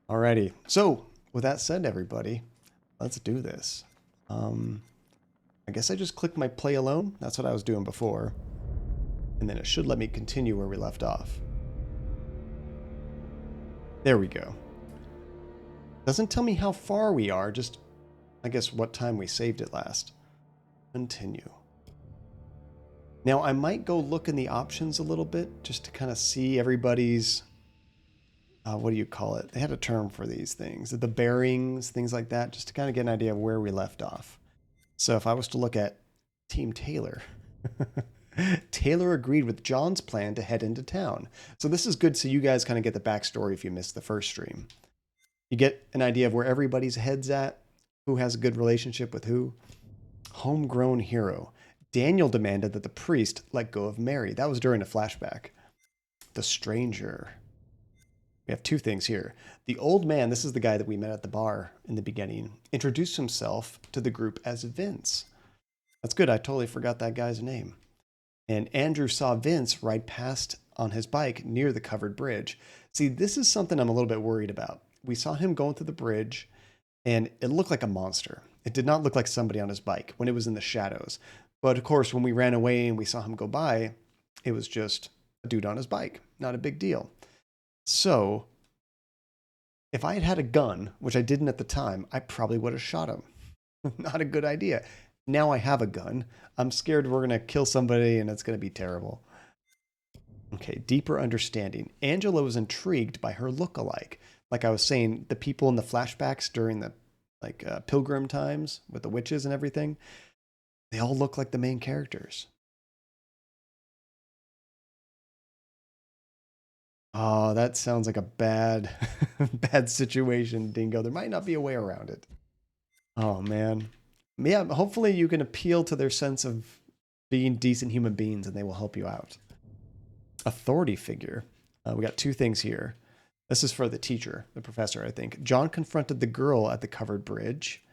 Alrighty. So, with that said, everybody, let's do this. I guess I just click my play alone. That's what I was doing before. And then it should let me continue where we left off. There we go. Doesn't tell me how far we are, just, I guess, what time we saved it last. Continue. Now, I might go look in the options a little bit, just to kind of see everybody's, what do you call it? They had a term for these things. The bearings, things like that, just to kind of get an idea of where we left off. So if I was to look at Team Taylor, Taylor agreed with John's plan to head into town. So this is good so you guys kind of get the backstory if you missed the first stream. You get an idea of where everybody's head's at, who has a good relationship with who. Homegrown hero. Daniel demanded that the priest let go of Mary. That was during a flashback. The stranger. We have two things here. The old man, this is the guy that we met at the bar in the beginning, introduced himself to the group as Vince. That's good. I totally forgot that guy's name. And Andrew saw Vince ride past on his bike near the covered bridge. See, this is something I'm a little bit worried about. We saw him going through the bridge, and it looked like a monster. It did not look like somebody on his bike when it was in the shadows. But of course, when we ran away and we saw him go by, it was just a dude on his bike. Not a big deal. So, if I had had a gun, which I didn't at the time, I probably would have shot him. Not a good idea. Now I have a gun. I'm scared we're going to kill somebody and it's going to be terrible. Okay, deeper understanding. Angela was intrigued by her look-alike. Like I was saying, the people in the flashbacks during the pilgrim times with the witches and everything, they all look like the main characters. Oh, that sounds like a bad, bad situation, Dingo. There might not be a way around it. Oh, man. Yeah, hopefully you can appeal to their sense of being decent human beings and they will help you out. Authority figure. We got two things here. This is for the teacher, the professor, I think. John confronted the girl at the covered bridge,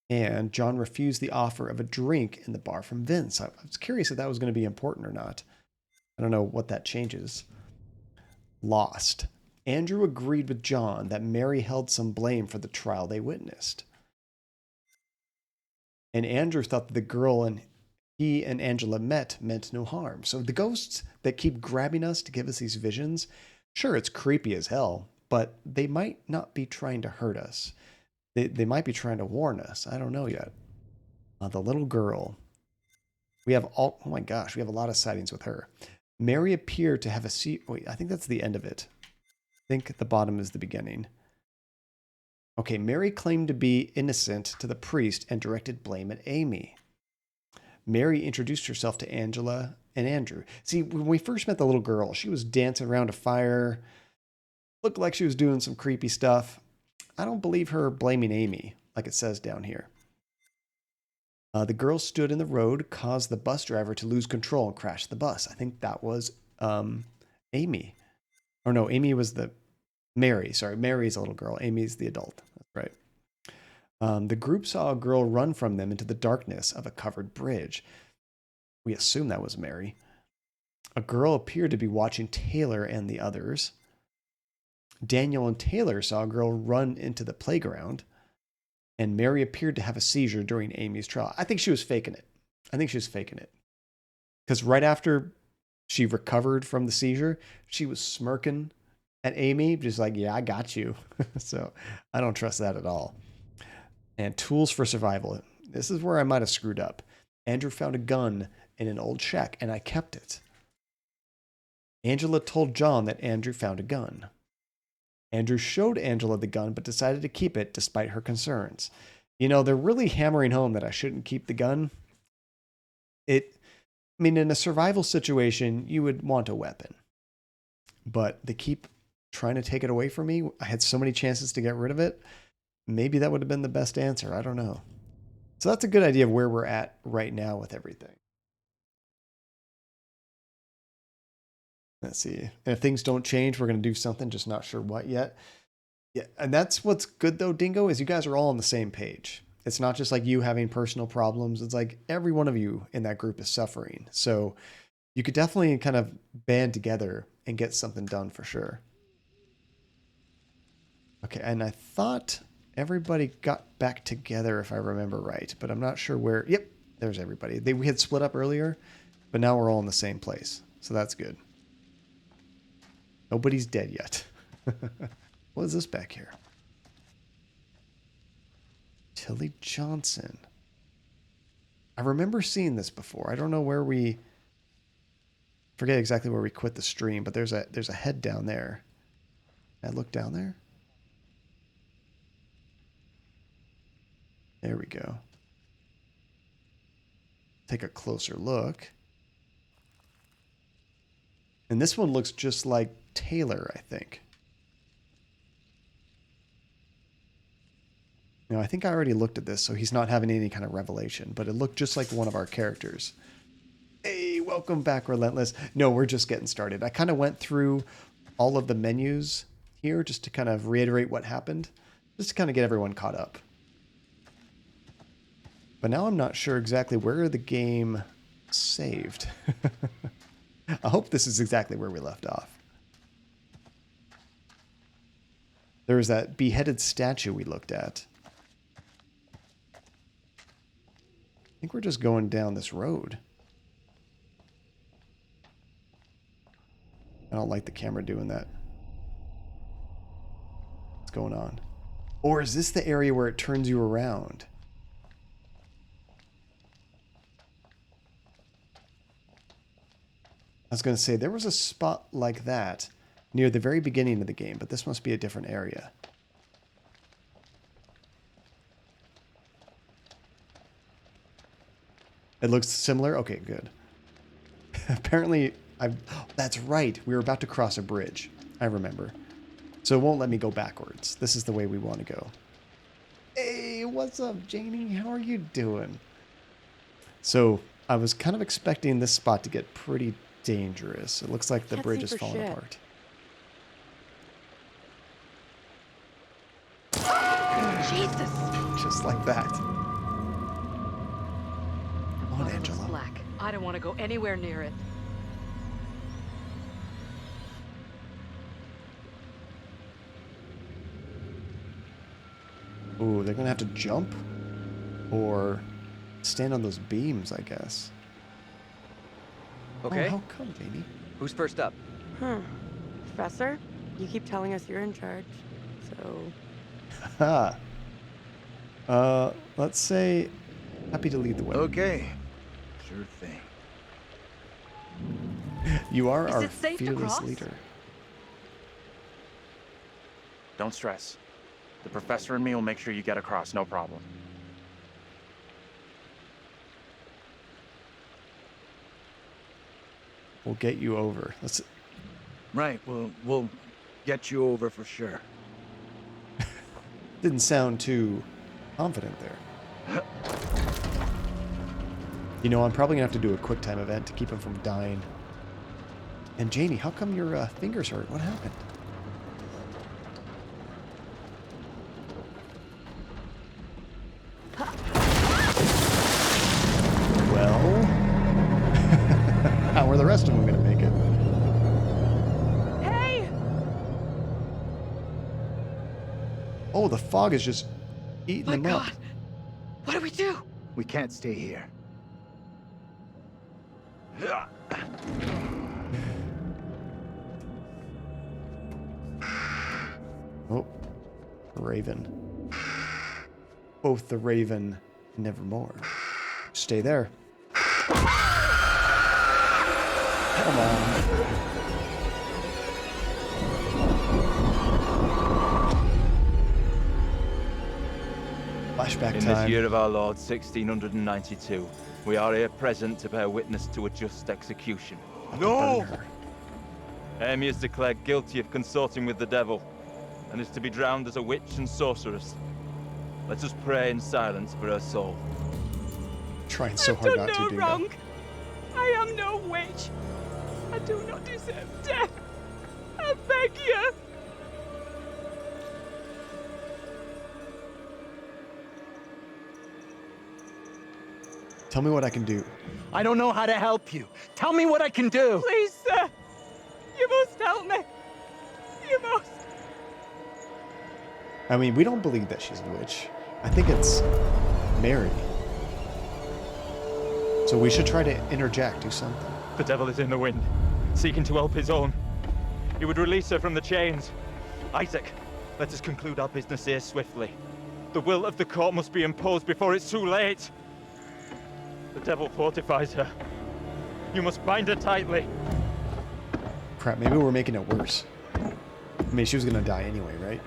and John refused the offer of a drink in the bar from Vince. I was curious if that was going to be important or not. I don't know what that changes. Lost. Andrew agreed with John that Mary held some blame for the trial they witnessed. And Andrew thought that the girl and he and Angela meant no harm. So the ghosts that keep grabbing us to give us these visions, sure, it's creepy as hell, but they might not be trying to hurt us. They might be trying to warn us. I don't know yet. The little girl. Oh my gosh, we have a lot of sightings with her. Mary appeared to have a seat. Wait, I think that's the end of it. I think the bottom is the beginning. Okay, Mary claimed to be innocent to the priest and directed blame at Amy. Mary introduced herself to Angela and Andrew. See, when we first met the little girl, she was dancing around a fire. Looked like she was doing some creepy stuff. I don't believe her blaming Amy, like it says down here. The girl stood in the road, caused the bus driver to lose control and crash the bus. I think that was Amy. Or no, Amy was Mary. Sorry, Mary's a little girl. Amy's the adult. That's right. The group saw a girl run from them into the darkness of a covered bridge. We assume that was Mary. A girl appeared to be watching Taylor and the others. Daniel and Taylor saw a girl run into the playground. And Mary appeared to have a seizure during Amy's trial. I think she was faking it. Because right after she recovered from the seizure, she was smirking at Amy, just like, yeah, I got you. So I don't trust that at all. And tools for survival. This is where I might have screwed up. Andrew found a gun in an old shack, and I kept it. Angela told John that Andrew found a gun. Andrew showed Angela the gun, but decided to keep it despite her concerns. You know, they're really hammering home that I shouldn't keep the gun. In a survival situation, you would want a weapon. But they keep trying to take it away from me. I had so many chances to get rid of it. Maybe that would have been the best answer. I don't know. So that's a good idea of where we're at right now with everything. Let's see. And if things don't change, we're going to do something, just not sure what yet. Yeah, and that's what's good though, Dingo, is you guys are all on the same page. It's not just like you having personal problems. It's like every one of you in that group is suffering. So you could definitely kind of band together and get something done for sure. Okay, and I thought everybody got back together if I remember right, but I'm not sure where. Yep, there's everybody. We had split up earlier, but now we're all in the same place, so that's good. Nobody's dead yet. What is this back here? Tilly Johnson. I remember seeing this before. I don't know where we... Forget exactly where we quit the stream, but there's a head down there. Can I look down there? There we go. Take a closer look. And this one looks just like Taylor, I think. Now, I think I already looked at this, so he's not having any kind of revelation, but it looked just like one of our characters. Hey, welcome back, Relentless. No, we're just getting started. I kind of went through all of the menus here just to kind of reiterate what happened, just to kind of get everyone caught up. But now I'm not sure exactly where the game saved. I hope this is exactly where we left off. There was that beheaded statue we looked at. I think we're just going down this road. I don't like the camera doing that. What's going on? Or is this the area where it turns you around? I was going to say, there was a spot like that near the very beginning of the game, but this must be a different area. It looks similar? Okay, good. Apparently, that's right. We were about to cross a bridge. I remember. So it won't let me go backwards. This is the way we want to go. Hey, what's up, Janie? How are you doing? So I was kind of expecting this spot to get pretty dangerous. It looks like the bridge is falling apart. Jesus! Just like that. Come on, Angela. Black. I don't want to go anywhere near it. Ooh, they're gonna have to jump? Or stand on those beams, I guess. Okay. Oh, how come, Janie? Who's first up? Professor, you keep telling us you're in charge, so... Haha. Let's say happy to lead the way. Okay. Sure thing. You are Is our it safe to fearless cross? leader. Don't stress. The professor and me will make sure you get across, no problem. We'll get you over. Let's... Right, we'll get you over for sure. Didn't sound too confident there. You know, I'm probably gonna have to do a quick time event to keep him from dying. And Janie, how come your fingers hurt? What happened? Well, how are the rest of them gonna make it? Hey! Oh, the fog is just eating My them God! up. What do we do? We can't stay here. Oh, Raven. Both the Raven, nevermore. Stay there. Come on. Flashback In time. this year of our Lord, 1692, we are here present to bear witness to a just execution. Burn her. Amy is declared guilty of consorting with the devil, and is to be drowned as a witch and sorceress. Let us pray in silence for her soul. Trying so hard not to, no Dingo. wrong. I am no witch. I do not deserve death. I beg you. Tell me what I can do. I don't know how to help you. Tell me what I can do. Please, sir. You must help me. You must. I mean, we don't believe that she's a witch. I think it's Mary. So we should try to interject, do something. The devil is in the wind, seeking to help his own. He would release her from the chains. Isaac, let us conclude our business here swiftly. The will of the court must be imposed before it's too late. The devil fortifies her. You must bind her tightly. Crap, maybe we're making it worse. I mean, she was gonna die anyway, right?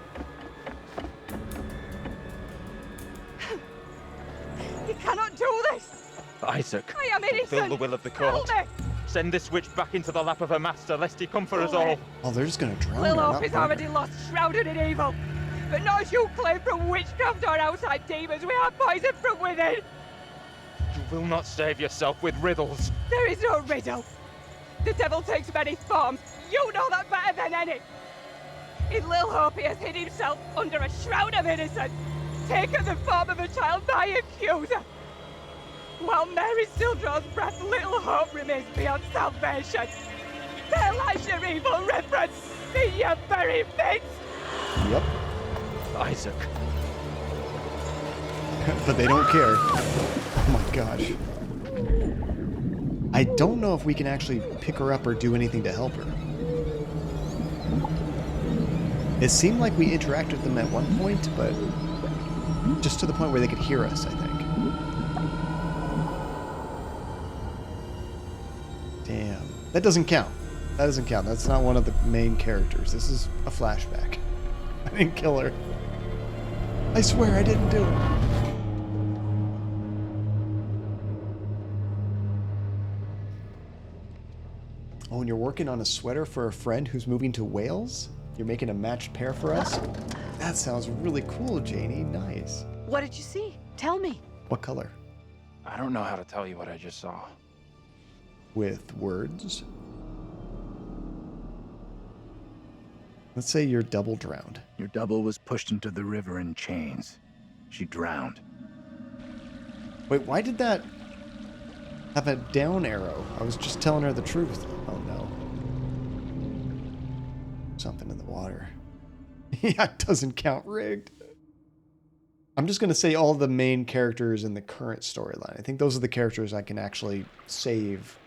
You cannot do this! Isaac, I am innocent! fulfill the will of the court. Help me! Send this witch back into the lap of her master, lest he come for us Go all. ahead. Oh, they're just gonna drown her, Lil not Hope is burn her. already lost, shrouded in evil. But not as you claim from witchcraft or outside demons. We are poisoned from within. You will not save yourself with riddles. There is no riddle. The devil takes many forms. You know that better than any. In Lil Hope, he has hid himself under a shroud of innocence, taken the form of a child by accuser. While Mary still draws breath, little hope remains beyond salvation. Tell us your evil reference, see your very face. Yep. Isaac. But they don't care. Oh my gosh. I don't know if we can actually pick her up or do anything to help her. It seemed like we interacted with them at one point, but just to the point where they could hear us, I think. Damn. That doesn't count. That doesn't count. That's not one of the main characters. This is a flashback. I didn't kill her. I swear I didn't do it. Oh, and you're working on a sweater for a friend who's moving to Wales? You're making a matched pair for us? That sounds really cool, Janie. Nice. What did you see? Tell me. What color? I don't know how to tell you what I just saw. With words? Let's say you're double drowned. Your double was pushed into the river in chains. She drowned. Wait, why did that have a down arrow? I was just telling her the truth. Oh no. Something in the water. Yeah, it doesn't count. Rigged. I'm just going to say all the main characters in the current storyline. I think those are the characters I can actually save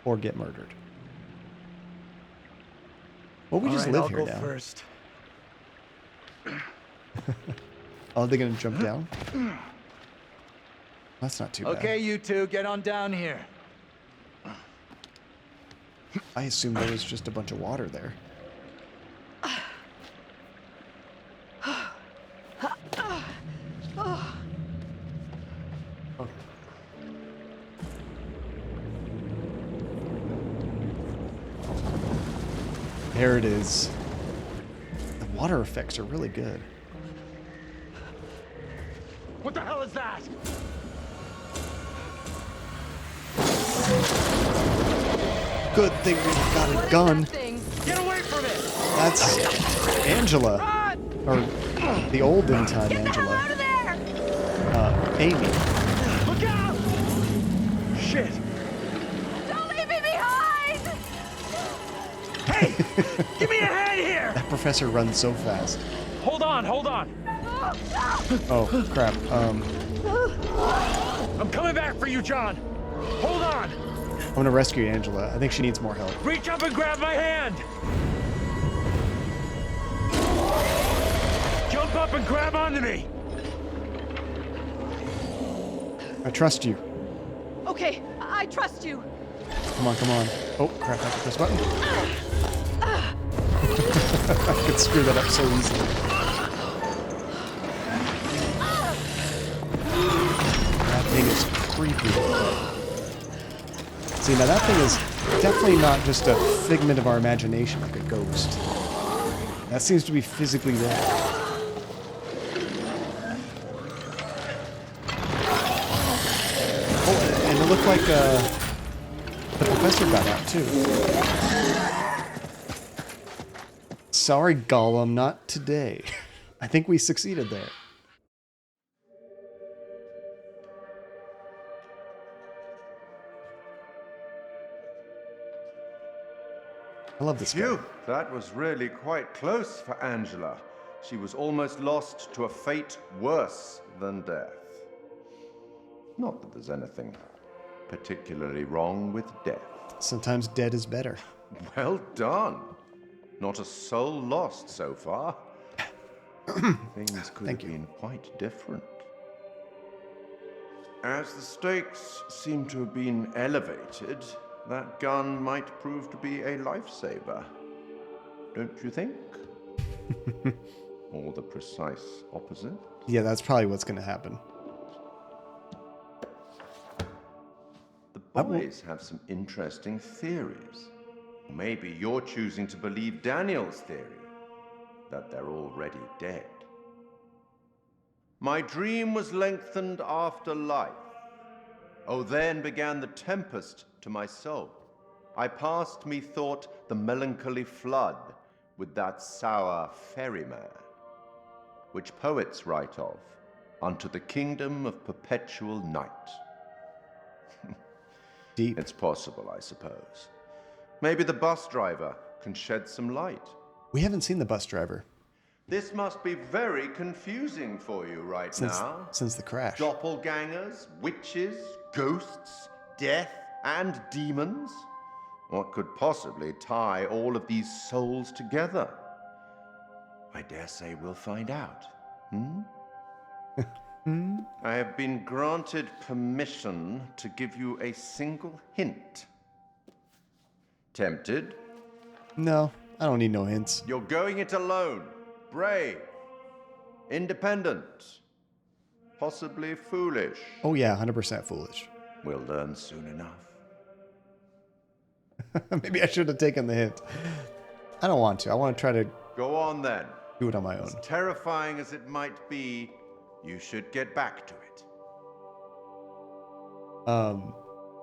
or get murdered. Well, we just live I'll here go now. first. Oh, are they going to jump down? That's not too bad. Okay, you two, get on down here. I assumed there was just a bunch of water there. Oh. There it is. The water effects are really good. What the hell is that? Good thing we got What a is gun. that thing? Get away from it! That's Angela. Or the olden time Get the hell out Angela. of there! Amy. Look out! Shit! Don't leave me behind! Hey! Give me a hand here! That professor runs so fast. Hold on, hold on. Oh, crap. I'm coming back for you, John. Hold on. I'm gonna rescue Angela. I think she needs more help. Reach up and grab my hand. Jump up and grab onto me. I trust you. Okay, I trust you. Come on, come on. Oh, crap, I have to press a button. I could screw that up so easily. That thing is creepy. See, now that thing is definitely not just a figment of our imagination like a ghost. That seems to be physically there. Oh, and it looked like the professor got out too. Sorry, Gollum, not today. I think we succeeded there. I love this guy. Phew, that was really quite close for Angela. she was almost lost to a fate worse than death. Not that there's anything particularly wrong with death. Sometimes dead is better. Well done. Not a soul lost so far. Things could have been quite different. As the stakes seem to have been elevated, that gun might prove to be a lifesaver. Don't you think? Or the precise opposite? Yeah, that's probably what's going to happen. The boys have some interesting theories. Maybe you're choosing to believe Daniel's theory, that they're already dead. My dream was lengthened after life. Oh, then began the tempest to my soul. I passed, methought, the melancholy flood with that sour ferryman, which poets write of, unto the kingdom of perpetual night. Deep. It's possible, I suppose. Maybe the bus driver can shed some light. We haven't seen the bus driver This must be very confusing for you right now. since the crash. Doppelgangers, witches, ghosts, death, and demons. What could possibly tie all of these souls together? I dare say we'll find out. I have been granted permission to give you a single hint. Tempted? No, I don't need no hints. You're going it alone. Brave. Independent. Possibly foolish. Oh yeah, 100% foolish. We'll learn soon enough. Maybe I should have taken the hint. I don't want to. I want to try to Go on then. do it on my own. As terrifying as it might be, you should get back to it.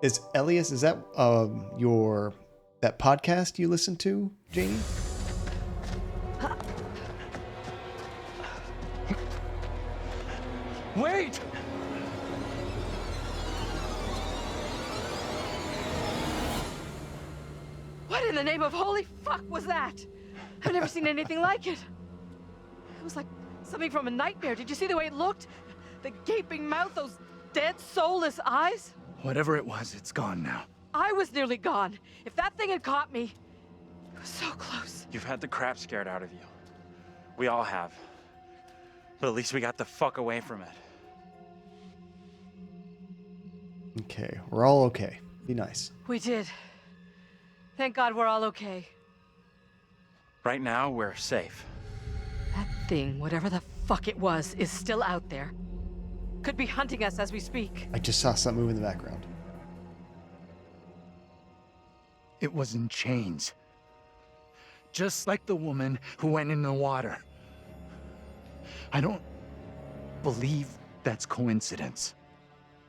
Is Elias, is that that podcast you listen to, Janie? Wait! What in the name of holy fuck was that? I've never seen anything like it. It was like something from a nightmare. Did you see the way it looked? The gaping mouth, those dead, soulless eyes? Whatever it was, it's gone now. I was nearly gone. If that thing had caught me, it was so close. You've had the crap scared out of you. We all have. But at least we got the fuck away from it. Okay, we're all okay. Be nice. We did. Thank God we're all okay. Right now, we're safe. That thing, whatever the fuck it was, is still out there. Could be hunting us as we speak. I just saw something move in the background. It was in chains. Just like the woman who went in the water. I don't believe that's coincidence.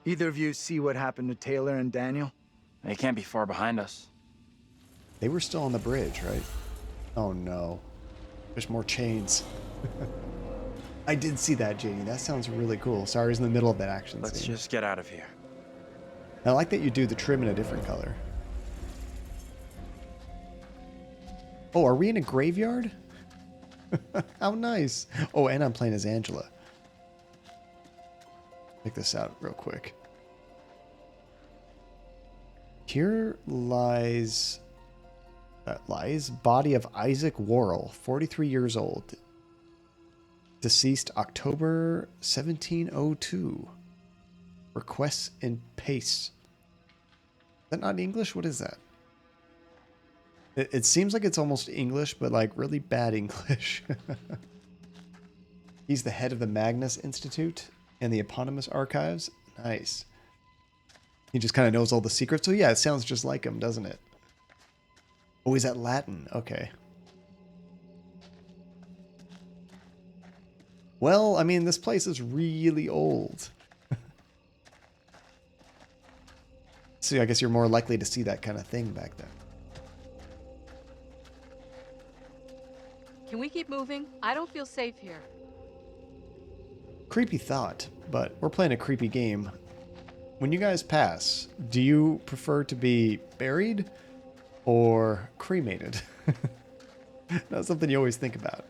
Either of you see what happened to Taylor and Daniel? They can't be far behind us. They were still on the bridge, right? Oh no. There's more chains. I did see that, Janie. That sounds really cool. Sorry, I was in the middle of that action Let's scene. just get out of here. I like that you do the trim in a different color. Oh, are we in a graveyard? How nice. Oh, and I'm playing as Angela. Check this out real quick. Here lies body of Isaac Worrell, 43 years old. Deceased October 1702. Requests in pace. Is that not English? What is that? It seems like it's almost English, but like really bad English. He's the head of the Magnus Institute and the eponymous archives. Nice. He just kind of knows all the secrets. So yeah, it sounds just like him, doesn't it? Oh, is that Latin? Okay. Well, I mean, this place is really old. So I guess you're more likely to see that kind of thing back then. Can we keep moving? I don't feel safe here. Creepy thought, but we're playing a creepy game. When you guys pass, do you prefer to be buried or cremated? That's something you always think about.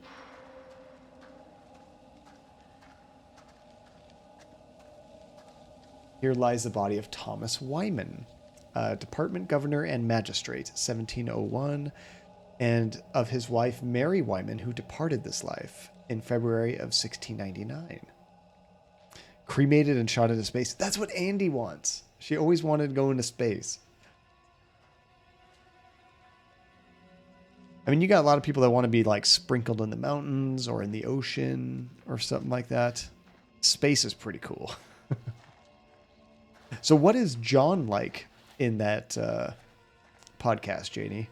Here lies the body of Thomas Wyman, department governor and magistrate, 1701, and of his wife Mary Wyman, who departed this life in February of 1699. Cremated and shot into space. That's what Andy wants. She always wanted to go into space. I mean, you got a lot of people that want to be like sprinkled in the mountains or in the ocean or something like that. Space is pretty cool. So what is John like in that podcast, Janie?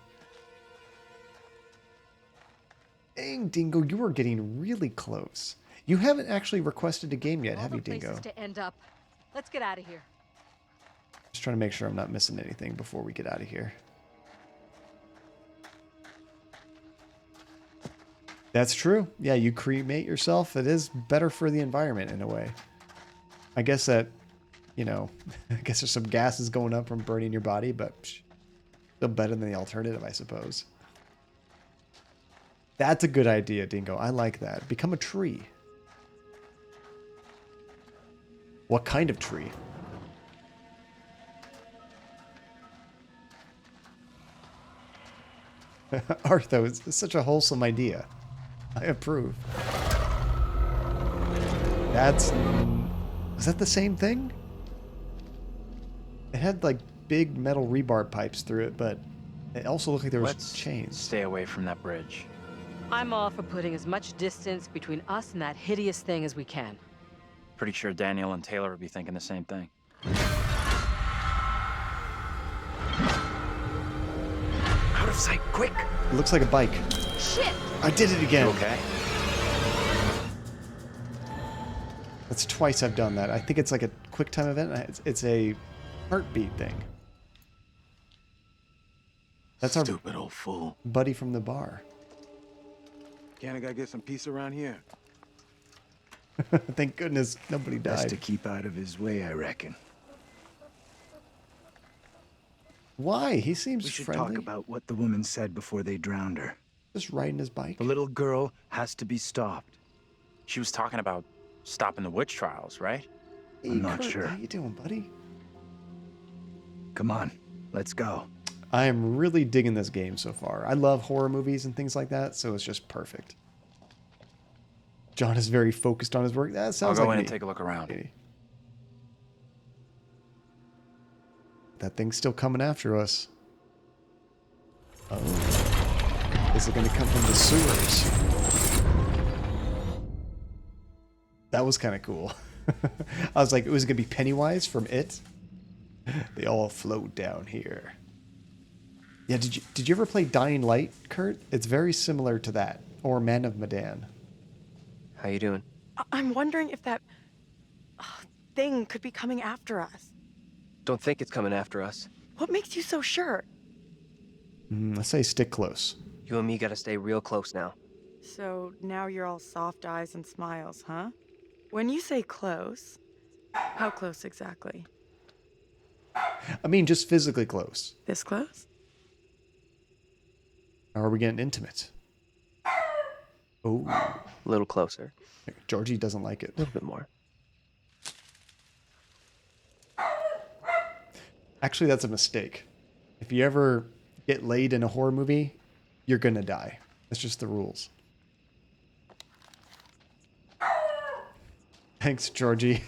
Dang, Dingo, you are getting really close. You haven't actually requested a game yet, have you, Dingo? Places to end up. Let's get out of here. Just trying to make sure I'm not missing anything before we get out of here. That's true. Yeah, you cremate yourself. It is better for the environment in a way. I guess that, you know, I guess there's some gases going up from burning your body, but still better than the alternative, I suppose. That's a good idea, Dingo. I like that. Become a tree. What kind of tree? Artho, it's such a wholesome idea. I approve. Is that the same thing? It had like big metal rebar pipes through it, but it also looked like there was chains. Stay away from that bridge. I'm all for putting as much distance between us and that hideous thing as we can. Pretty sure Daniel and Taylor would be thinking the same thing. Out of sight, quick! It looks like a bike. Shit! I did it again. You okay? That's twice I've done that. I think it's like a quick time event. It's a heartbeat thing. That's our Stupid old fool. buddy from the bar. Can't I gotta get some peace around here? Thank goodness nobody Best to died. keep out of his way, I reckon. Why? He seems We should friendly. talk about what the woman said before they drowned her. Just riding his bike. The little girl has to be stopped. She was talking about stopping the witch trials, right? Hey, I'm not Kurt, sure. How you doing, buddy? Come on, let's go. I am really digging this game so far. I love horror movies and things like that, so it's just perfect. John is very focused on his work. That I'll sounds go like in me. and take a look around. Okay. That thing's still coming after us. Oh. Is it going to come from the sewers? That was kind of cool. I was like, it was going to be Pennywise from It. They all float down here. Yeah, did you ever play Dying Light, Kurt? It's very similar to that. Or Man of Medan. How you doing? I'm wondering if that thing could be coming after us. Don't think it's coming after us. What makes you so sure? Let's say stick close. You and me gotta stay real close now. So now you're all soft eyes and smiles, huh? When you say close, how close exactly? I mean, just physically close. This close? Or are we getting intimate? Oh, A little closer. Georgie doesn't like it. A little bit more. Actually, that's a mistake. If you ever get laid in a horror movie, you're gonna die. That's just the rules. Thanks, Georgie.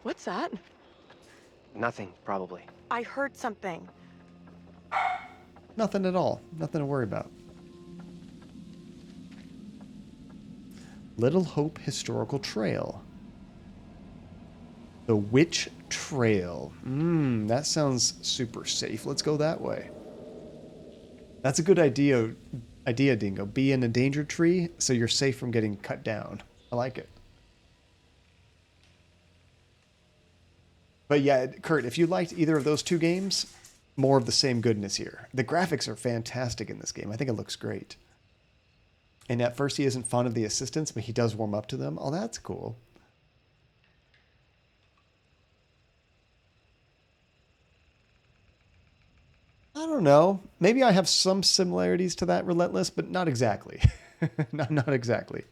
What's that? Nothing, probably. I heard something. Nothing at all. Nothing to worry about. Little Hope Historical Trail. The Witch Trail. That sounds super safe. Let's go that way. That's a good idea, Dingo. Be an endangered tree so you're safe from getting cut down. I like it. But yeah, Kurt, if you liked either of those two games, more of the same goodness here. The graphics are fantastic in this game. I think it looks great. And at first he isn't fond of the assistants, but he does warm up to them. Oh, that's cool. I don't know. Maybe I have some similarities to that Relentless, but not exactly. not exactly.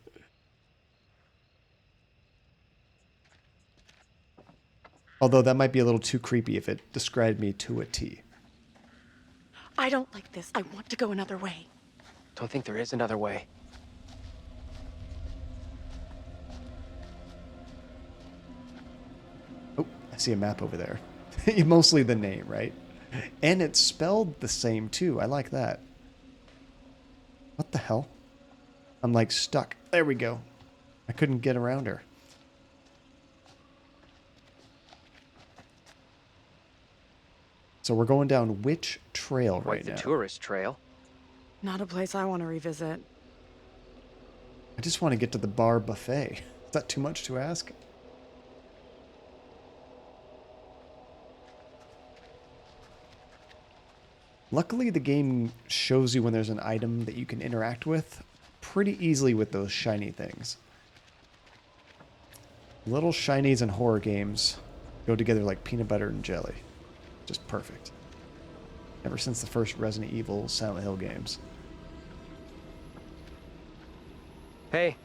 Although that might be a little too creepy if it described me to a T. I don't like this. I want to go another way. Don't think there is another way. Oh, I see a map over there. Mostly the name, right? And it's spelled the same too. I like that. What the hell? I'm like stuck. There we go. I couldn't get around her. So we're going down which trail right now? Quite the tourist trail. Not a place I want to revisit. I just want to get to the bar buffet. Is that too much to ask? Luckily, the game shows you when there's an item that you can interact with pretty easily with those shiny things. Little shinies and horror games go together like peanut butter and jelly. Just perfect. Ever since the first Resident Evil Silent Hill games. Hey,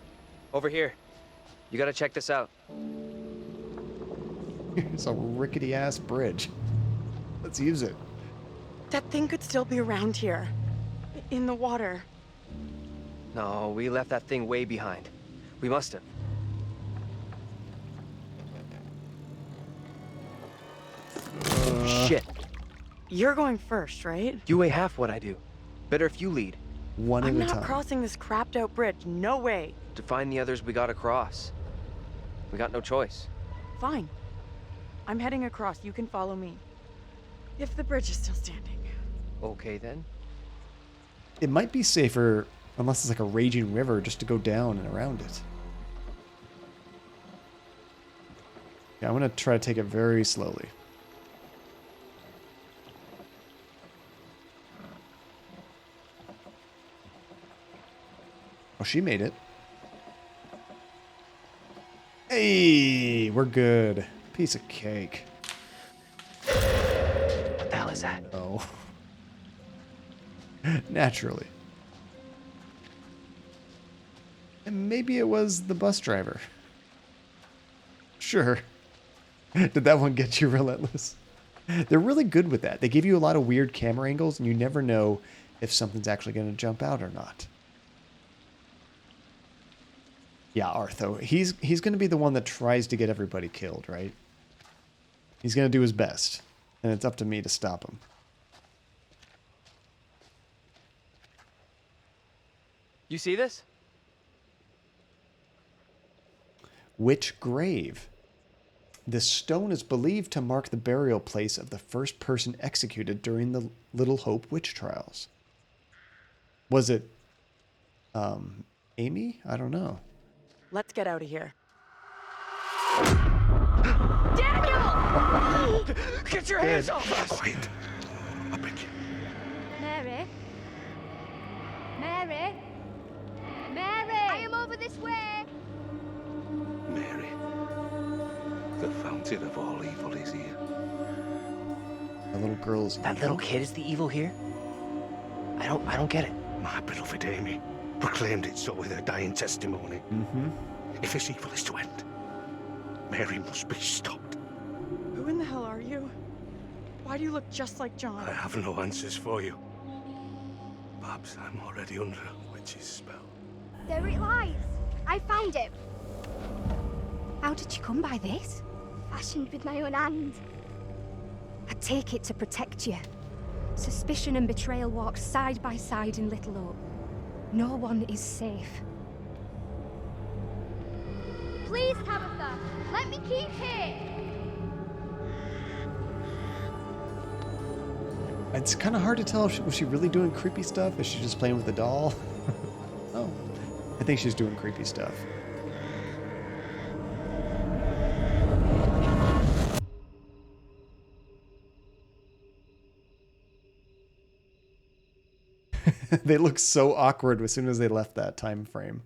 over here. You gotta check this out. It's a rickety ass bridge. Let's use it. That thing could still be around here. In the water. No, we left that thing way behind. We must have. Shit. You're going first, right? You weigh half what I do. Better if you lead. One at I'm a not time. crossing this crapped out bridge. No way. To find the others we gotta cross. We got no choice. Fine. I'm heading across. You can follow me. If the bridge is still standing. Okay then. It might be safer, unless it's like a raging river, just to go down and around it. Yeah, I'm going to try to take it very slowly. Oh, she made it. Hey, we're good. Piece of cake. What the hell is that? Oh. Naturally. And maybe it was the bus driver. Sure. Did that one get you relentless? They're really good with that. They give you a lot of weird camera angles, and you never know if something's actually going to jump out or not. Yeah, Artho. He's going to be the one that tries to get everybody killed, right? He's going to do his best, and it's up to me to stop him. You see this? Which grave? This stone is believed to mark the burial place of the first person executed during the Little Hope witch trials. Was it, Amy? I don't know. Let's get out of here. Daniel! Get your hands off us! Quiet. I beg you. Mary? Mary? Mary! I am over this way! Mary. The fountain of all evil is here. The little girl is That little kid is the evil here? I don't get it. My beloved Amy proclaimed it so with her dying testimony. Mm-hmm. If this evil is to end, Mary must be stopped. Who in the hell are you? Why do you look just like John? I have no answers for you. Perhaps I'm already under a witch's spell. There it lies! I found it! How did you come by this? Fashioned with my own hand. I take it to protect you. Suspicion and betrayal walk side by side in Little Hope. No one is safe. Please, Tabitha, let me keep it! It's kind of hard to tell if was she really doing creepy stuff? Is she just playing with the doll? Oh, I think she's doing creepy stuff. They look so awkward as soon as they left that time frame.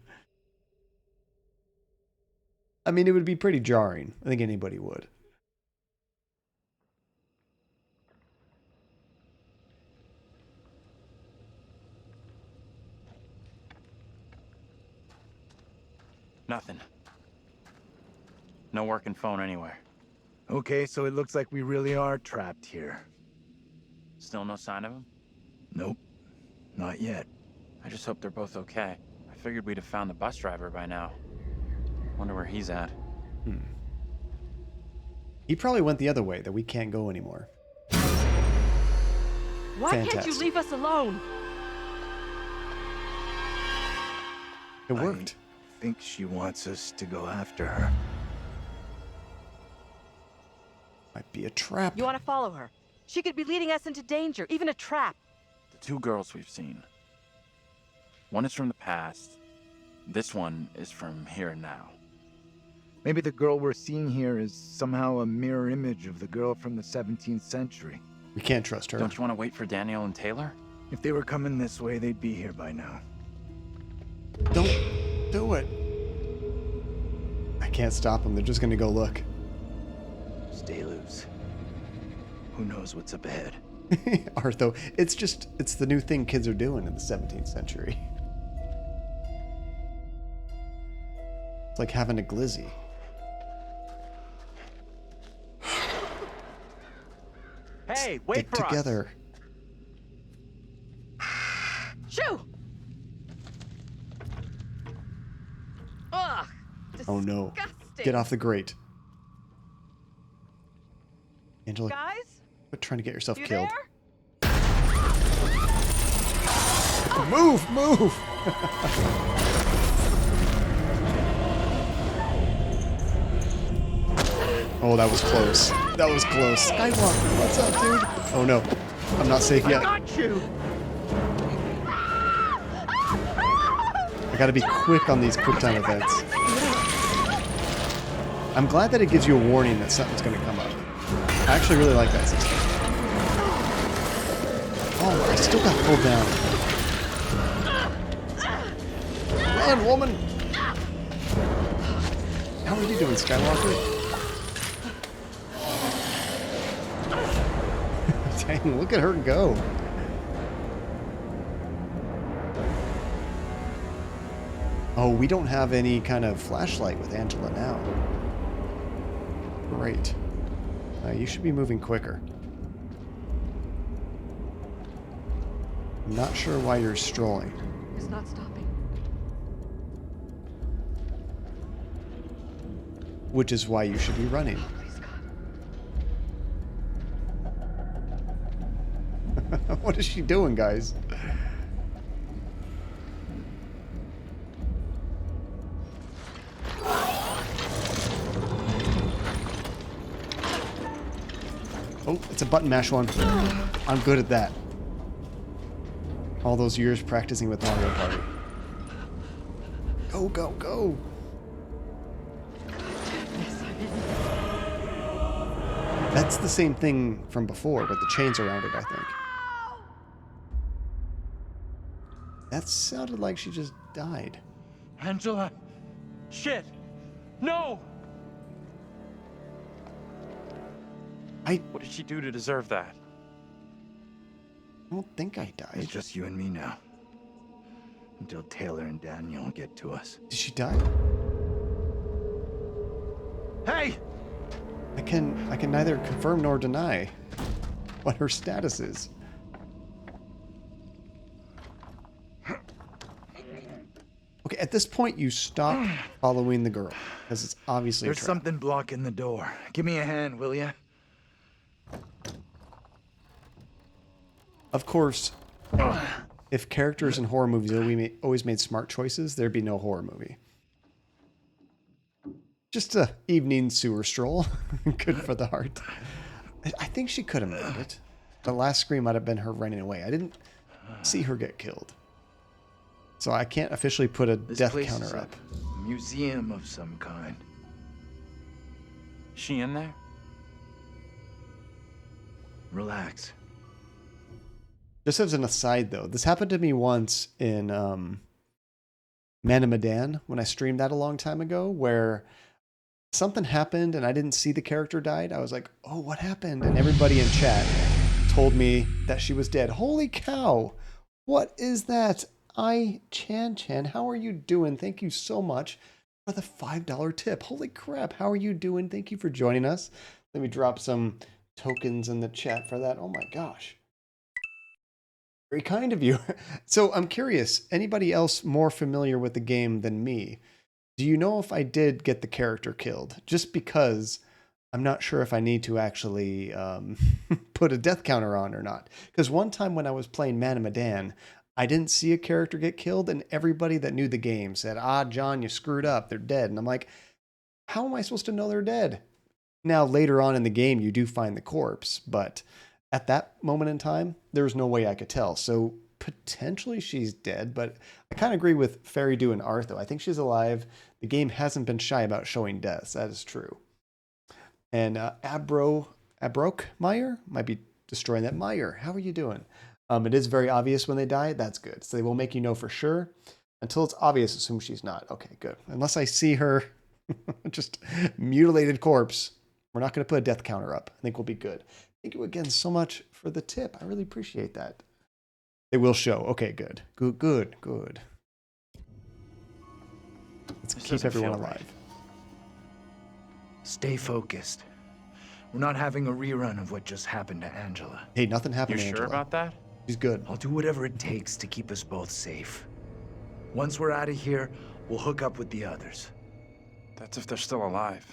I mean, it would be pretty jarring. I think anybody would. Nothing. No working phone anywhere. Okay, so it looks like we really are trapped here. Still no sign of him? Nope, not yet. I just hope they're both okay. I figured we'd have found the bus driver by now. Wonder where he's at. He probably went the other way, that we can't go anymore. Why can't Fantastic. you leave us alone? It worked. I think she wants us to go after her. Might be a trap. You want to follow her? She could be leading us into danger, even a trap. The two girls we've seen. One is from the past. This one is from here and now. Maybe the girl we're seeing here is somehow a mirror image of the girl from the 17th century. We can't trust her. Don't you want to wait for Daniel and Taylor? If they were coming this way, they'd be here by now. Don't do it. I can't stop them. They're just going to go look. Stay loose. Who knows what's up ahead? Artho, it's the new thing kids are doing in the 17th century. It's like having a glizzy. Hey, wait Stick for us. together. Shoo! Ugh! Oh no. Disgusting. Get off the grate. Angela, Guys? quit trying to get yourself You killed. there? Move! Move! Oh, that was close. That was close. Skywalker, what's up, dude? Oh no. I'm not safe yet. I got you. I gotta be quick on these quick time events. I'm glad that it gives you a warning that something's gonna come up. I actually really like that system. Oh, I still got pulled down. Run, woman! How are you doing, Skywalker? Dang, look at her go. Oh, we don't have any kind of flashlight with Angela now. Great. You should be moving quicker. I'm not sure why you're strolling. It's not stopping. Which is why you should be running. Please, God. What is she doing, guys? Oh, it's a button mash one. I'm good at that. All those years practicing with Mario Party. Go, go, go! That's the same thing from before, with the chains around it, I think. That sounded like she just died. Angela. Shit. No. What did she do to deserve that? I don't think I died. It's just you and me now. Until Taylor and Daniel get to us. Did she die? Hey! I can neither confirm nor deny what her status is. Okay, at this point you stop following the girl because it's obviously There's a trap. something blocking the door. Give me a hand, will ya? Of course, if characters in horror movies always made smart choices, there'd be no horror movie. Just a evening sewer stroll. Good for the heart. I think she could have made it. The last scream might have been her running away. I didn't see her get killed. So I can't officially put a This death place counter is up. a museum of some kind. She in there? Relax. Just as an aside, though, this happened to me once in Man of Medan when I streamed that a long time ago, where something happened and I didn't see the character died. I was like, oh, what happened? And everybody in chat told me that she was dead. Holy cow. What is that? Chan, how are you doing? Thank you so much for the $5 tip. Holy crap. How are you doing? Thank you for joining us. Let me drop some tokens in the chat for that. Oh my gosh. Very kind of you. So I'm curious, anybody else more familiar with the game than me? Do you know if I did get the character killed? Just because I'm not sure if I need to actually put a death counter on or not. Because one time when I was playing Man of Medan, I didn't see a character get killed, and everybody that knew the game said, John, you screwed up. They're dead. And I'm like, how am I supposed to know they're dead? Now, later on in the game, you do find the corpse, but at that moment in time, there was no way I could tell. So potentially she's dead, but I kind of agree with Fairy Dew and Artho. I think she's alive. The game hasn't been shy about showing deaths. That is true. And Abrokmeyer might be destroying that. Meyer, how are you doing? It is very obvious when they die. That's good. So they will make you know for sure. Until it's obvious, assume she's not. Okay, good. Unless I see her just mutilated corpse, we're not going to put a death counter up. I think we'll be good. Thank you again so much for the tip. I really appreciate that. They will show. Okay, good. Good. Let's keep everyone alive. Stay focused. We're not having a rerun of what just happened to Angela. Hey, nothing happened to You Angela. sure about that? She's good. I'll do whatever it takes to keep us both safe. Once we're out of here, we'll hook up with the others. That's if they're still alive.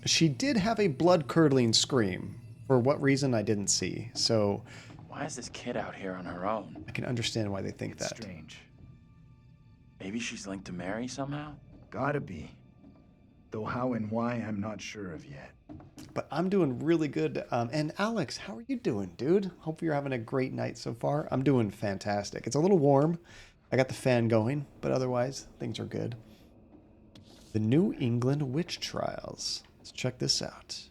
She did have a blood-curdling scream. For what reason, I didn't see. So Why is this kid out here on her own? I can understand why they think It's that. strange. Maybe she's linked to Mary somehow? Gotta be. Though how and why, I'm not sure of yet. But I'm doing really good. And Alex, how are you doing, dude? Hope you're having a great night so far. I'm doing fantastic. It's a little warm. I got the fan going, but otherwise, things are good. The New England Witch Trials. Let's check this out.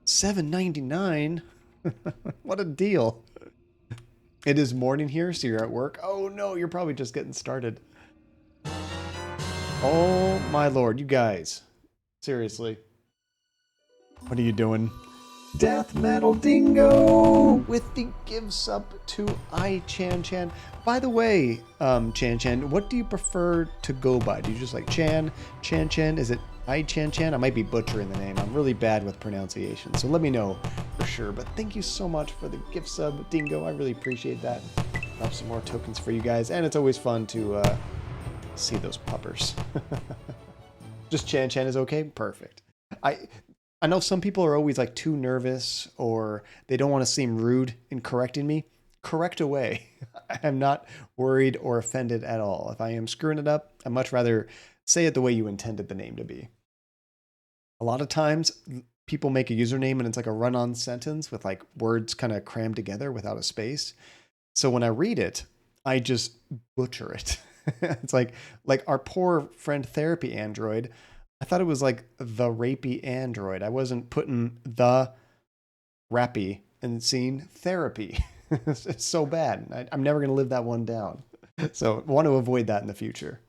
$7.99. What a deal. It is morning here, so you're at work. Oh no, you're probably just getting started. Oh my lord, you guys. Seriously. What are you doing? Death Metal Dingo with the give sub to Chan. By the way, Chan, what do you prefer to go by? Do you just like Chan? Is it Chan? I might be butchering the name. I'm really bad with pronunciation, so let me know for sure. But thank you so much for the gift sub, Dingo. I really appreciate that. Drop some more tokens for you guys, and it's always fun to see those puppers. Just Chan is okay? Perfect. I know some people are always like too nervous or they don't want to seem rude in correcting me. Correct away. I am not worried or offended at all. If I am screwing it up, I'd much rather say it the way you intended the name to be. A lot of times people make a username and it's like a run-on sentence with like words kind of crammed together without a space. So when I read it, I just butcher it. It's like our poor friend Therapy Android. I thought it was like the rapey android. I wasn't putting the rappy and seeing therapy. It's so bad. I'm never going to live that one down. So I want to avoid that in the future.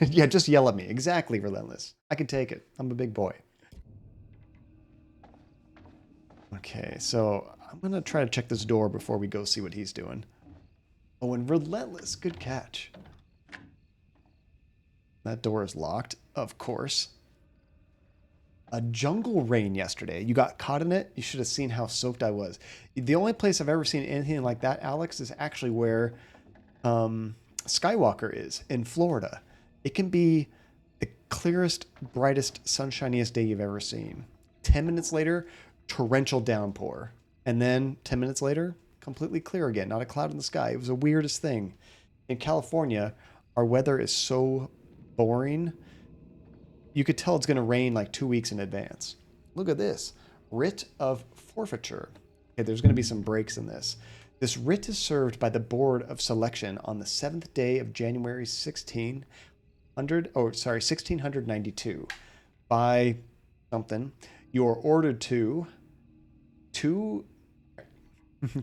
Yeah, just yell at me. Exactly, Relentless. I can take it. I'm a big boy. Okay, so I'm going to try to check this door before we go see what he's doing. Oh, and Relentless. Good catch. That door is locked, of course. A jungle rain yesterday. You got caught in it. You should have seen how soaked I was. The only place I've ever seen anything like that, Alex, is actually where Skywalker is in Florida. It can be the clearest, brightest, sunshiniest day you've ever seen. 10 minutes later, torrential downpour. And then 10 minutes later, completely clear again. Not a cloud in the sky. It was the weirdest thing. In California, our weather is so boring. You could tell it's going to rain like 2 weeks in advance. Look at this. Writ of forfeiture. Okay, there's going to be some breaks in this. This writ is served by the Board of Selection on the 7th day of January 1692. By something. You are ordered to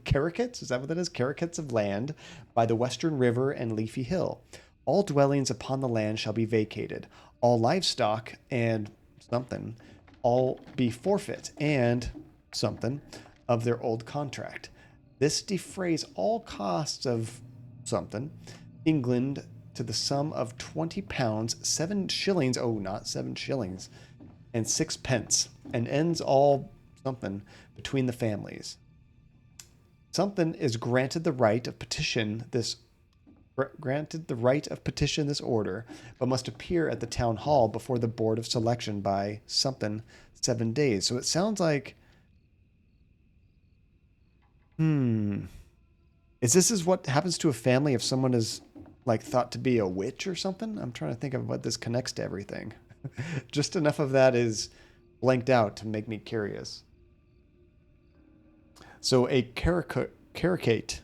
Caracats, is that what that is? Caracats of land by the Western River and Leafy Hill. All dwellings upon the land shall be vacated. All livestock and something, all be forfeit and something of their old contract. This defrays all costs of something, England, to the sum of £20, 7 shillings. Oh, not 7 shillings. and 6 pence, and ends all something between the families. Something is granted the right of petition this order, but must appear at the town hall before the board of selection by something 7 days. So it sounds like, is what happens to a family if someone is like thought to be a witch or something? I'm trying to think of what this connects to everything. Just enough of that is blanked out to make me curious. So a caricate,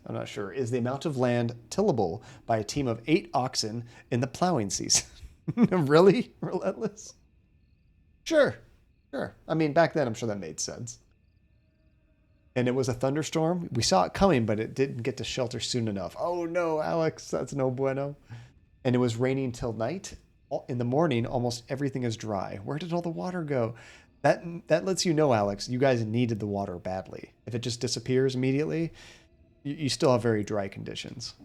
I'm not sure, is the amount of land tillable by a team of 8 oxen in the plowing season. Really? Relentless? Sure. I mean, back then, I'm sure that made sense. And it was a thunderstorm. We saw it coming, but it didn't get to shelter soon enough. Oh no, Alex, that's no bueno. And it was raining till night. In the morning, almost everything is dry. Where did all the water go? That lets you know, Alex, you guys needed the water badly. If it just disappears immediately, you still have very dry conditions.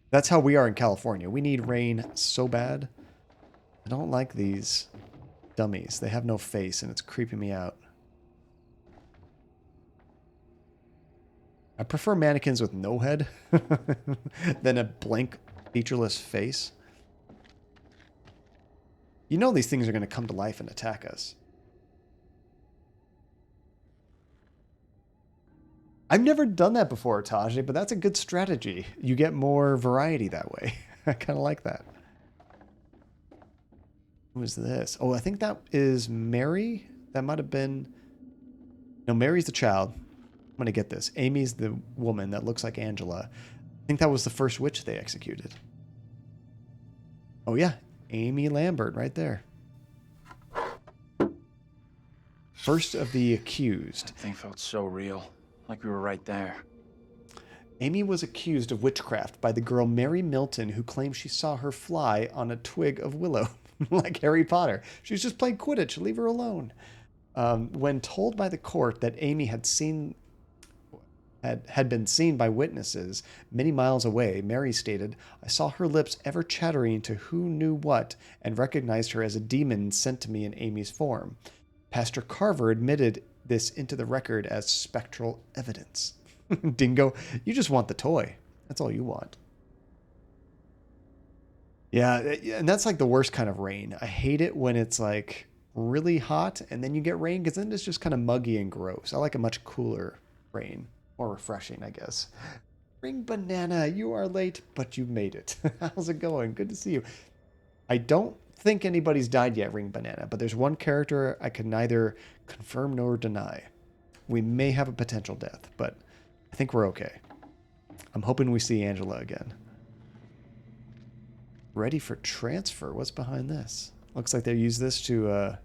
That's how we are in California. We need rain so bad. I don't like these dummies. They have no face, and it's creeping me out. I prefer mannequins with no head than a blank, featureless face. You know these things are going to come to life and attack us. I've never done that before, Tajay, but that's a good strategy. You get more variety that way. I kind of like that. Who is this? Oh, I think that is Mary. That might have been... No, Mary's the child. I'm going to get this. Amy's the woman that looks like Angela. I think that was the first witch they executed. Oh, yeah. Amy Lambert right there. First of the accused. That thing felt so real. Like we were right there. Amy was accused of witchcraft by the girl Mary Milton, who claimed she saw her fly on a twig of willow, like Harry Potter. She's just playing Quidditch. Leave her alone. When told by the court that Amy had been seen by witnesses many miles away, Mary stated, "I saw her lips ever chattering to who knew what and recognized her as a demon sent to me in Amy's form." Pastor Carver admitted this into the record as spectral evidence. Dingo, you just want the toy. That's all you want. Yeah, and that's like the worst kind of rain. I hate it when it's like really hot and then you get rain, because then it's just kind of muggy and gross. I like a much cooler rain. More refreshing, I guess. Ring Banana, you are late, but you made it. How's it going? Good to see you. I don't think anybody's died yet, Ring Banana, but there's one character I can neither confirm nor deny. We may have a potential death, but I think we're okay. I'm hoping we see Angela again. Ready for transfer. What's behind this? Looks like they use this to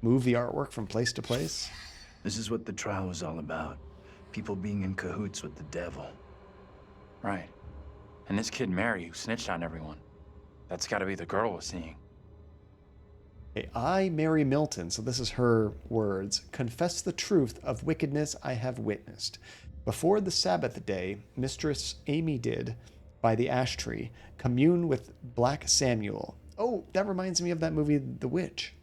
move the artwork from place to place. This is what the trial was all about. People being in cahoots with the devil. Right. And this kid Mary who snitched on everyone. That's got to be the girl we're seeing. Hey, I, Mary Milton, so this is her words, confess the truth of wickedness I have witnessed. Before the Sabbath day, Mistress Amy did, by the ash tree, commune with Black Samuel. Oh, that reminds me of that movie, The Witch.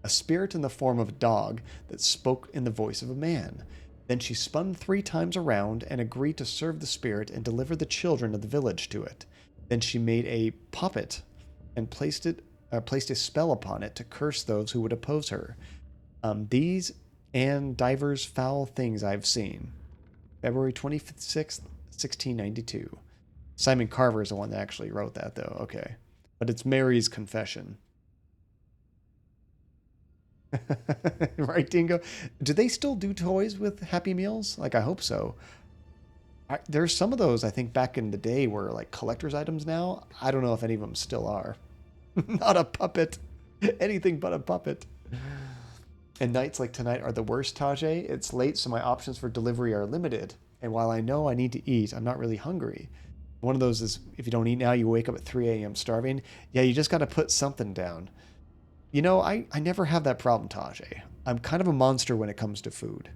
A spirit in the form of a dog that spoke in the voice of a man. Then she spun 3 times around and agreed to serve the spirit and deliver the children of the village to it. Then she made a puppet and placed a spell upon it to curse those who would oppose her. These and divers foul things I've seen. February 26th, 1692. Simon Carver is the one that actually wrote that, though. Okay. But it's Mary's confession. Right, Dingo? Do they still do toys with Happy Meals? Like, I hope so. There's some of those, I think, back in the day were like collector's items now. I don't know if any of them still are. Not a puppet. Anything but a puppet. And nights like tonight are the worst, Tajay. It's late, so my options for delivery are limited. And while I know I need to eat, I'm not really hungry. One of those is, if you don't eat now, you wake up at 3 a.m. starving. Yeah, you just got to put something down. You know, I never have that problem, Tajay. I'm kind of a monster when it comes to food.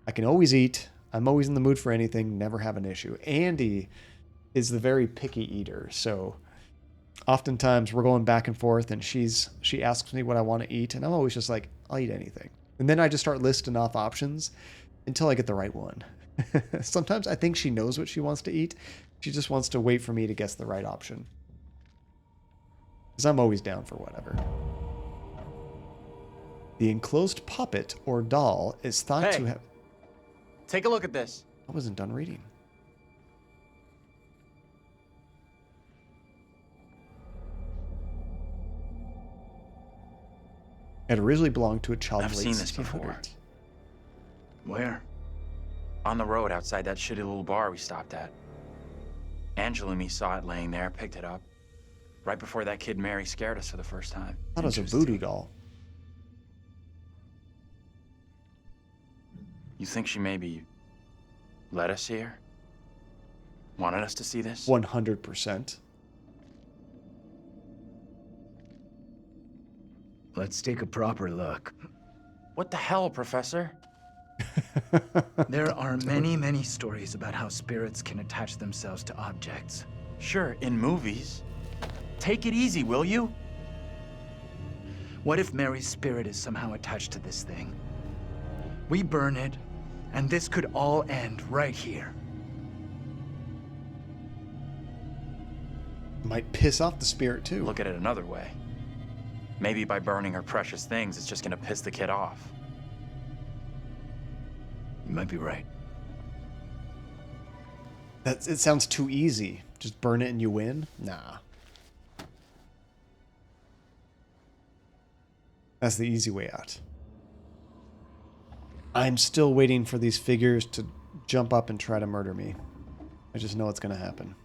I can always eat. I'm always in the mood for anything. Never have an issue. Andy is the very picky eater, so Oftentimes we're going back and forth and she asks me what I want to eat and I'm always just like, I'll eat anything. And then I just start listing off options until I get the right one. Sometimes I think she knows what she wants to eat. She just wants to wait for me to guess the right option. Because I'm always down for whatever. The enclosed puppet or doll is thought to have... Take a look at this. I wasn't done reading. It originally belonged to a child. I've seen this before. Where? On the road outside that shitty little bar we stopped at. Angela and me saw it laying there, picked it up. Right before that kid Mary scared us for the first time. I thought it was a voodoo doll. You think she maybe let us see her? Wanted us to see this? 100%. Let's take a proper look. What the hell, Professor? There are many, many stories about how spirits can attach themselves to objects. Sure, in movies. Take it easy, will you? What if Mary's spirit is somehow attached to this thing? We burn it, and this could all end right here. Might piss off the spirit too. Look at it another way. Maybe by burning her precious things, it's just gonna piss the kid off. You might be right. It sounds too easy. Just burn it and you win? Nah. That's the easy way out. I'm still waiting for these figures to jump up and try to murder me. I just know it's going to happen.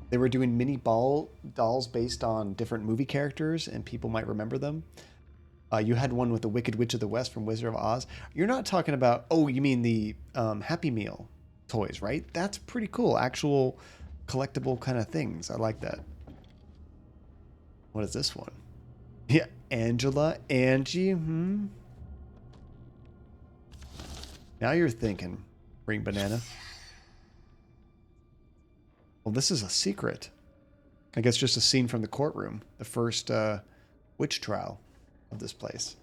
They were doing mini dolls based on different movie characters, and people might remember them. You had one with the Wicked Witch of the West from Wizard of Oz. You're not talking about... Oh, you mean the Happy Meal toys, right? That's pretty cool. Actual collectible kind of things. I like that. What is this one? Yeah, Angie. Now you're thinking, Ring Banana. Well, this is a secret. I guess just a scene from the courtroom. The first witch trial of this place.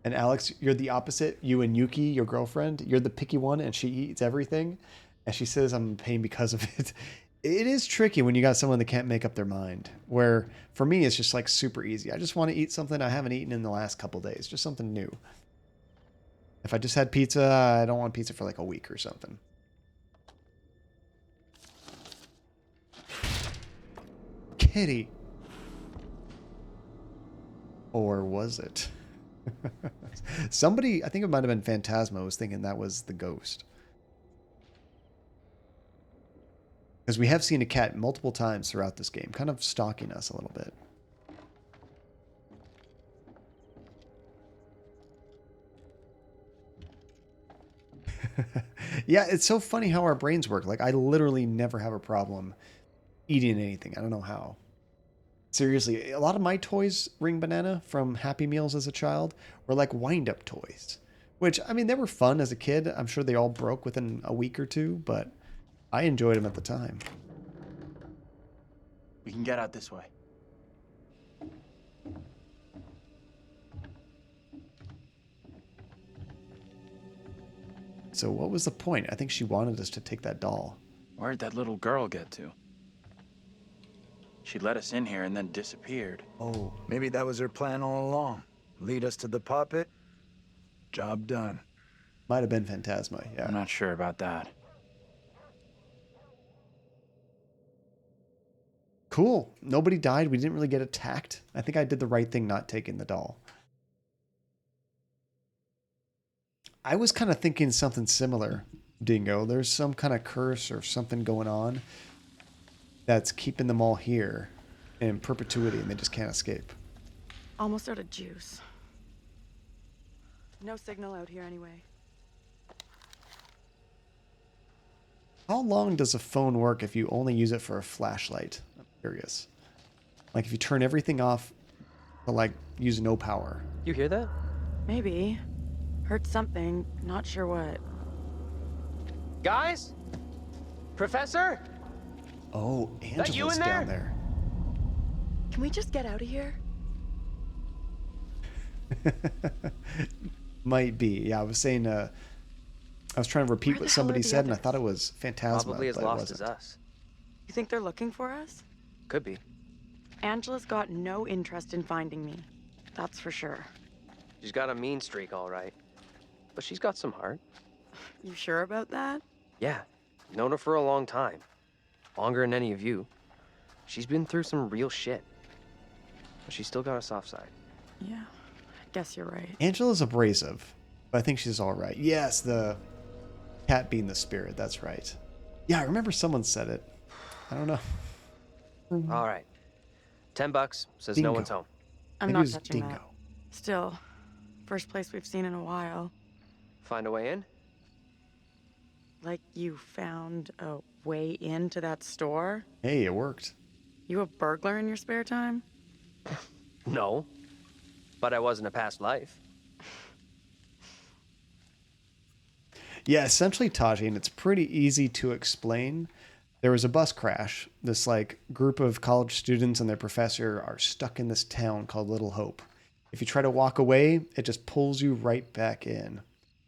And Alex, you're the opposite. You and Yuki, your girlfriend, you're the picky one and she eats everything. And she says I'm in pain because of it. It is tricky when you got someone that can't make up their mind. Where for me, it's just like super easy. I just want to eat something I haven't eaten in the last couple days. Just something new. If I just had pizza, I don't want pizza for like a week or something. Kitty. Or was it? Somebody, I think it might have been Phantasma, was thinking that was the ghost. Because we have seen a cat multiple times throughout this game, kind of stalking us a little bit. Yeah, it's so funny how our brains work. Like, I literally never have a problem eating anything. I don't know how. Seriously, a lot of my toys, Ring Banana, from Happy Meals as a child, were like wind-up toys. Which, I mean, they were fun as a kid. I'm sure they all broke within a week or two, but I enjoyed them at the time. We can get out this way. So what was the point? I think she wanted us to take that doll. Where'd that little girl get to? She let us in here and then disappeared. Oh, maybe that was her plan all along. Lead us to the puppet. Job done. Might have been Phantasma, yeah. I'm not sure about that. Cool. Nobody died. We didn't really get attacked. I think I did the right thing not taking the doll. I was kind of thinking something similar, Dingo. There's some kind of curse or something going on that's keeping them all here in perpetuity and they just can't escape. Almost out of juice. No signal out here anyway. How long does a phone work if you only use it for a flashlight? I'm curious. Like if you turn everything off to like use no power. You hear that? Maybe. Heard something, not sure what. Guys? Professor? Oh, That you Angela's in there? down there. Can we just get out of here? Might be. Yeah, I was saying, I was trying to repeat Where the what hell are somebody the said, and I others? thought it was Phantasma, Probably as but it lost as wasn't. us. You think they're looking for us? Could be. Angela's got no interest in finding me. That's for sure. She's got a mean streak, all right. But she's got some heart. You sure about that? Yeah, known her for a long time. Longer than any of you. She's been through some real shit. But she's still got a soft side. Yeah, I guess you're right. Angela's abrasive, but I think she's all right. Yes, the cat being the spirit. That's right. Yeah, I remember someone said it. I don't know. All right. $10 says Dingo. no one's home. I'm Maybe it not was touching Dingo. that. Still, first place we've seen in a while. Find a way in? Like you found a way into that store? Hey, it worked. You a burglar in your spare time? No. But I was in a past life. Yeah, essentially, Taji, and it's pretty easy to explain. There was a bus crash. This like group of college students and their professor are stuck in this town called Little Hope. If you try to walk away, it just pulls you right back in.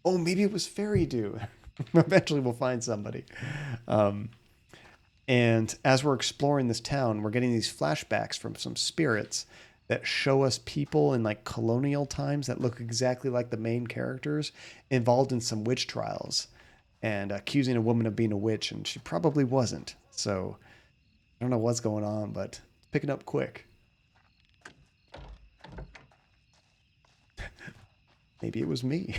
Oh, maybe it was Fairy Dew. Eventually, we'll find somebody. And as we're exploring this town, we're getting these flashbacks from some spirits that show us people in like colonial times that look exactly like the main characters involved in some witch trials and accusing a woman of being a witch, and she probably wasn't. So I don't know what's going on, but it's picking up quick. Maybe it was me.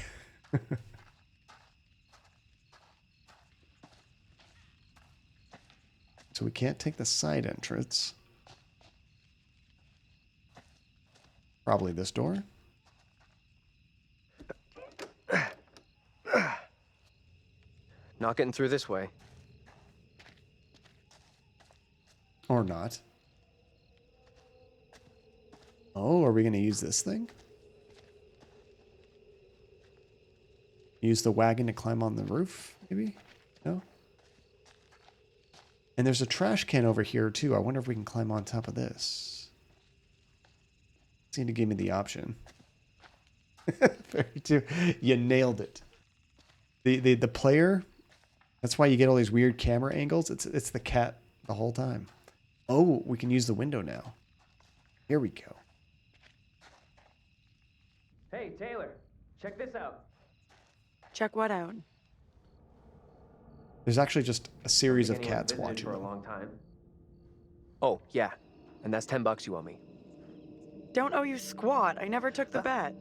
So we can't take the side entrance. Probably this door. Not getting through this way. Or not. Oh, are we going to use this thing? Use the wagon to climb on the roof, maybe? No? And there's a trash can over here, too. I wonder if we can climb on top of this. Seemed to give me the option. 32. You nailed it. The player, that's why you get all these weird camera angles. It's the cat the whole time. Oh, we can use the window now. Here we go. Hey, Taylor, check this out. Check what out? There's actually just a series of Anyone cats visited watching for a them. long time. Oh, yeah. And that's $10 you owe me. Don't owe you squat. I never took the bet.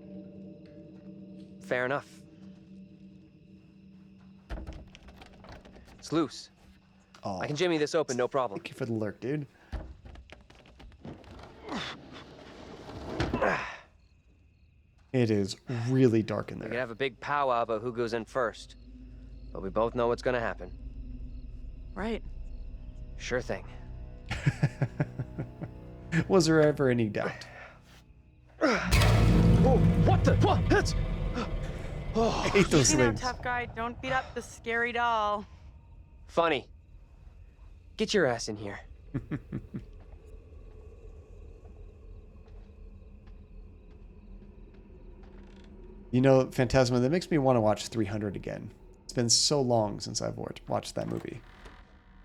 Fair enough. It's loose. Oh, I can jimmy this open, no problem. thank you for the lurk, dude. It is really dark in We could there. have a big powwow about who goes in first. But we both know what's gonna happen. Right. Sure thing. Was there ever any doubt? Whoa, what the? What? That's... I hate those Easy now, things. tough guy. Don't beat up the scary doll. Funny. Get your ass in here. You know, Phantasma, that makes me want to watch 300 again. It's been so long since I've watched that movie.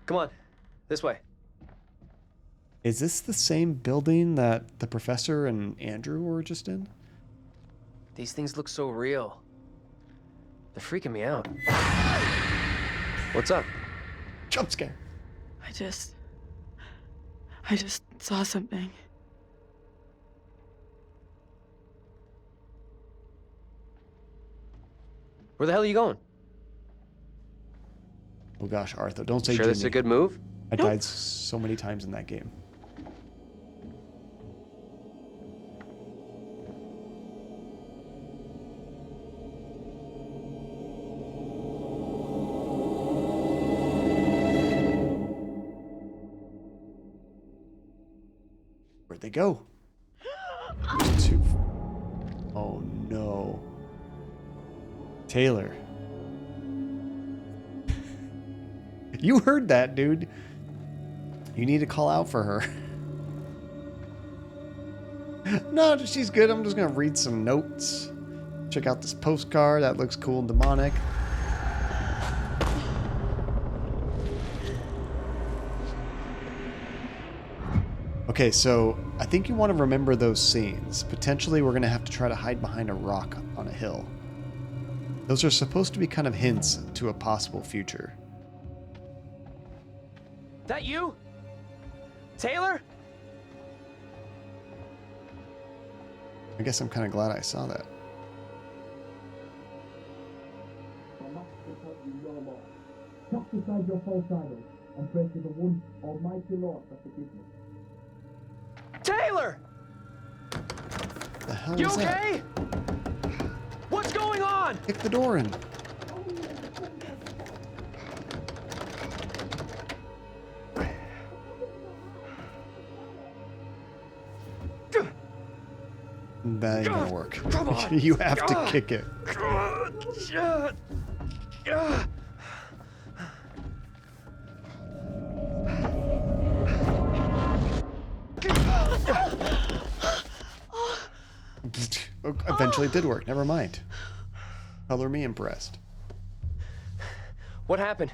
Come on, this way. Is this the same building that the professor and Andrew were just in? These things look so real. They're freaking me out. What's up? Jump scare. I just saw something. Where the hell are you going? Oh gosh, Arthur, don't say Sure Jimmy. this is a good move? I died so many times in that game. Where'd they go? Two. Oh no. Taylor. You heard that, dude. You need to call out for her. No, she's good. I'm just gonna read some notes. Check out this postcard. That looks cool and demonic. Okay, so I think you want to remember those scenes. Potentially, we're gonna have to try to hide behind a rock on a hill. Those are supposed to be kind of hints to a possible future. That you? Taylor? I guess I'm kind of glad I saw that. Cast aside your false idols and pray to the one Almighty Lord for forgiveness. Taylor! The hell You is that? okay? What's going on? Kick the door in. That ain't gonna work. Come on. You have to kick it. Eventually it did work. Never mind. Color me impressed. What happened?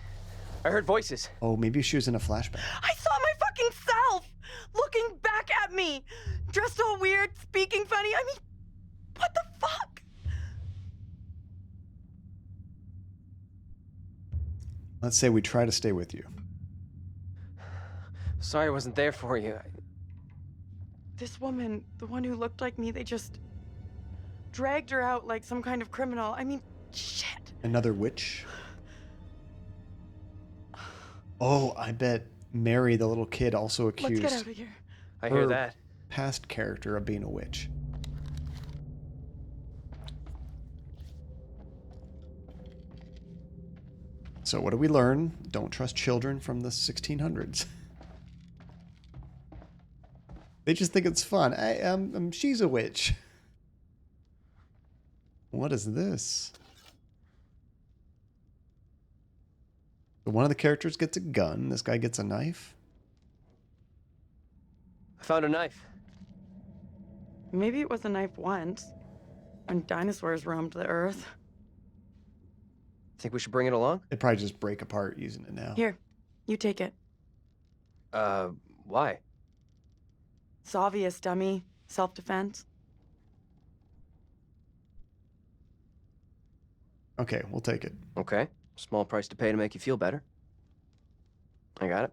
I heard voices. Oh, maybe she was in a flashback. I saw my fucking self looking back at me, dressed all weird, speaking funny. I mean, what the fuck? Let's say we try to stay with you. Sorry I wasn't there for you. This woman, the one who looked like me, they just dragged her out like some kind of criminal. I mean, shit. Another witch? Oh, I bet Mary, the little kid, also accused Let's get out of here. I hear that. past character of being a witch. So what do we learn? Don't trust children from the 1600s. They just think it's fun. She's a witch. What is this? So one of the characters gets a gun. This guy gets a knife. I found a knife. Maybe it was a knife once, when dinosaurs roamed the earth. Think we should bring it along? They'd probably just break apart using it now. Here, you take it. Why? It's obvious, dummy. Self-defense. Okay, we'll take it. Okay. Small price to pay to make you feel better. I got it.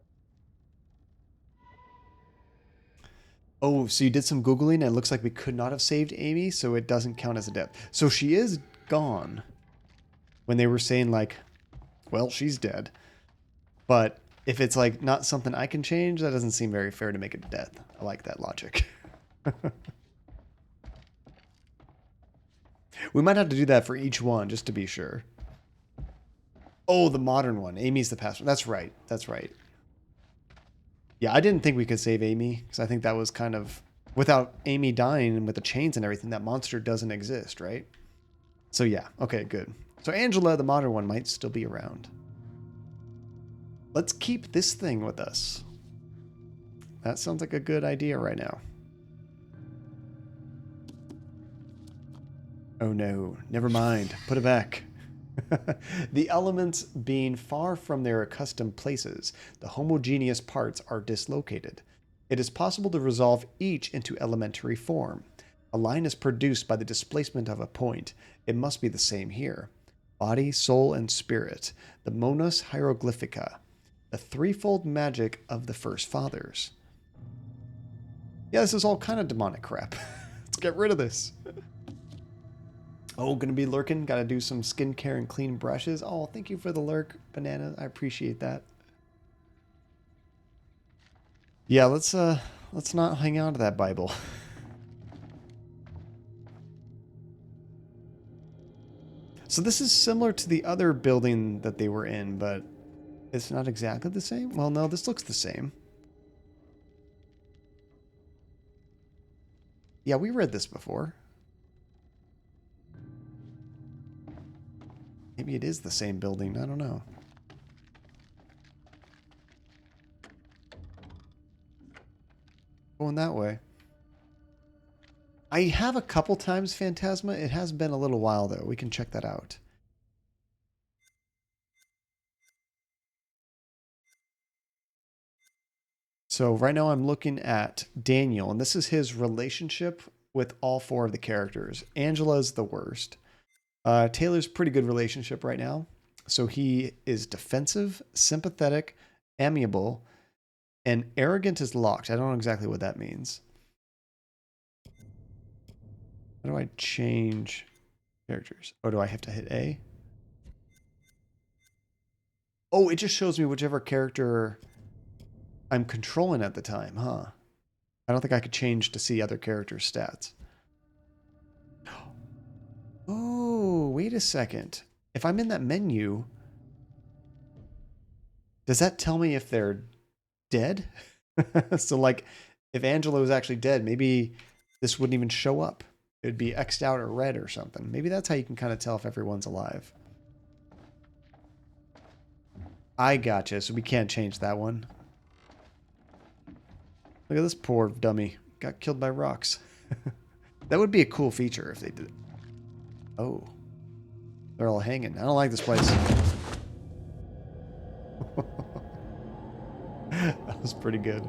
Oh, so you did some Googling and it looks like we could not have saved Amy, so it doesn't count as a death. So she is gone when they were saying like, well, she's dead. But if it's like not something I can change, that doesn't seem very fair to make it death. I like that logic. We might have to do that for each one just to be sure. Oh, the modern one. Amy's the past one. That's right. That's right. Yeah, I didn't think we could save Amy because I think that was kind of without Amy dying and with the chains and everything, that monster doesn't exist, right? So yeah, okay, good. So Angela, the modern one, might still be around. Let's keep this thing with us. That sounds like a good idea right now. Oh no, never mind. Put it back. The elements being far from their accustomed places, the homogeneous parts are dislocated. It is possible to resolve each into elementary form. A line is produced by the displacement of a point. It must be the same here. Body, soul, and spirit. The Monus Hieroglyphica. The threefold magic of the First Fathers. Yeah, this is all kind of demonic crap. Let's get rid of this. Oh, gonna be lurking. Gotta do some skincare and clean brushes. Oh, thank you for the lurk, Banana. I appreciate that. Yeah, let's not hang on to that Bible. So this is similar to the other building that they were in, but it's not exactly the same. Well, no, this looks the same. Yeah, we read this before. Maybe it is the same building. I don't know. Going that way. I have a couple times Phantasma. It has been a little while, though. We can check that out. So right now I'm looking at Daniel, and this is his relationship with all four of the characters. Angela's the worst. Taylor's pretty good relationship right now. So he is defensive, sympathetic, amiable, and arrogant is locked. I don't know exactly what that means. How do I change characters? Oh, do I have to hit A? Oh, it just shows me whichever character I'm controlling at the time, huh? I don't think I could change to see other characters' stats. Oh, wait a second. If I'm in that menu, does that tell me if they're dead? So, like, if Angela was actually dead, maybe this wouldn't even show up. It would be X'd out or red or something. Maybe that's how you can kind of tell if everyone's alive. I gotcha. So we can't change that one. Look at this poor dummy. Got killed by rocks. That would be a cool feature if they did it. Oh. They're all hanging. I don't like this place. That was pretty good.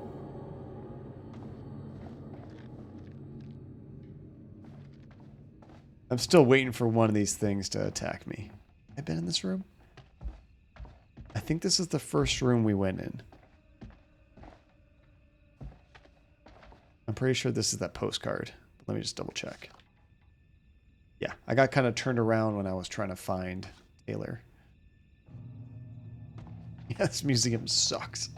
I'm still waiting for one of these things to attack me. Have I been in this room? I think this is the first room we went in. I'm pretty sure this is that postcard. Let me just double check. Yeah, I got kind of turned around when I was trying to find Taylor. Yeah, this museum sucks.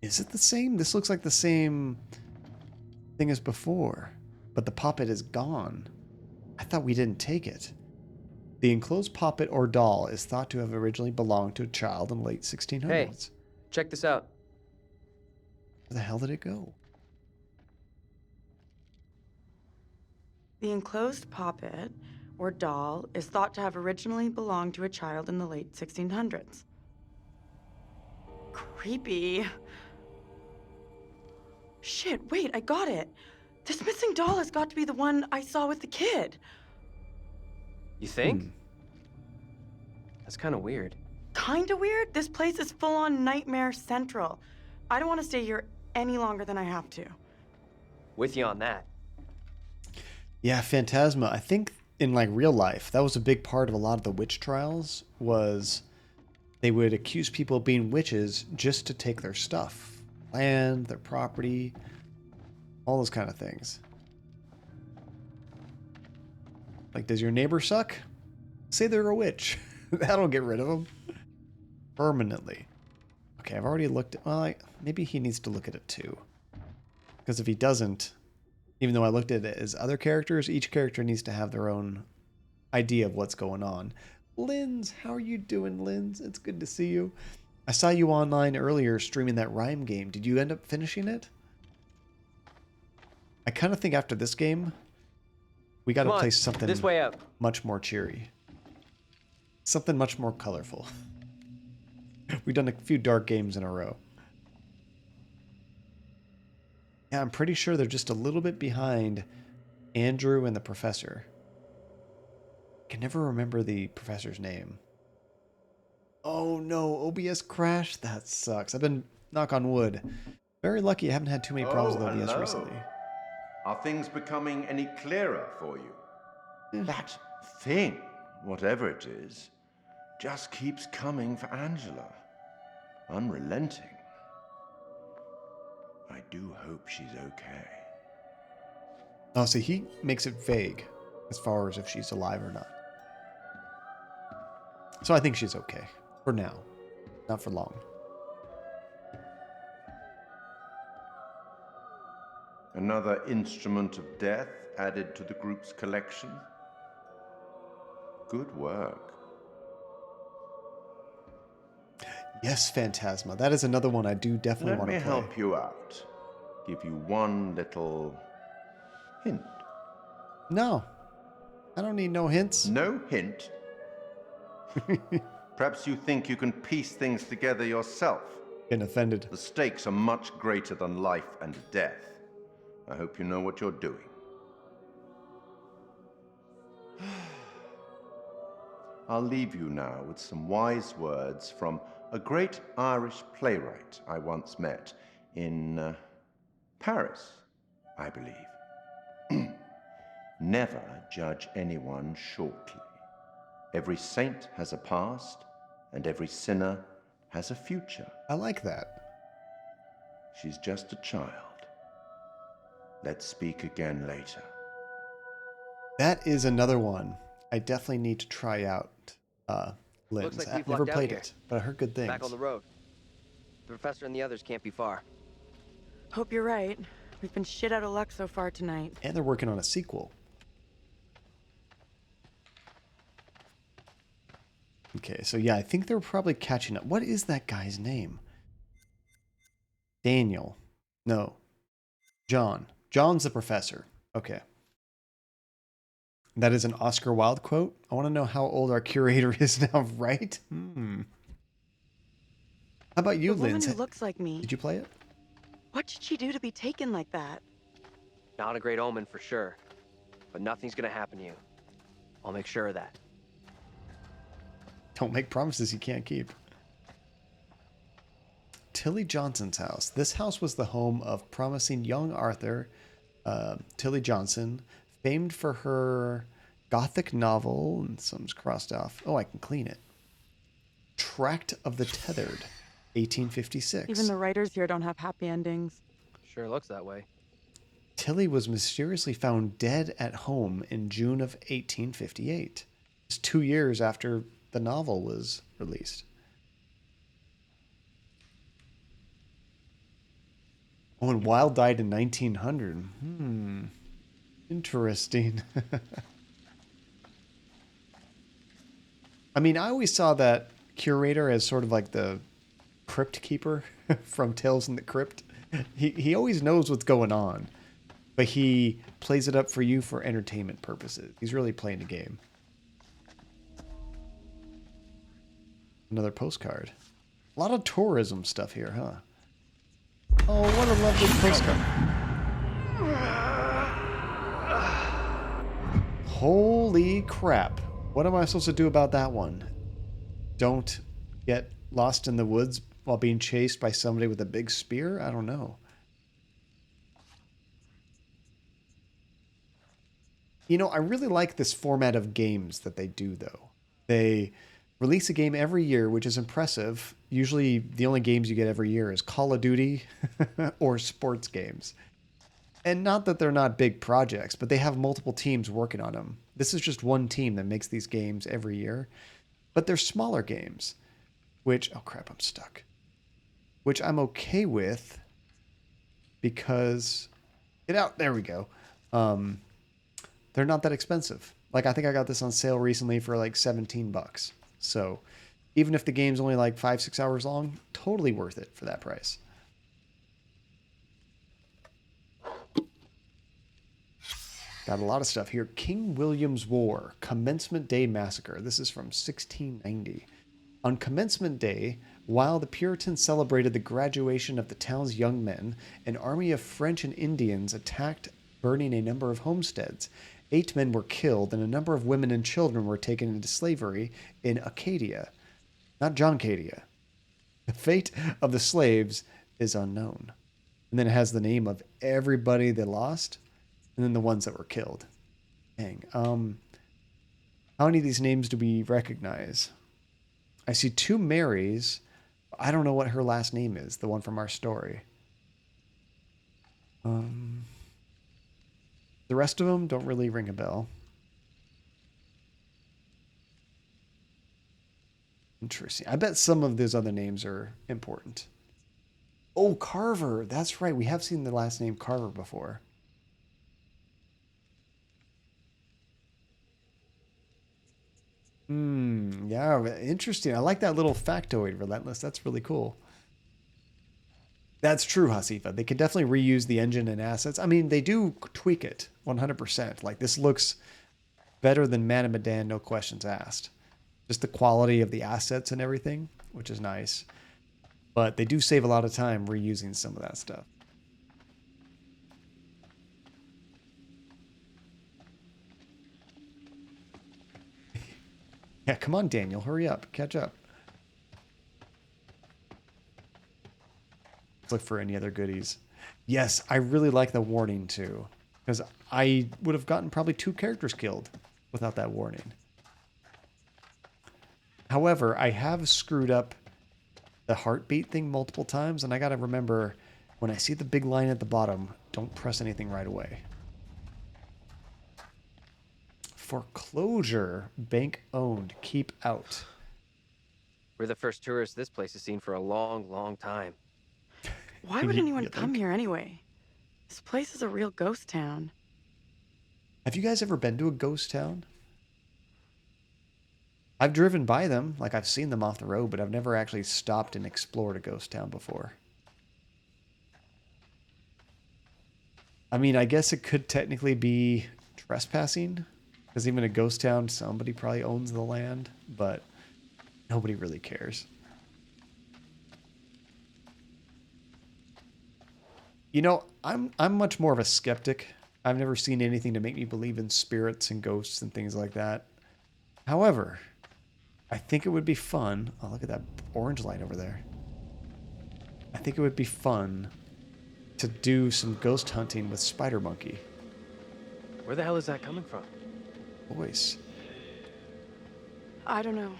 Is it the same? This looks like the same thing as before, but the puppet is gone. I thought we didn't take it. The enclosed puppet or doll is thought to have originally belonged to a child in the late 1600s. Hey, check this out. Where the hell did it go? The enclosed puppet or doll is thought to have originally belonged to a child in the late 1600s. Creepy. Shit, wait, I got it. This missing doll has got to be the one I saw with the kid. You think? That's kind of weird. Kinda weird? This place is full-on Nightmare Central. I don't want to stay here any longer than I have to. With you on that. Yeah, Phantasma. I think in like real life, that was a big part of a lot of the witch trials was they would accuse people of being witches just to take their stuff. Land, their property, all those kind of things. Like, does your neighbor suck? Say they're a witch. That'll get rid of them. Permanently. Okay, I've already looked at... Well, maybe he needs to look at it too. Because if he doesn't, even though I looked at it as other characters, each character needs to have their own idea of what's going on. Linz, how are you doing, Linz? It's good to see you. I saw you online earlier streaming that rhyme game. Did you end up finishing it? I kind of think after this game, we got to play something this way up. Much more cheery. Something much more colorful. We've done a few dark games in a row. Yeah, I'm pretty sure they're just a little bit behind Andrew and the professor. I can never remember the professor's name. Oh no, OBS crashed? That sucks. I've been, knock on wood, very lucky I haven't had too many problems with OBS recently. Are things becoming any clearer for you? That thing, whatever it is, just keeps coming for Angela. Unrelenting. I do hope she's okay. Oh, see, he makes it vague as far as if she's alive or not. So I think she's okay. For now. Not for long. Another instrument of death added to the group's collection. Good work. Yes, Phantasma. That is another one I do definitely want to play. Let me help you out. Give you one little hint. No. I don't need no hints. No hint? Perhaps you think you can piece things together yourself. Getting offended. The stakes are much greater than life and death. I hope you know what you're doing. I'll leave you now with some wise words from a great Irish playwright I once met in Paris, I believe. Never judge anyone shortly. Every saint has a past, and every sinner has a future. I like that. She's just a child. Let's speak again later. That is another one I definitely need to try out. Lynn's. Looks like I've we've never lucked out played here. it, but I heard good things. Back on the road. The professor and the others can't be far. Hope you're right. We've been shit out of luck so far tonight. And they're working on a sequel. Okay, so yeah, I think they're probably catching up. What is that guy's name? Daniel. No. John. John's the professor. Okay. That is an Oscar Wilde quote. I want to know how old our curator is now, right? How about you, The woman Lindsay? who looks like me. Did you play it? What did she do to be taken like that? Not a great omen for sure. But nothing's gonna happen to you. I'll make sure of that. Don't make promises you can't keep. Tilly Johnson's house. This house was the home of promising young Arthur, Tilly Johnson, famed for her gothic novel, and some's crossed off. Oh, I can clean it. Tract of the Tethered, 1856. Even the writers here don't have happy endings. Sure looks that way. Tilly was mysteriously found dead at home in June of 1858. It's 2 years after the novel was released. Oh, and Wilde died in 1900. Interesting. I mean, I always saw that curator as sort of like the crypt keeper from Tales in the Crypt. He always knows what's going on, but he plays it up for you for entertainment purposes. He's really playing the game. Another postcard. A lot of tourism stuff here, huh? Oh, what a lovely postcard. Holy crap. What am I supposed to do about that one? Don't get lost in the woods while being chased by somebody with a big spear? I don't know. You know, I really like this format of games that they do, though. They release a game every year, which is impressive. Usually the only games you get every year is Call of Duty or sports games. And not that they're not big projects, but they have multiple teams working on them. This is just one team that makes these games every year. But they're smaller games, which... Oh, crap, I'm stuck. Which I'm okay with because... Get out. There we go. They're not that expensive. Like, I think I got this on sale recently for like $17. So even if the game's only like 5-6 hours long, totally worth it for that price. Got a lot of stuff here. King William's War, Commencement Day Massacre. This is from 1690. On Commencement Day, while the Puritans celebrated the graduation of the town's young men, an army of French and Indians attacked, burning a number of homesteads. 8 men were killed, and a number of women and children were taken into slavery in Acadia. Not Johncadia. The fate of the slaves is unknown. And then it has the name of everybody they lost, and then the ones that were killed. Dang. How many of these names do we recognize? I see 2 Marys. I don't know what her last name is, the one from our story. The rest of them don't really ring a bell. Interesting. I bet some of those other names are important. Oh, Carver. That's right. We have seen the last name Carver before. Yeah, interesting. I like that little factoid, Relentless. That's really cool. That's true, Hasifa. They could definitely reuse the engine and assets. I mean, they do tweak it 100%. Like, this looks better than Man of Medan, no questions asked. Just the quality of the assets and everything, which is nice. But they do save a lot of time reusing some of that stuff. Yeah, come on, Daniel. Hurry up. Catch up. Let's look for any other goodies. Yes, I really like the warning too. Because I would have gotten probably 2 characters killed without that warning. However, I have screwed up the heartbeat thing multiple times, and I gotta remember, when I see the big line at the bottom, don't press anything right away. Foreclosure. Bank owned. Keep out. We're the first tourists this place has seen for a long, long time. Why would anyone come here anyway? This place is a real ghost town. Have you guys ever been to a ghost town? I've driven by them, like I've seen them off the road, but I've never actually stopped and explored a ghost town before. I mean, I guess it could technically be trespassing, because even a ghost town, somebody probably owns the land, but nobody really cares. You know, I'm much more of a skeptic. I've never seen anything to make me believe in spirits and ghosts and things like that. However, I think it would be fun. Oh, look at that orange light over there. I think it would be fun to do some ghost hunting with Spider Monkey. Where the hell is that coming from? Voice. I don't know.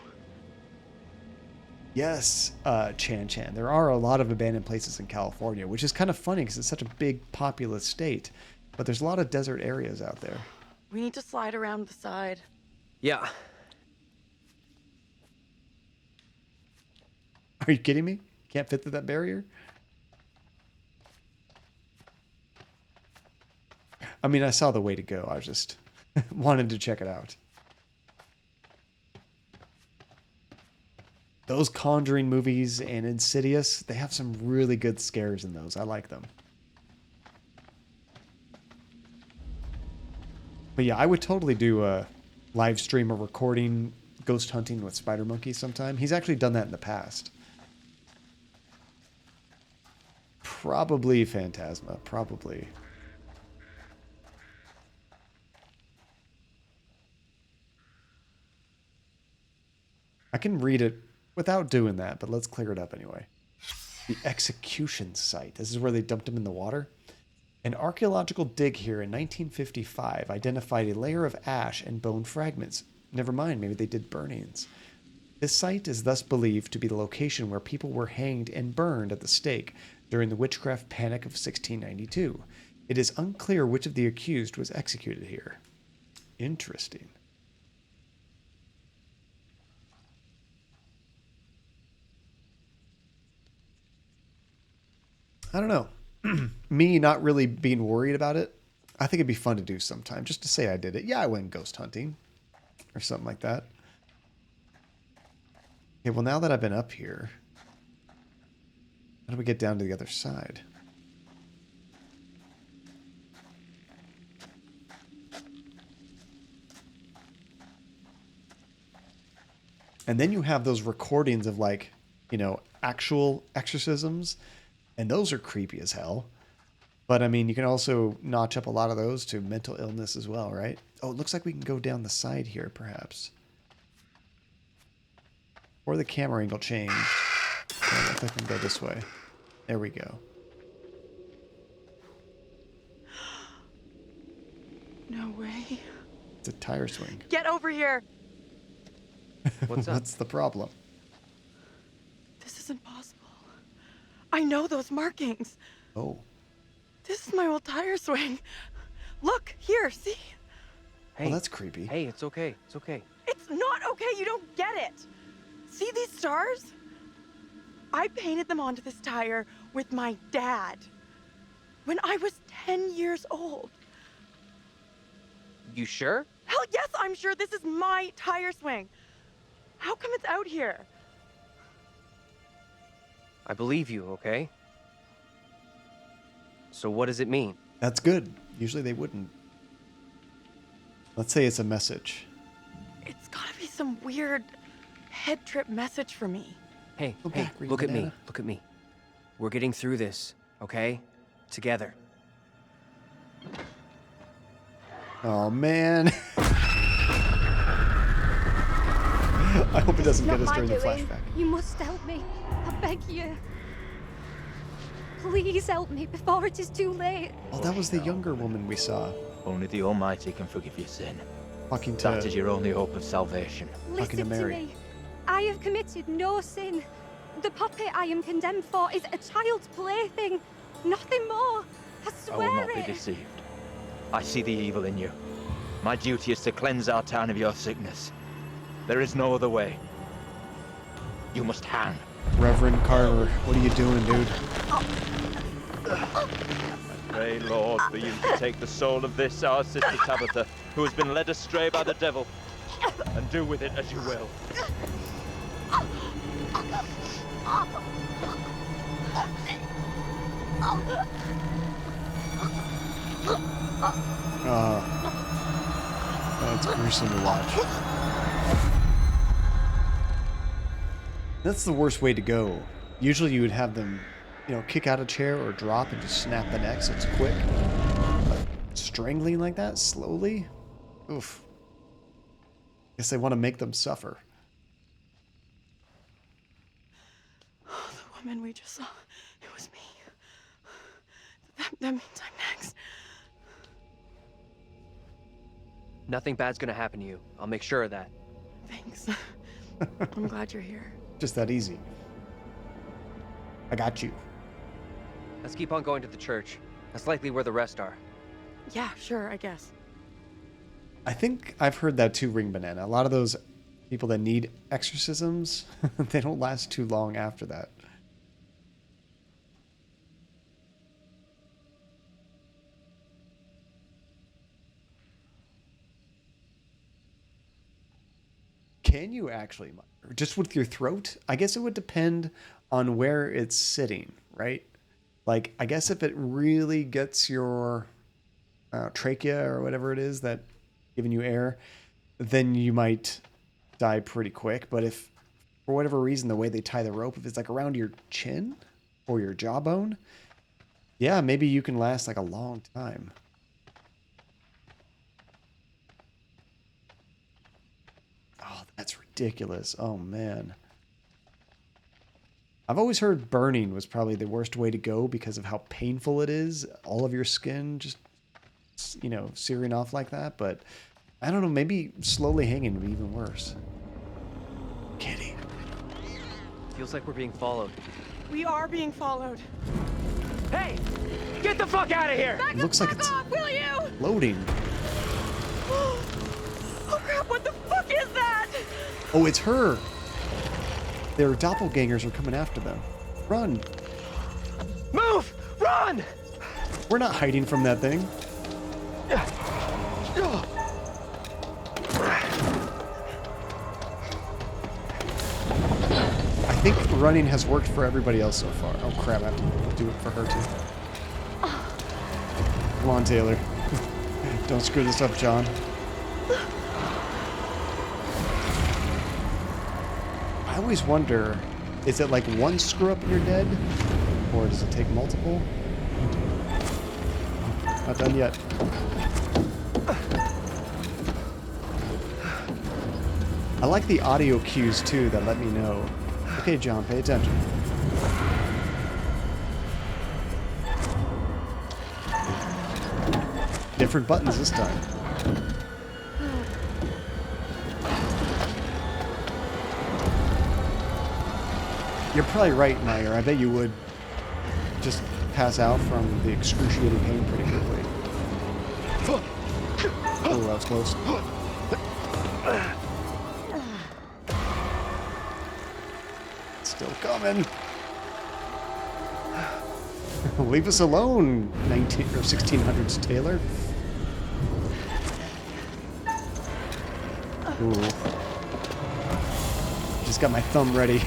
Yes, Chan. There are a lot of abandoned places in California, which is kind of funny because it's such a big, populous state. But there's a lot of desert areas out there. We need to slide around the side. Yeah. Are you kidding me? Can't fit through that barrier? I mean, I saw the way to go. I was just wanted to check it out. Those Conjuring movies and Insidious, they have some really good scares in those. I like them. But yeah, I would totally do a live stream or recording ghost hunting with Spider Monkey sometime. He's actually done that in the past. Probably Phantasma. Probably. I can read it without doing that, but let's clear it up anyway. The execution site. This is where they dumped him in the water. An archaeological dig here in 1955 identified a layer of ash and bone fragments. Never mind, maybe they did burnings. This site is thus believed to be the location where people were hanged and burned at the stake during the witchcraft panic of 1692. It is unclear which of the accused was executed here. Interesting. I don't know. Me not really being worried about it, I think it'd be fun to do sometime, just to say I did it. Yeah, I went ghost hunting or something like that. Okay, well, now that I've been up here, how do we get down to the other side? And then you have those recordings of, like, you know, actual exorcisms. And those are creepy as hell. But, I mean, you can also notch up a lot of those to mental illness as well, right? Oh, it looks like we can go down the side here, perhaps. Or the camera angle changed. I think I can go this way. There we go. No way. It's a tire swing. Get over here! What's up? What's the problem? This isn't possible. I know those markings. Oh. This is my old tire swing. Look, here, see? Hey, well, that's creepy. Hey, it's okay. It's okay. It's not okay, you don't get it. See these stars? I painted them onto this tire with my dad when I was 10 years old. You sure? Hell yes, I'm sure this is my tire swing. How come it's out here? I believe you, okay? So what does it mean? That's good. Usually they wouldn't. Let's say it's a message. It's gotta be some weird head trip message for me. Hey, Go hey, back, Green look at me. Banana. Look at me. We're getting through this, okay? Together. Oh, man. I hope it This is doesn't not get us my during the doing. flashback. You must help me. I beg you. Please help me before it is too late. Oh, that was the younger woman we saw. Only the Almighty can forgive your sin. Talking to... That is your only hope of salvation. Talking to Listen to Mary. me. I have committed no sin. The puppet I am condemned for is a child's plaything. Nothing more. I I swear will not be it. deceived. I see the evil in you. My duty is to cleanse our town of your sickness. There is no other way. You must hang. Reverend Carver, what are you doing, dude? Pray, Lord, for you to take the soul of this, our sister Tabitha, who has been led astray by the devil, and do with it as you will. That's gruesome to watch. That's the worst way to go. Usually you would have them, kick out a chair or drop and just snap the neck so it's quick. But strangling like that, slowly? Oof. Guess they want to make them suffer. Oh, the woman we just saw, it was me. That means I'm next. Nothing bad's gonna happen to you. I'll make sure of that. Thanks. I'm glad you're here. Just that easy. I got you. Let's keep on going to the church. That's likely where the rest are. Yeah, sure, I guess. I think I've heard that too, Ring Banana. A lot of those people that need exorcisms, they don't last too long after that. Can you actually, just with your throat? I guess it would depend on where it's sitting, right? Like, I guess if it really gets your trachea or whatever it is that giving you air, then you might die pretty quick. But if, for whatever reason, the way they tie the rope, if it's like around your chin or your jawbone, yeah, maybe you can last like a long time. Oh, that's ridiculous. Oh, man. I've always heard burning was probably the worst way to go because of how painful it is. All of your skin just, searing off like that. But I don't know, maybe slowly hanging would be even worse. Kitty. Feels like we're being followed. We are being followed. Hey! Get the fuck out of here! Back It looks like it's off, will you? loading. Oh crap, what the fuck is that? Oh, it's her. Their doppelgangers are coming after them. Run. Move! Run! We're not hiding from that thing. I think running has worked for everybody else so far. Oh crap, I have to do it for her too. Come on, Taylor. Don't screw this up, John. I always wonder, is it like one screw up and you're dead? Or does it take multiple? Not done yet. I like the audio cues too that let me know. Okay, John, pay attention. Different buttons this time. You're probably right, Meyer. I bet you would just pass out from the excruciating pain pretty quickly. Oh, that was close. It's still coming. Leave us alone, 19 or 1600s Taylor. Ooh. Just got my thumb ready.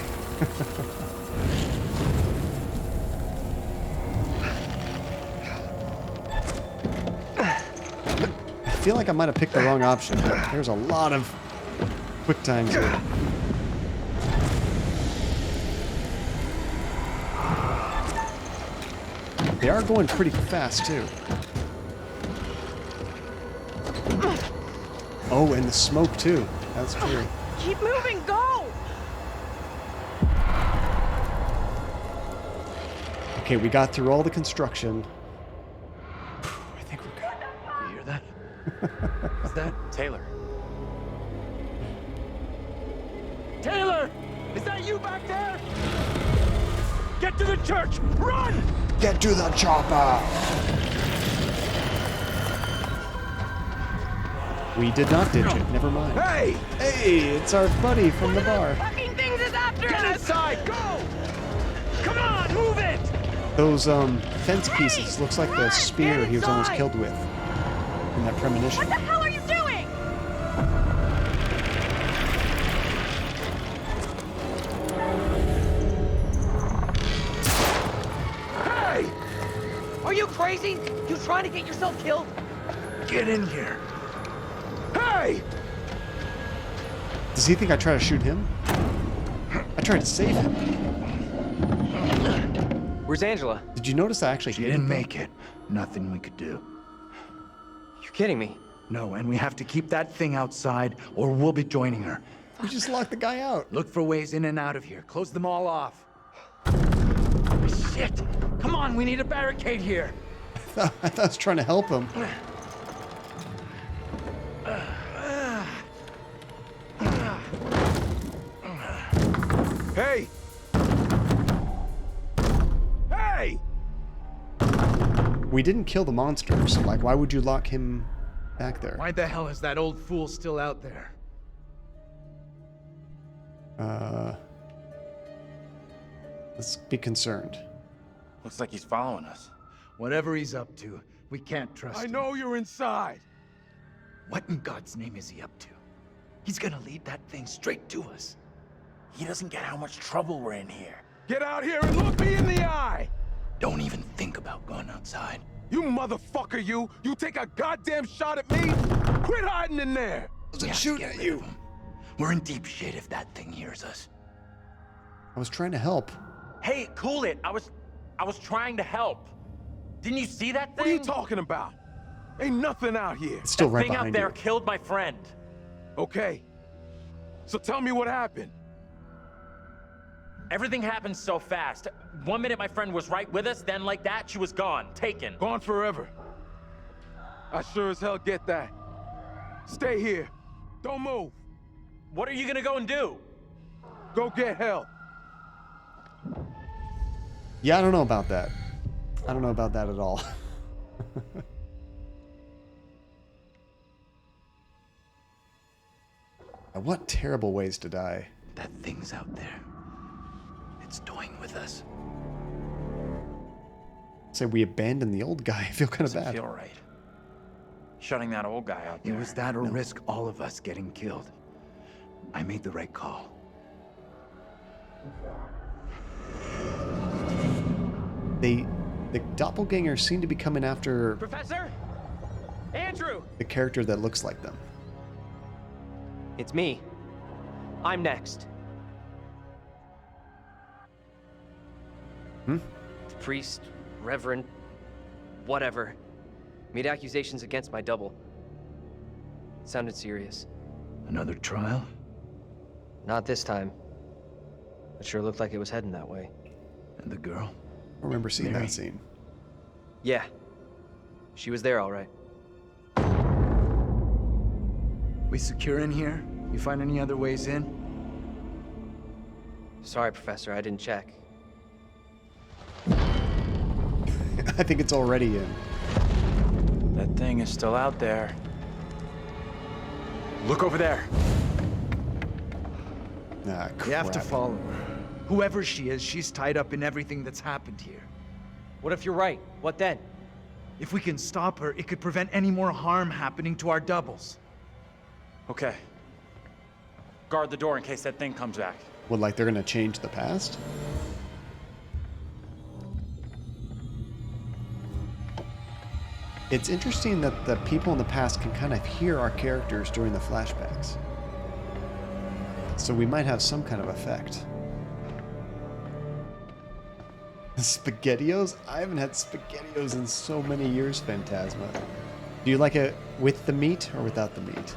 I feel like I might have picked the wrong option. There's a lot of quick times here. They are going pretty fast, too. Oh, and the smoke, too. That's true. Keep moving, go! Okay, we got through all the construction. I think we're good. You hear that? Is that Taylor. Taylor? Is that you back there? Get to the church! Run! Get to the chopper! We did not ditch it. Never mind. Hey! Hey, it's our buddy from the bar. Fucking things is after us! Get inside! Go! Come on, move it! Those fence pieces looks like the spear he was almost killed with in that premonition. What the hell are you doing? Hey! Are you crazy? You trying to get yourself killed? Get in here. Hey! Does he think I try to shoot him? I tried to save him. Where's Angela? Did you notice I actually She hit didn't him? make it. Nothing we could do. You're kidding me. No, and we have to keep that thing outside, or we'll be joining her. We just locked the guy out. Look for ways in and out of here. Close them all off. Shit! Come on, we need a barricade here. I thought I was trying to help him. Hey! Hey! We didn't kill the monster, so like, why would you lock him back there? Why the hell is that old fool still out there? Let's be concerned. Looks like he's following us. Whatever he's up to, we can't trust him. I know you're inside. What in God's name is he up to? He's gonna lead that thing straight to us. He doesn't get how much trouble we're in here. Get out here and look me in the eye. Don't even think about going outside. You motherfucker, you! You take a goddamn shot at me? Quit hiding in there! We have to get rid of him. We're in deep shit if that thing hears us. I was trying to help. Hey, cool it. I was trying to help. Didn't you see that thing? What are you talking about? Ain't nothing out here. It's still that right thing out behind there you. killed my friend. Okay. So tell me what happened. Everything happened so fast. 1 minute my friend was right with us, then like that, she was gone, taken. Gone forever. I sure as hell get that. Stay here. Don't move. What are you gonna go and do? Go get help. Yeah, I don't know about that. I don't know about that at all. What terrible ways to die. That thing's out there. It's toying with us. Say we abandoned the old guy. I feel kind of Doesn't bad. feel right. Shutting that old guy out there. It was that or risk all of us getting killed. I made the right call. The doppelgangers seem to be coming after Professor? Andrew! the character that looks like them. It's me. I'm next. Priest, reverend, whatever. Made accusations against my double. Sounded serious. Another trial? Not this time. It sure looked like it was heading that way. And the girl? I remember seeing Mary. that scene. Yeah. She was there all right. We secure in here? You find any other ways in? Sorry, Professor, I didn't check. I think it's already in. That thing is still out there. Look over there. Ah, crap. We have to follow her. Whoever she is, she's tied up in everything that's happened here. What if you're right? What then? If we can stop her, it could prevent any more harm happening to our doubles. Okay. Guard the door in case that thing comes back. What, like they're gonna change the past? It's interesting that the people in the past can kind of hear our characters during the flashbacks. So we might have some kind of effect. SpaghettiOs? I haven't had SpaghettiOs in so many years, Phantasma. Do you like it with the meat or without the meat?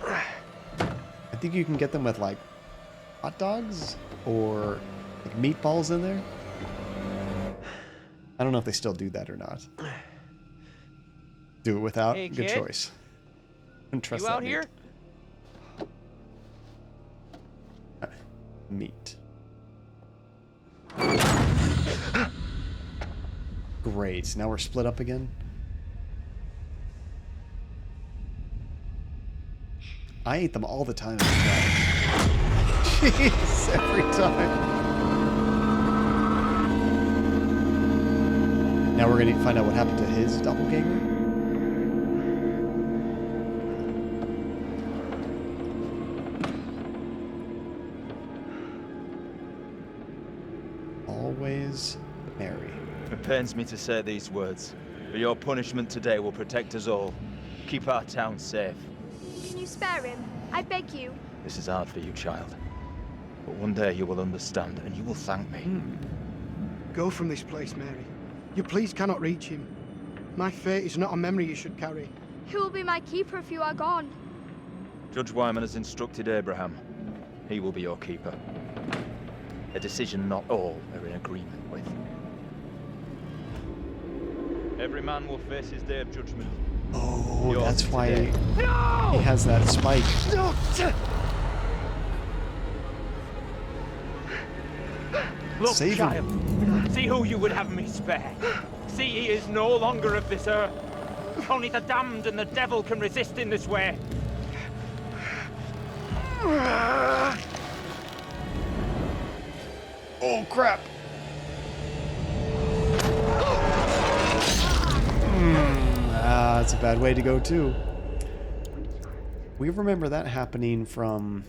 I think you can get them with like hot dogs or like meatballs in there. I don't know if they still do that or not. Do it without? Hey, Good kid. choice. And trust You that out here? Meat. Great. Now we're split up again. I ate them all the time. Jeez, every time. Now we're going to find out what happened to his doppelganger. Always Mary. It pains me to say these words, but your punishment today will protect us all. Keep our town safe. Can you spare him? I beg you. This is hard for you, child. But one day you will understand, and you will thank me. Go from this place, Mary. Your pleas cannot reach him. My fate is not a memory you should carry. Who will be my keeper if you are gone? Judge Wyman has instructed Abraham. He will be your keeper. A decision not all are in agreement with. Every man will face his day of judgment. Oh, Yours that's why today. he has that spike. Look, Save him. child, see who you would have me spare. See, he is no longer of this earth. Only the damned and the devil can resist in this way. Oh, crap. That's a bad way to go, too. We remember that happening from...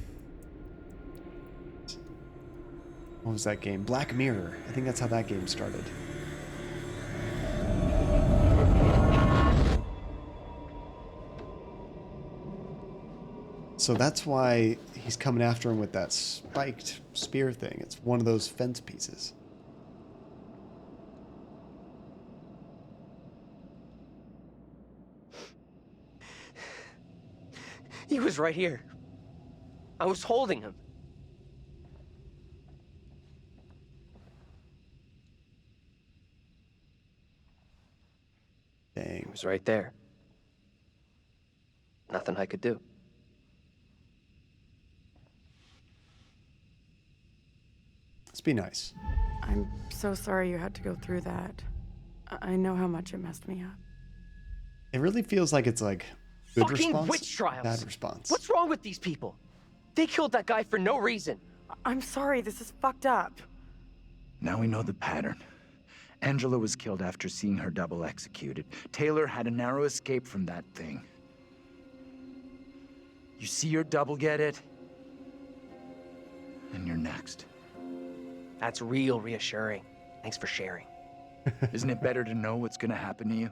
What was that game? Black Mirror. I think that's how that game started. So that's why he's coming after him with that spiked spear thing. It's one of those fence pieces. He was right here. I was holding him. Dang. He was right there. Nothing I could do. Let's be nice. I'm so sorry you had to go through that. I know how much it messed me up. It really feels like it's like good Fucking response, witch trials. bad response. What's wrong with these people? They killed that guy for no reason. I'm sorry, this is fucked up. Now we know the pattern. Angela was killed after seeing her double executed. Taylor had a narrow escape from that thing. You see your double get it, and you're next. That's real reassuring. Thanks for sharing. Isn't it better to know what's gonna happen to you?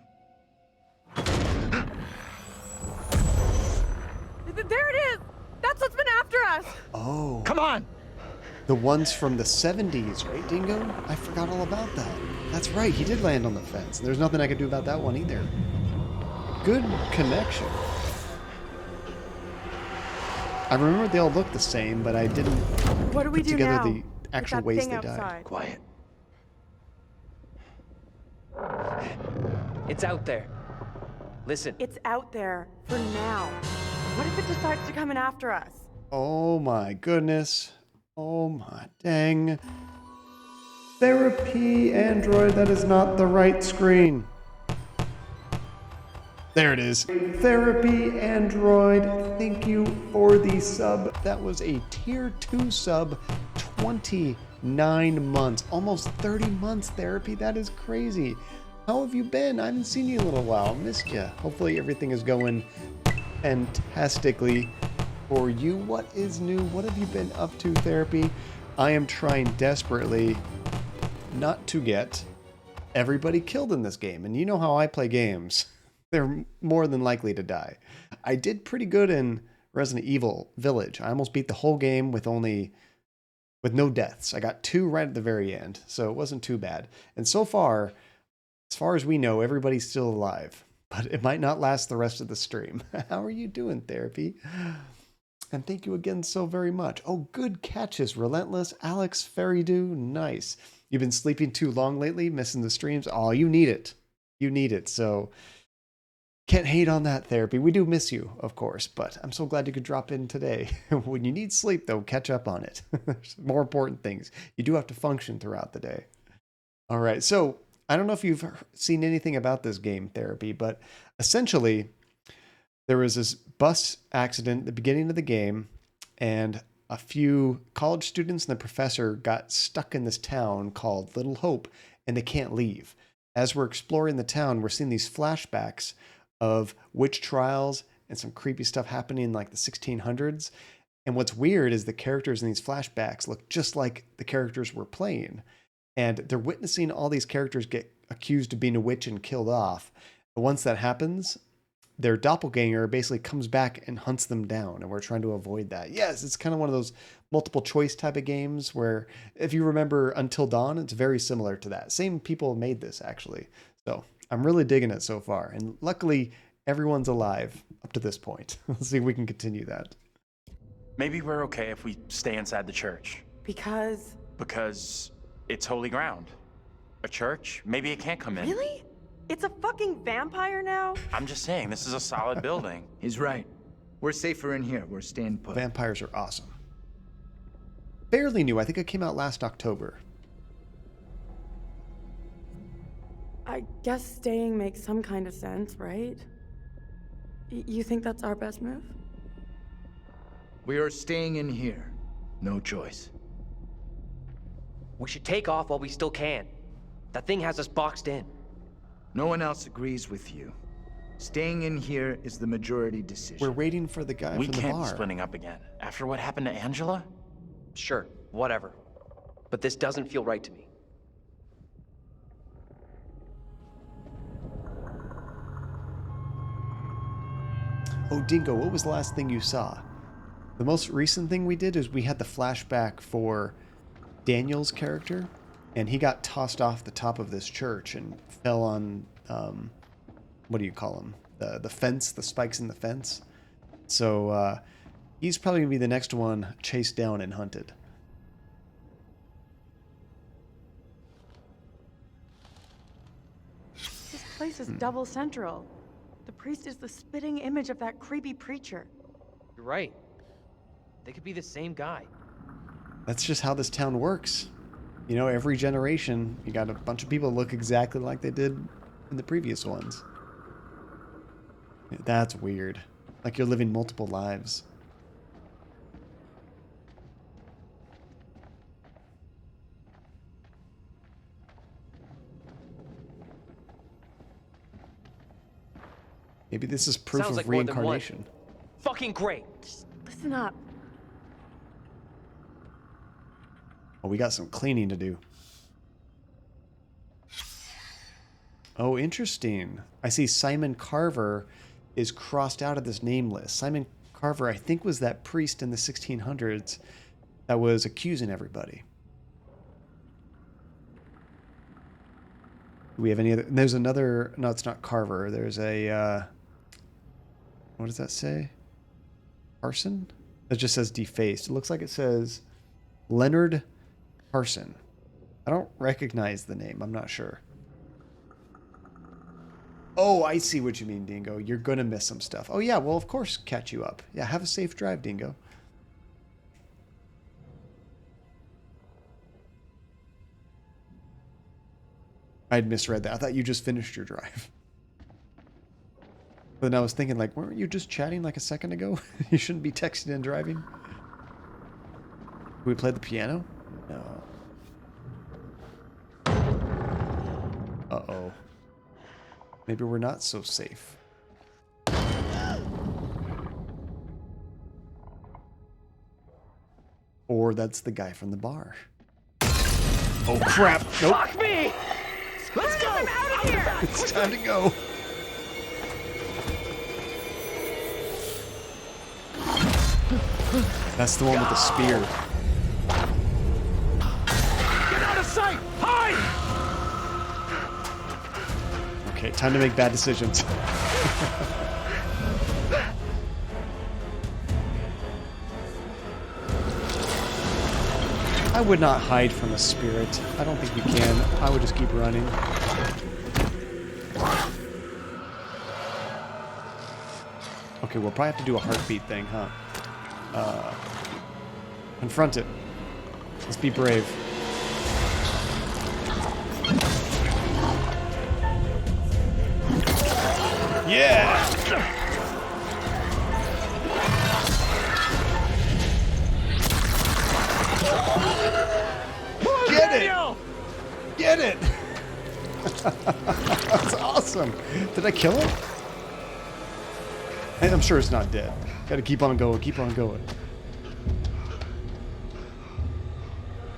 There it is! That's what's been after us! Oh. Come on! The ones from the 70s, right, Dingo? I forgot all about that. That's right, he did land on the fence. There's nothing I could do about that one either. Good connection. I remember they all looked the same, but I didn't What do we put do together now? the actual With that ways thing they outside? died. Quiet. It's out there. Listen. It's out there for now. What if it decides to come in after us? Oh my goodness. Oh my dang. Therapy, Android, that is not the right screen. There it is. Therapy, Android, thank you for the sub. That was a tier 2 sub, 29 months, almost 30 months, Therapy. That is crazy. How have you been? I haven't seen you in a little while. Missed you. Hopefully everything is going fantastically for you. What is new? What have you been up to, Therapy? I am trying desperately not to get everybody killed in this game. And you know how I play games. they're more than likely to die. I did pretty good in Resident Evil Village. I almost beat the whole game with no deaths. I got 2 right at the very end, so it wasn't too bad. And so far, as far as we know, everybody's still alive. But it might not last the rest of the stream. How are you doing, Therapy? And thank you again so very much. Oh, good catches, Relentless, Alex, Fairydew, nice. You've been sleeping too long lately, missing the streams. Oh, you need it. You need it, so can't hate on that, Therapy. We do miss you, of course, but I'm so glad you could drop in today. When you need sleep, though, catch up on it. There's more important things. You do have to function throughout the day. All right, so I don't know if you've seen anything about this game, Therapy, but essentially there was this bus accident at the beginning of the game, and a few college students and the professor got stuck in this town called Little Hope, and they can't leave. As we're exploring the town, we're seeing these flashbacks of witch trials and some creepy stuff happening in like the 1600s. And what's weird is the characters in these flashbacks look just like the characters we're playing. And they're witnessing all these characters get accused of being a witch and killed off. And once that happens, their doppelganger basically comes back and hunts them down. And we're trying to avoid that. Yes, it's kind of one of those multiple choice type of games where, if you remember Until Dawn, it's very similar to that. Same people made this, actually. So I'm really digging it so far. And luckily, everyone's alive up to this point. Let's see if we can continue that. Maybe we're okay if we stay inside the church. Because it's holy ground. A church? Maybe it can't come in. Really? It's a fucking vampire now? I'm just saying, this is a solid building. He's right. We're safer in here. We're staying put. Vampires are awesome. Fairly new. I think it came out last October. I guess staying makes some kind of sense, right? You think that's our best move? We are staying in here. No choice. We should take off while we still can. That thing has us boxed in. No one else agrees with you. Staying in here is the majority decision. We're waiting for the guy from the bar. We can't be splitting up again. After what happened to Angela? Sure, whatever. But this doesn't feel right to me. Oh, Dingo, what was the last thing you saw? The most recent thing we did is we had the flashback for Daniel's character, and he got tossed off the top of this church and fell on, what do you call them? The fence, the spikes in the fence. So he's probably going to be the next one chased down and hunted. This place is double central. The priest is the spitting image of that creepy preacher. You're right. They could be the same guy. That's just how this town works. You know, every generation, you got a bunch of people that look exactly like they did in the previous ones. That's weird. Like you're living multiple lives. Maybe this is proof Sounds of like more than one. reincarnation. Fucking great. Just listen up. Oh, we got some cleaning to do. Oh, interesting. I see Simon Carver is crossed out of this name list. Simon Carver, I think, was that priest in the 1600s that was accusing everybody. Do we have any other? There's another. No, it's not Carver. There's a. What does that say? Carson? It just says defaced. It looks like it says Leonard Carson. I don't recognize the name. I'm not sure. Oh, I see what you mean, Dingo. You're going to miss some stuff. Oh, yeah. Well, of course, catch you up. Yeah, have a safe drive, Dingo. I'd misread that. I thought you just finished your drive. But then I was thinking, like, weren't you just chatting like a second ago? You shouldn't be texting and driving. Can we play the piano? No. Uh-oh. Maybe we're not so safe. Or that's the guy from the bar. Oh, crap. Nope. Fuck me! Let's go! I'm out of here! It's time to go. That's the one with the spear. Get out of sight! Hide! Okay, time to make bad decisions. I would not hide from a spirit. I don't think you can. I would just keep running. Okay, we'll probably have to do a heartbeat thing, huh? Confront it. Let's be brave. Yeah! Get it! Get it! That's awesome. Did I kill him? I'm sure it's not dead. Gotta keep on going, keep on going.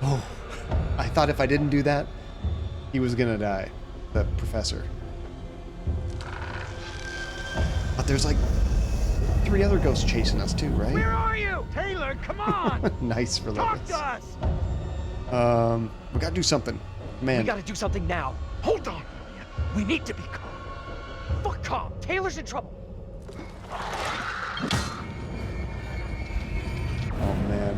Oh, I thought if I didn't do that, he was gonna die. The professor. But there's like 3 other ghosts chasing us too, right? Where are you? Taylor, come on! Nice for Talk limits. to us! We gotta do something. Man. We gotta do something now. Hold on. We need to be calm. Fuck calm. Taylor's in trouble. Oh, man.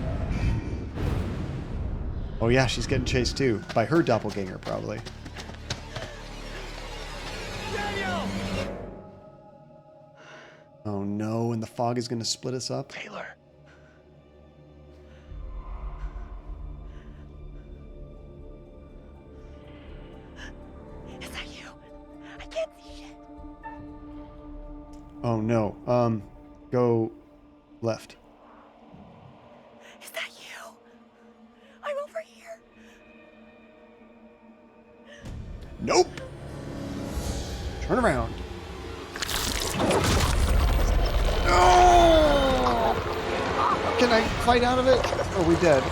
Oh, yeah, she's getting chased, too. By her doppelganger, probably. Daniel! Oh, no, and the fog is going to split us up? Taylor. Is that you? I can't see shit. Oh, no. Go left. Is that you? I'm over here. Nope! Turn around. No! Can I fight out of it? Or are we dead?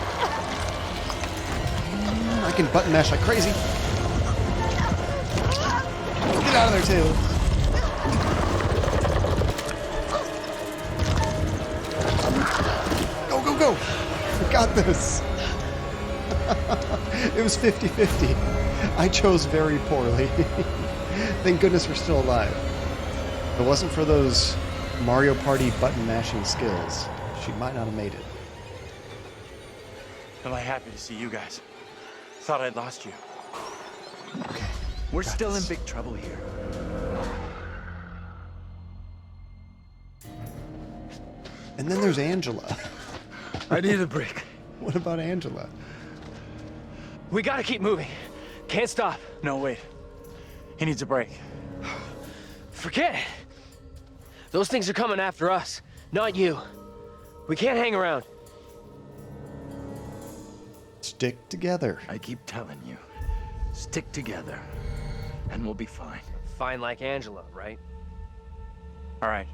I can button mash like crazy. Get out of there, Taylor. Go, go, go! We got this. It was 50-50. I chose very poorly. Thank goodness we're still alive. If it wasn't for those Mario Party button mashing skills, she might not have made it. Really happy to see you guys. Thought I'd lost you. Okay. We're still in big trouble here. And then there's Angela. I need a break. What about Angela? We gotta keep moving. Can't stop. No, wait. He needs a break. Forget it. Those things are coming after us, not you. We can't hang around. Stick together. I keep telling you. Stick together, and we'll be fine. Fine like Angela, right? All right.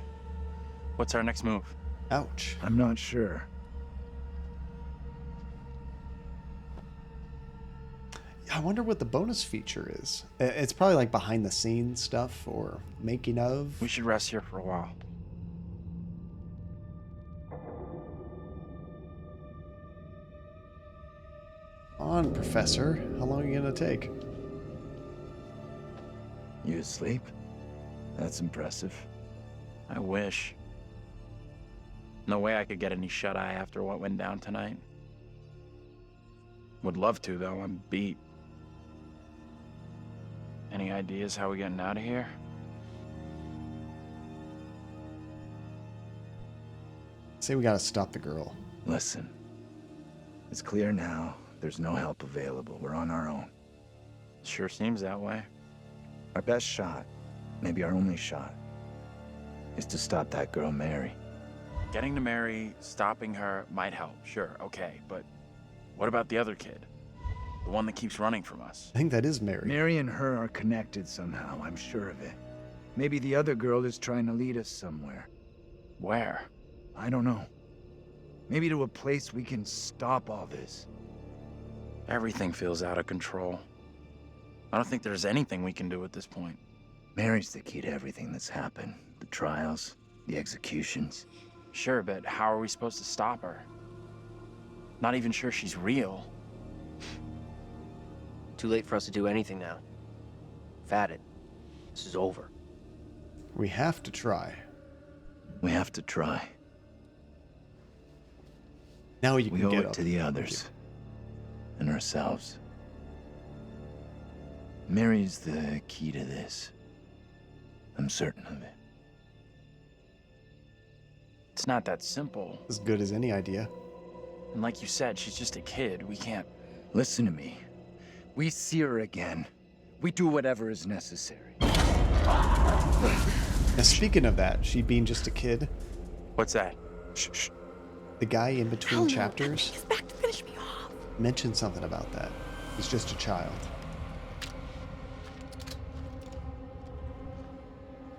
What's our next move? Ouch. I'm not sure. I wonder what the bonus feature is. It's probably like behind the scenes stuff or making of. We should rest here for a while. On, Professor. How long are you gonna take? You asleep? That's impressive. I wish. No way I could get any shut-eye after what went down tonight. Would love to, though. I'm beat. Any ideas how we're getting out of here? Say we gotta stop the girl. Listen. It's clear now. There's no help available. We're on our own. Sure seems that way. Our best shot, maybe our only shot, is to stop that girl, Mary. Getting to Mary, stopping her might help, sure, okay, but what about the other kid? The one that keeps running from us? I think that is Mary. Mary and her are connected somehow, I'm sure of it. Maybe the other girl is trying to lead us somewhere. Where? I don't know. Maybe to a place we can stop all this. Everything feels out of control. I don't think there's anything we can do at this point. Mary's the key to everything that's happened. The trials, the executions. Sure, but how are we supposed to stop her? Not even sure she's real. Too late for us to do anything now. We've had it. This is over. We have to try. We have to try. Now you We can owe get it up. to the others. And ourselves. Mary's the key to this. I'm certain of it. It's not that simple. As good as any idea. And like you said, she's just a kid. We can't... Listen to me. We see her again. We do whatever is necessary. Now, speaking of that, she being just a kid. What's that? Shh. The guy in between chapters He's back to finish me off. mentioned something about that. He's just a child.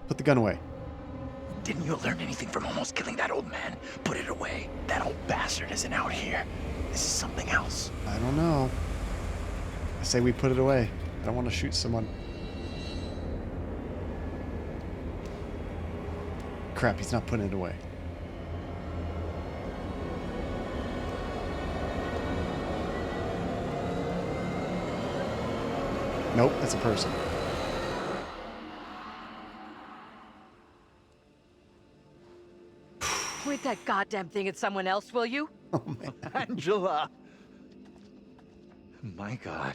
Put the gun away. Didn't you learn anything from almost killing that old man? Put it away. That old bastard isn't out here. This is something else. I don't know. I say we put it away. I don't want to shoot someone. Crap, he's not putting it away. Nope, that's a person. Point that goddamn thing at someone else, will you? Oh, man. Angela! My God.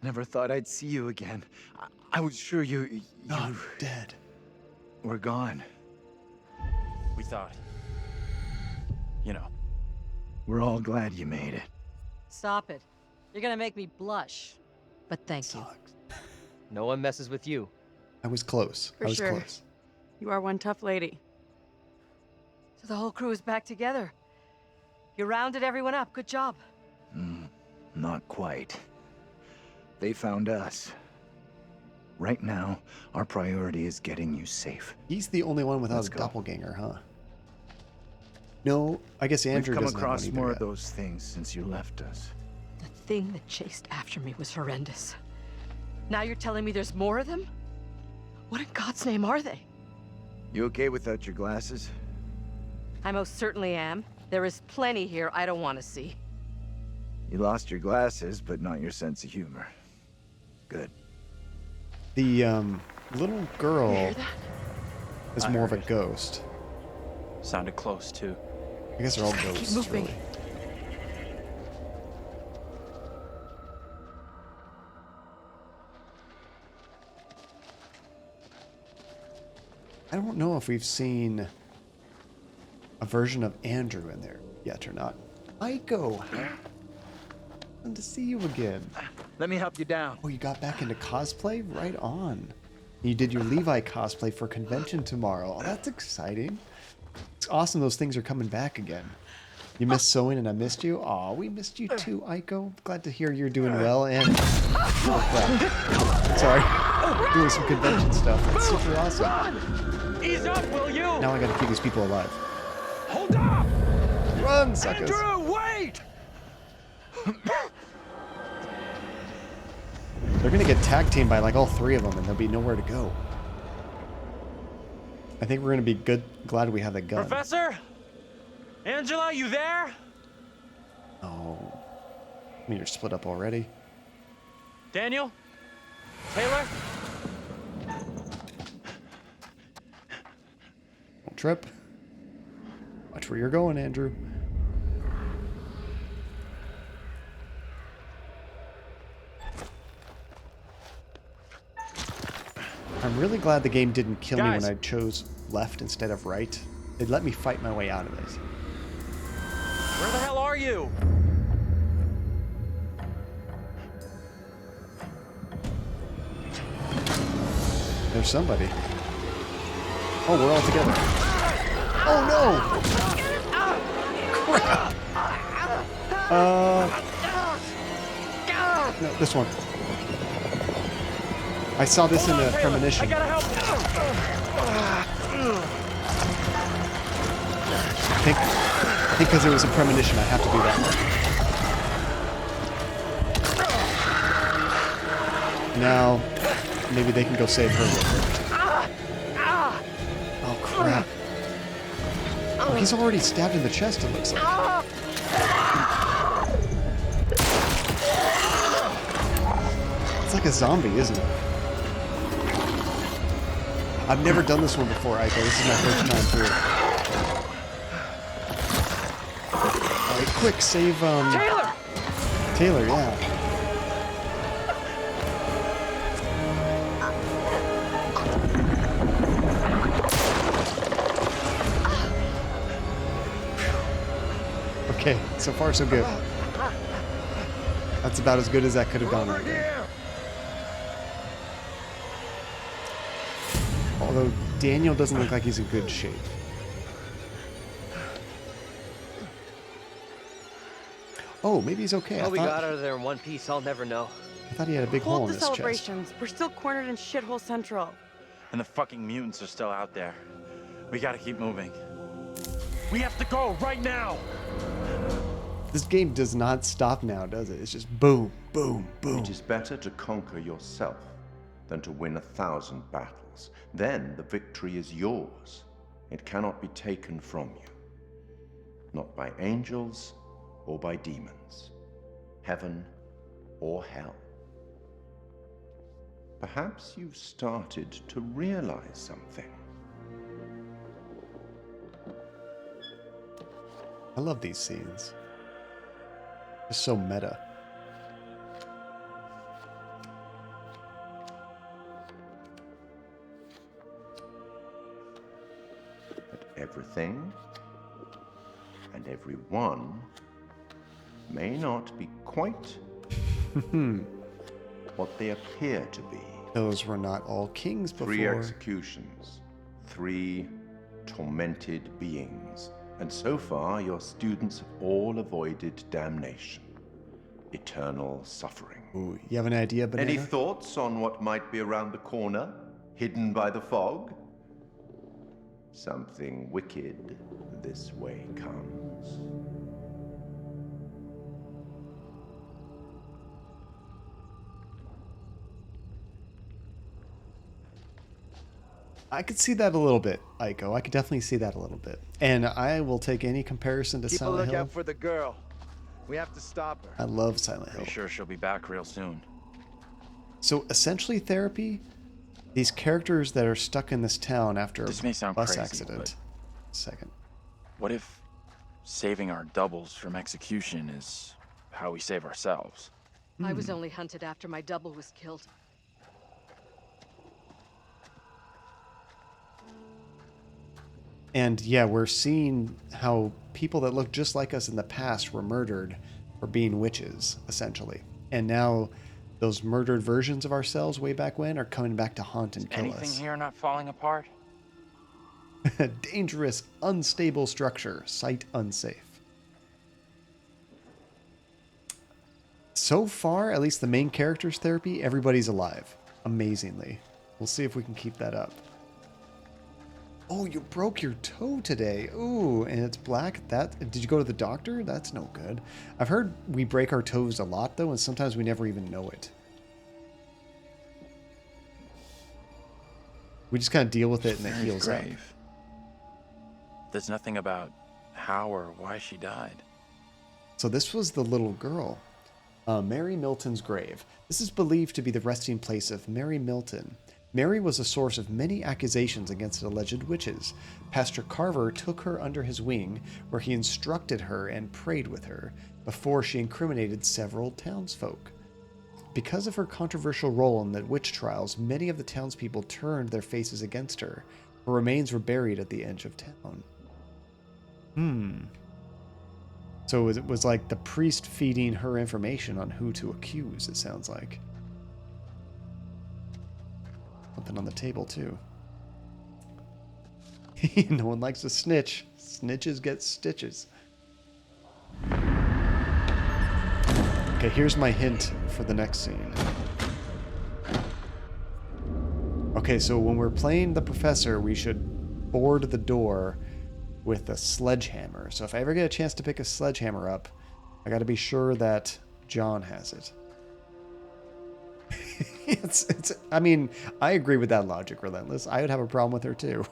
Never thought I'd see you again. I was sure you Not dead. were gone. We thought... You know. We're all glad you made it. Stop it. You're gonna make me blush. But thank you. No one messes with you. I was close. For I was sure. close. You are one tough lady. So the whole crew is back together. You rounded everyone up. Good job. Not quite. They found us. Right now, our priority is getting you safe. He's the only one without Let's a go. doppelganger, huh? No, I guess Andrew We've come doesn't have across one either more yet. of those things since you left us. The thing that chased after me was horrendous. Now you're telling me there's more of them? What in God's name are they? You okay without your glasses? I most certainly am. There is plenty here I don't want to see. You lost your glasses, but not your sense of humor. Good. The little girl Hear that? is more of a ghost. Sounded close, too. I guess they're all Keep ghosts, moving. really. I don't know if we've seen a version of Andrew in there yet or not. Aiko, fun to see you again. Let me help you down. Oh, you got back into cosplay? Right on. You did your Levi cosplay for convention tomorrow. Oh, that's exciting. It's awesome those things are coming back again. You missed sewing and I missed you? Aw, we missed you too, Aiko. Glad to hear you're doing well and... Oh, crap. Sorry. Doing some convention stuff. That's super awesome. Ease up, will you? Now I gotta keep these people alive. Hold up! Run, suckers! Andrew, wait! They're gonna get tag teamed by like all three of them and there'll be nowhere to go. I think we're gonna be glad we have the gun. Professor? Angela, you there? Oh. I mean, you're split up already. Daniel? Taylor? Don't trip. Watch where you're going, Andrew. I'm really glad the game didn't kill me Guys. when I chose left instead of right. It let me fight my way out of this. Where the hell are you? There's somebody. Oh, we're all together. Oh no! Crap! No, this one. I saw this in a premonition. I gotta help. I think because it was a premonition, I have to do that. Now, maybe they can go save her. Oh crap! he's already stabbed in the chest, it looks like. It's like a zombie, isn't it? I've never done this one before, Aiko. This is my first time through. Alright, quick, save, Taylor! Taylor, yeah. Okay, so far so good. That's about as good as that could have gone right there. Although Daniel doesn't look like he's in good shape. Oh, maybe he's okay. How we got out of there in one piece, I'll never know. I thought he had a big hole Hold in the his chest. celebrations. We're still cornered in Shithole Central. And the fucking mutants are still out there. We gotta keep moving. We have to go right now! This game does not stop now, does it? It's just boom, boom, boom. It is better to conquer yourself than to win 1,000 battles. Then the victory is yours. It cannot be taken from you. Not by angels or by demons. Heaven or hell. Perhaps you've started to realize something. I love these scenes. It's so meta. But everything and everyone may not be quite what they appear to be. Those were not all kings before. 3 executions, 3 tormented beings. And so far, your students have all avoided damnation, eternal suffering. Ooh, you have an idea, Banana? Any thoughts on what might be around the corner, hidden by the fog? Something wicked this way comes. I could see that a little bit, Aiko. I could definitely see that a little bit. And I will take any comparison to Keep Silent a lookout Hill. for the girl. We have to stop her. I love Silent Hill. Pretty sure she'll be back real soon. So essentially therapy, these characters that are stuck in this town after This a may sound bus crazy, accident. but Second. What if saving our doubles from execution is how we save ourselves? I was only hunted after my double was killed. And yeah, we're seeing how people that looked just like us in the past were murdered for being witches, essentially. And now those murdered versions of ourselves way back when are coming back to haunt and kill Anything us. here not falling apart? Dangerous, unstable structure. Site unsafe. So far, at least the main character's therapy, everybody's alive. Amazingly. We'll see if we can keep that up. Oh, you broke your toe today. Ooh, and it's black. Did you go to the doctor? That's no good. I've heard we break our toes a lot, though, and sometimes we never even know it. We just kind of deal with it and it Mary's heals up. grave. There's nothing about how or why she died. So this was the little girl. Mary Milton's grave. This is believed to be the resting place of Mary Milton. Mary was a source of many accusations against alleged witches. Pastor Carver took her under his wing, where he instructed her and prayed with her, before she incriminated several townsfolk. Because of her controversial role in the witch trials, many of the townspeople turned their faces against her. Her remains were buried at the edge of town. So it was like the priest feeding her information on who to accuse, it sounds like. Something on the table, too. No one likes to snitch. Snitches get stitches. Okay, here's my hint for the next scene. Okay, so when we're playing the professor, we should board the door with a sledgehammer. So if I ever get a chance to pick a sledgehammer up, I gotta be sure that John has it. I mean, I agree with that logic, Relentless. I would have a problem with her too.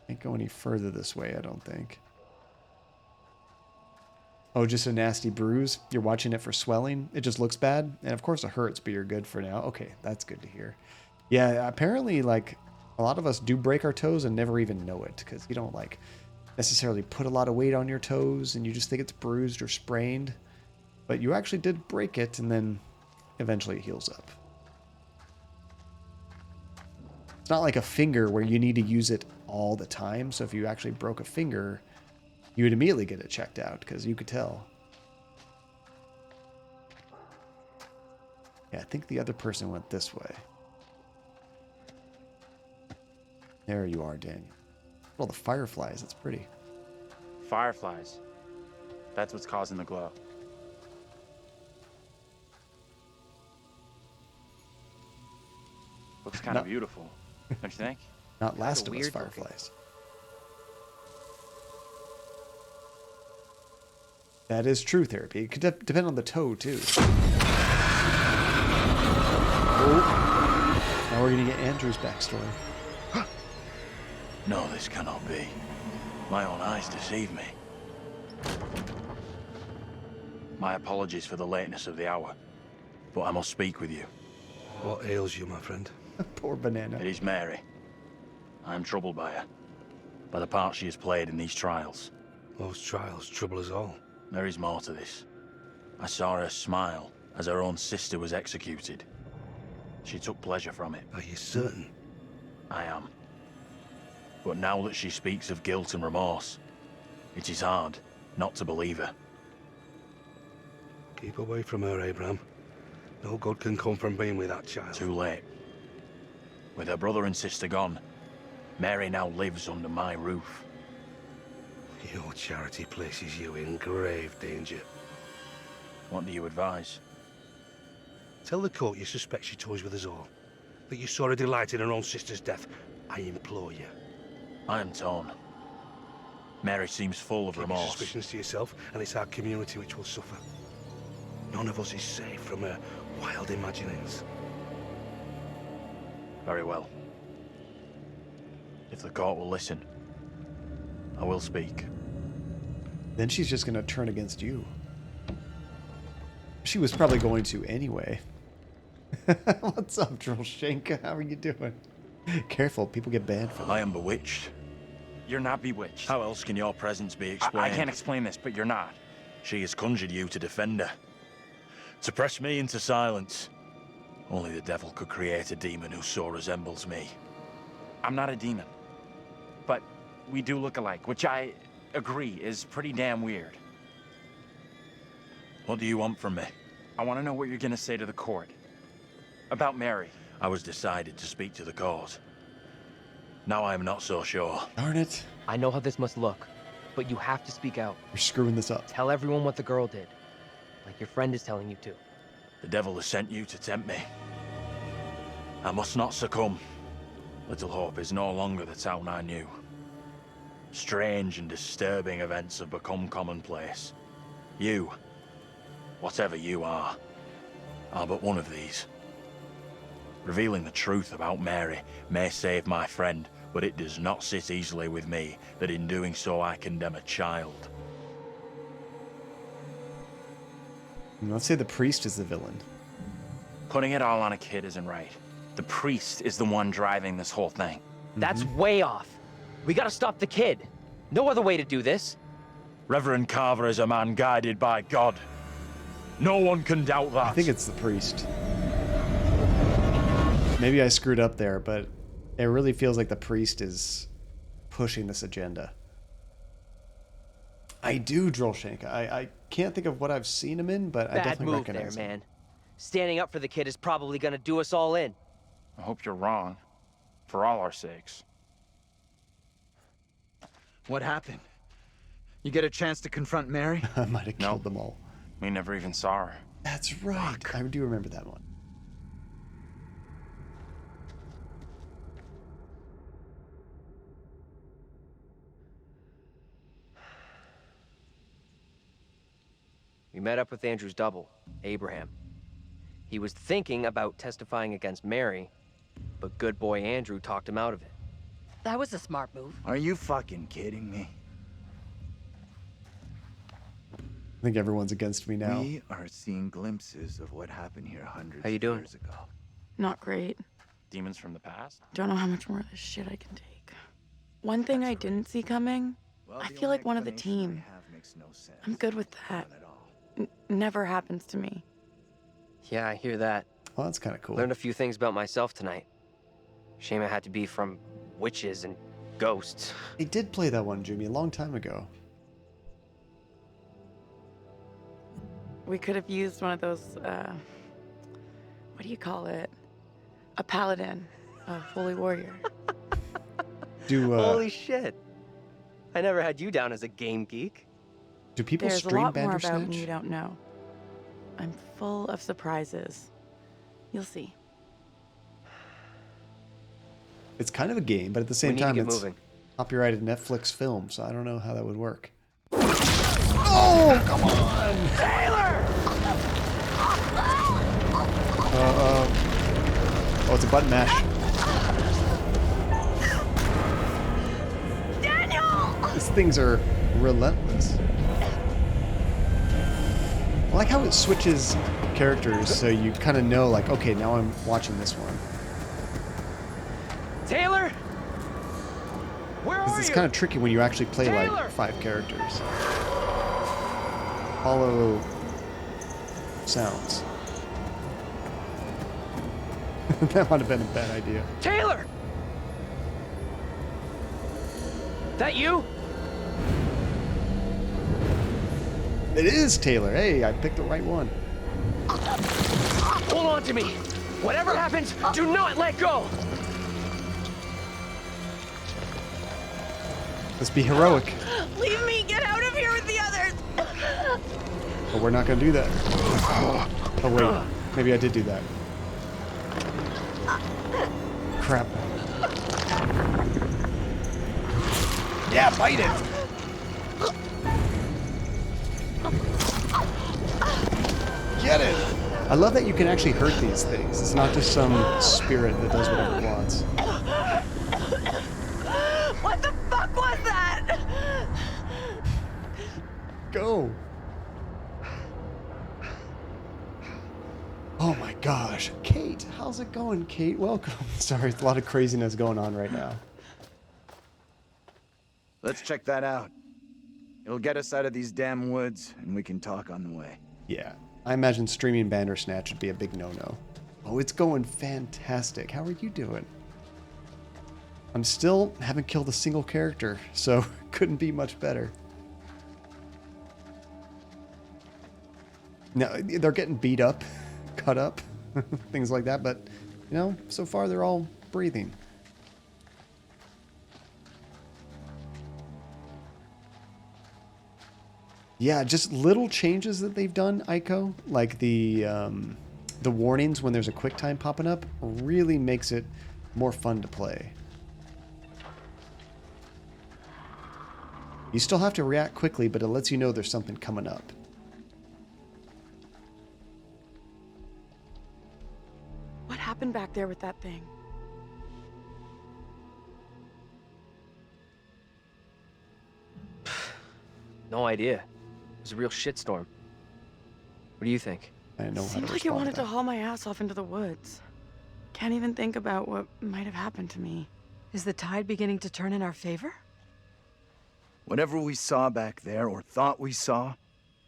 Can't go any further this way, I don't think. Oh, just a nasty bruise? You're watching it for swelling? It just looks bad? And of course it hurts, but you're good for now. Okay, that's good to hear. Yeah, apparently, like, a lot of us do break our toes and never even know it, because you don't, like, necessarily put a lot of weight on your toes, and you just think it's bruised or sprained. But you actually did break it, and then eventually it heals up. It's not like a finger where you need to use it all the time, so if you actually broke a finger, you would immediately get it checked out, because you could tell. Yeah, I think the other person went this way. There you are, Daniel. Well, the fireflies, it's pretty. Fireflies. That's what's causing the glow. Looks kind of beautiful, don't you think? Not Last of Us fireflies. That is true therapy. It could depend on the toe, too. Oh. Now we're going to get Andrew's backstory. No, this cannot be. My own eyes deceive me. My apologies for the lateness of the hour, but I must speak with you. What ails you, my friend? Poor Banana. It is Mary. I am troubled by her, by the part she has played in these trials. Those trials trouble us all. There is more to this. I saw her smile as her own sister was executed. She took pleasure from it. Are you certain? I am. But now that she speaks of guilt and remorse, it is hard not to believe her. Keep away from her, Abraham. No good can come from being with that child. Too late. With her brother and sister gone, Mary now lives under my roof. Your charity places you in grave danger. What do you advise? Tell the court you suspect she toys with us all. That you saw her delight in her own sister's death. I implore you. I am torn. Mary seems full of Keep your remorse. suspicions to yourself, and it's our community which will suffer. None of us is safe from her wild imaginings. Very well. If the court will listen, I will speak. Then she's just going to turn against you. She was probably going to anyway. What's up, Drolshenka? How are you doing? Careful, people get banned for that. I am bewitched. You're not bewitched. How else can your presence be explained? I can't explain this, but you're not. She has conjured you to defend her. To press me into silence. Only the devil could create a demon who so resembles me. I'm not a demon. But we do look alike, which I agree is pretty damn weird. What do you want from me? I want to know what you're going to say to the court. About Mary. I was decided to speak to the court. Now I am not so sure. Darn it. I know how this must look, but you have to speak out. You're screwing this up. Tell everyone what the girl did, like your friend is telling you to. The devil has sent you to tempt me. I must not succumb. Little Hope is no longer the town I knew. Strange and disturbing events have become commonplace. You, whatever you are but one of these. Revealing the truth about Mary may save my friend, but it does not sit easily with me that in doing so I condemn a child. Let's say the priest is the villain. Putting it all on a kid isn't right. The priest is the one driving this whole thing. That's way off. We gotta stop the kid. No other way to do this. Reverend Carver is a man guided by God. No one can doubt that. I think it's the priest. Maybe I screwed up there, but it really feels like the priest is pushing this agenda. I do, Drolshenka. I can't think of what I've seen him in, but I Bad definitely move there, recognize him. man. Standing up for the kid is probably gonna do us all in. I hope you're wrong. For all our sakes. What happened? You get a chance to confront Mary? I might have killed them all. We never even saw her. That's right. I do remember that one. We met up with Andrew's double, Abraham. He was thinking about testifying against Mary, but good boy Andrew talked him out of it. That was a smart move. Are you fucking kidding me? I think everyone's against me now. We are seeing glimpses of what happened here hundreds How you of doing? years ago. Not great. Demons from the past? Don't know how much more of this shit I can take. One thing I didn't see coming, I feel like one of the team. I'm good with that. Never happens to me. Yeah, I hear that. Well, that's kind of cool. Learned a few things about myself tonight. Shame it had to be from witches and ghosts. I did play that one, Jimmy, a long time ago. We could have used one of those, what do you call it? A paladin, a holy warrior. Holy shit. I never had you down as a game geek. Do people There's stream a lot more about Bandersnatch? me you don't know. I'm full of surprises. You'll see. It's kind of a game, but at the same We need to time, get it's moving. copyrighted Netflix film, so I don't know how that would work. Oh, come on! Taylor! Oh, it's a button mash. Daniel! These things are relentless. I like how it switches characters, so you kind of know, like, okay, now I'm watching this one. Taylor! Where are you? It's kind of tricky when you actually play Taylor! like 5 characters. Follow sounds. That might have been a bad idea. Taylor! That you? It is Taylor. Hey, I picked the right one. Hold on to me. Whatever happens, do not let go. Let's be heroic. Leave me! Get out of here with the others! But we're not going to do that. Oh, wait. Maybe I did do that. Crap. Yeah, bite it! Get it! I love that you can actually hurt these things. It's not just some spirit that does whatever it wants. What the fuck was that? Go! Oh my gosh. Kate, how's it going, Kate? Welcome. Sorry, a lot of craziness going on right now. Let's check that out. It'll get us out of these damn woods, and we can talk on the way. Yeah, I imagine streaming Bandersnatch would be a big no-no. Oh, it's going fantastic. How are you doing? I'm still haven't killed a single character, so couldn't be much better. No, they're getting beat up, cut up, things like that, but, you know, so far they're all breathing. Yeah, just little changes that they've done, Ico, like the warnings when there's a quick time popping up, really makes it more fun to play. You still have to react quickly, but it lets you know there's something coming up. What happened back there with that thing? No idea. It was a real shitstorm. What do you think? I know how to Seemed like it wanted to haul my ass off into the woods. Can't even think about what might have happened to me. Is the tide beginning to turn in our favor? Whatever we saw back there, or thought we saw,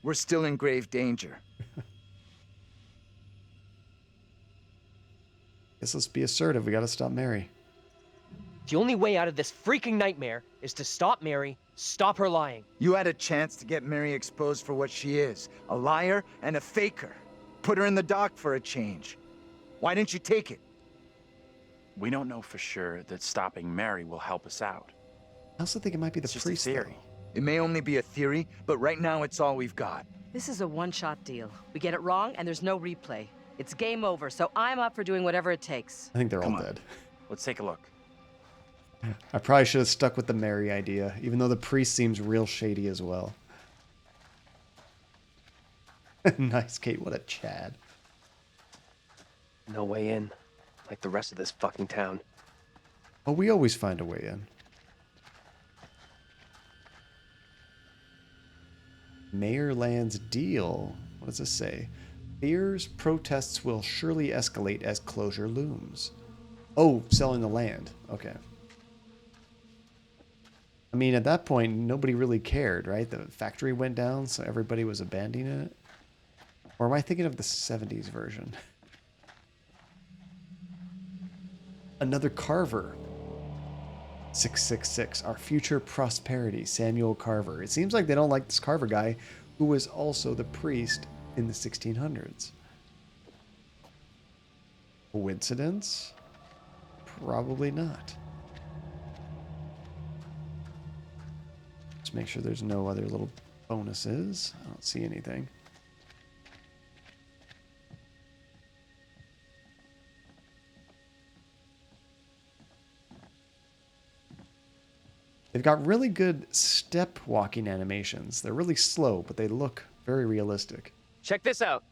we're still in grave danger. Guess let's be assertive. We gotta stop Mary. The only way out of this freaking nightmare is to stop Mary, stop her lying. You had a chance to get Mary exposed for what she is, a liar and a faker. Put her in the dock for a change. Why didn't you take it? We don't know for sure that stopping Mary will help us out. I also think it might be the It's just a priest theory. It may only be a theory, but right now it's all we've got. This is a one-shot deal. We get it wrong, and there's no replay. It's game over, so I'm up for doing whatever it takes. I think they're Come all on. dead. Let's take a look. I probably should have stuck with the Mary idea, even though the priest seems real shady as well. Nice, Kate. What a Chad. No way in, like the rest of this fucking town. Oh, we always find a way in. Mayor lands deal. What does this say? Fears protests will surely escalate as closure looms. Oh, selling the land. Okay. I mean, at that point, nobody really cared, right? The factory went down, so everybody was abandoning it. Or am I thinking of the 70s version? Another Carver. 666, our future prosperity, Samuel Carver. It seems like they don't like this Carver guy, who was also the priest in the 1600s. Coincidence? Probably not. Just make sure there's no other little bonuses. I don't see anything. They've got really good step walking animations. They're really slow, but they look very realistic. Check this out.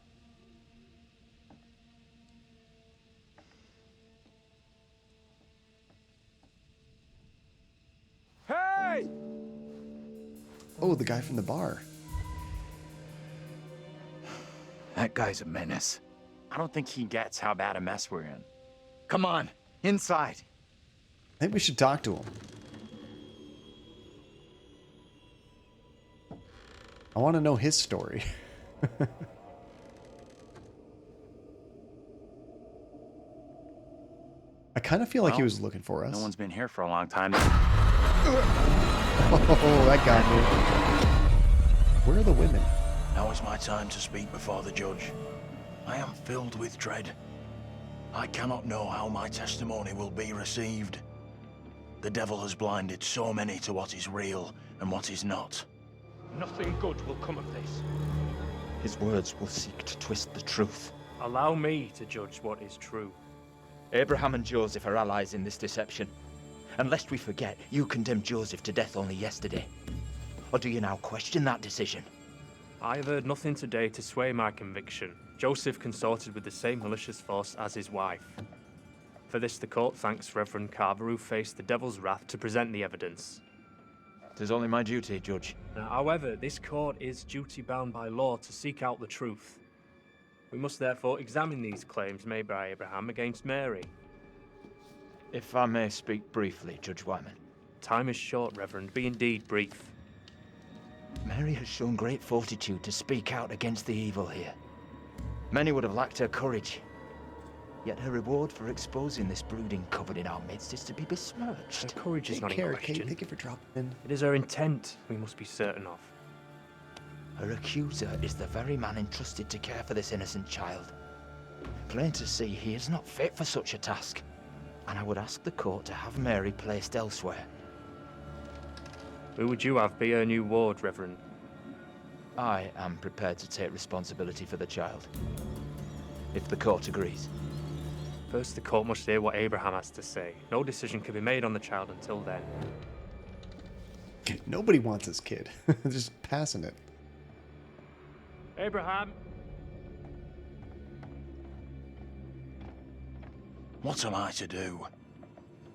Hey! Oh, the guy from the bar. That guy's a menace. I don't think he gets how bad a mess we're in. Come on, inside. I think we should talk to him. I want to know his story. I kind of feel like he was looking for us. No one's been here for a long time. Oh, that got me. Where are the women? Now is my time to speak before the judge. I am filled with dread. I cannot know how my testimony will be received. The devil has blinded so many to what is real and what is not. Nothing good will come of this. His words will seek to twist the truth. Allow me to judge what is true. Abraham and Joseph are allies in this deception. And lest we forget, you condemned Joseph to death only yesterday. Or do you now question that decision? I have heard nothing today to sway my conviction. Joseph consorted with the same malicious force as his wife. For this the court thanks Reverend Carver, who faced the devil's wrath to present the evidence. It is only my duty, Judge. However, this court is duty-bound by law to seek out the truth. We must therefore examine these claims made by Abraham against Mary. If I may speak briefly, Judge Wyman. Time is short, Reverend. Be indeed brief. Mary has shown great fortitude to speak out against the evil here. Many would have lacked her courage. Yet her reward for exposing this brooding coven in our midst is to be besmirched. Her courage is not in question. Thank you for dropping in. It is her intent we must be certain of. Her accuser is the very man entrusted to care for this innocent child. Plain to see, he is not fit for such a task. And I would ask the court to have Mary placed elsewhere. Who would you have be her new ward, Reverend? I am prepared to take responsibility for the child. If the court agrees. First, the court must hear what Abraham has to say. No decision can be made on the child until then. Nobody wants this kid. Just passing it. Abraham! What am I to do?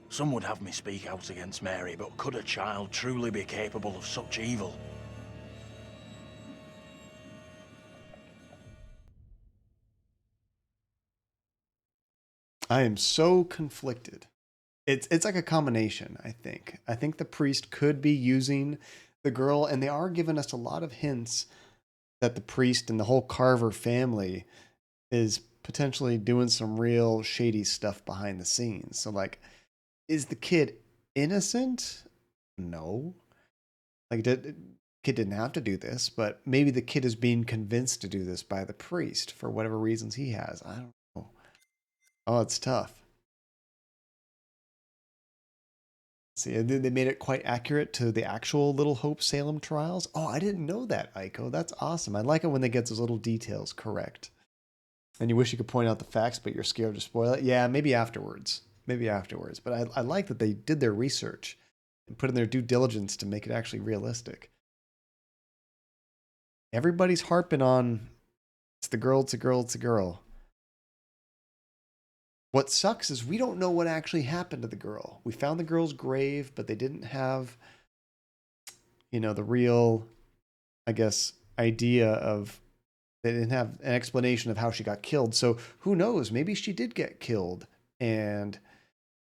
Some would have me speak out against Mary, but could a child truly be capable of such evil? I am so conflicted. It's like a combination, I think. I think the priest could be using the girl, and they are giving us a lot of hints that the priest and the whole Carver family is potentially doing some real shady stuff behind the scenes. So, like, is the kid innocent? No. Like, the kid didn't have to do this, but maybe the kid is being convinced to do this by the priest for whatever reasons he has. I don't know. Oh, it's tough. See, they made it quite accurate to the actual Little Hope Salem trials. Oh, I didn't know that, Aiko. That's awesome. I like it when they get those little details correct. And you wish you could point out the facts, but you're scared to spoil it. Yeah, maybe afterwards. Maybe afterwards. But I like that they did their research and put in their due diligence to make it actually realistic. Everybody's harping on, it's the girl, it's a girl, it's a girl. What sucks is we don't know what actually happened to the girl. We found the girl's grave, but they didn't have, the real, I guess, idea of, they didn't have an explanation of how she got killed. So who knows? Maybe she did get killed. And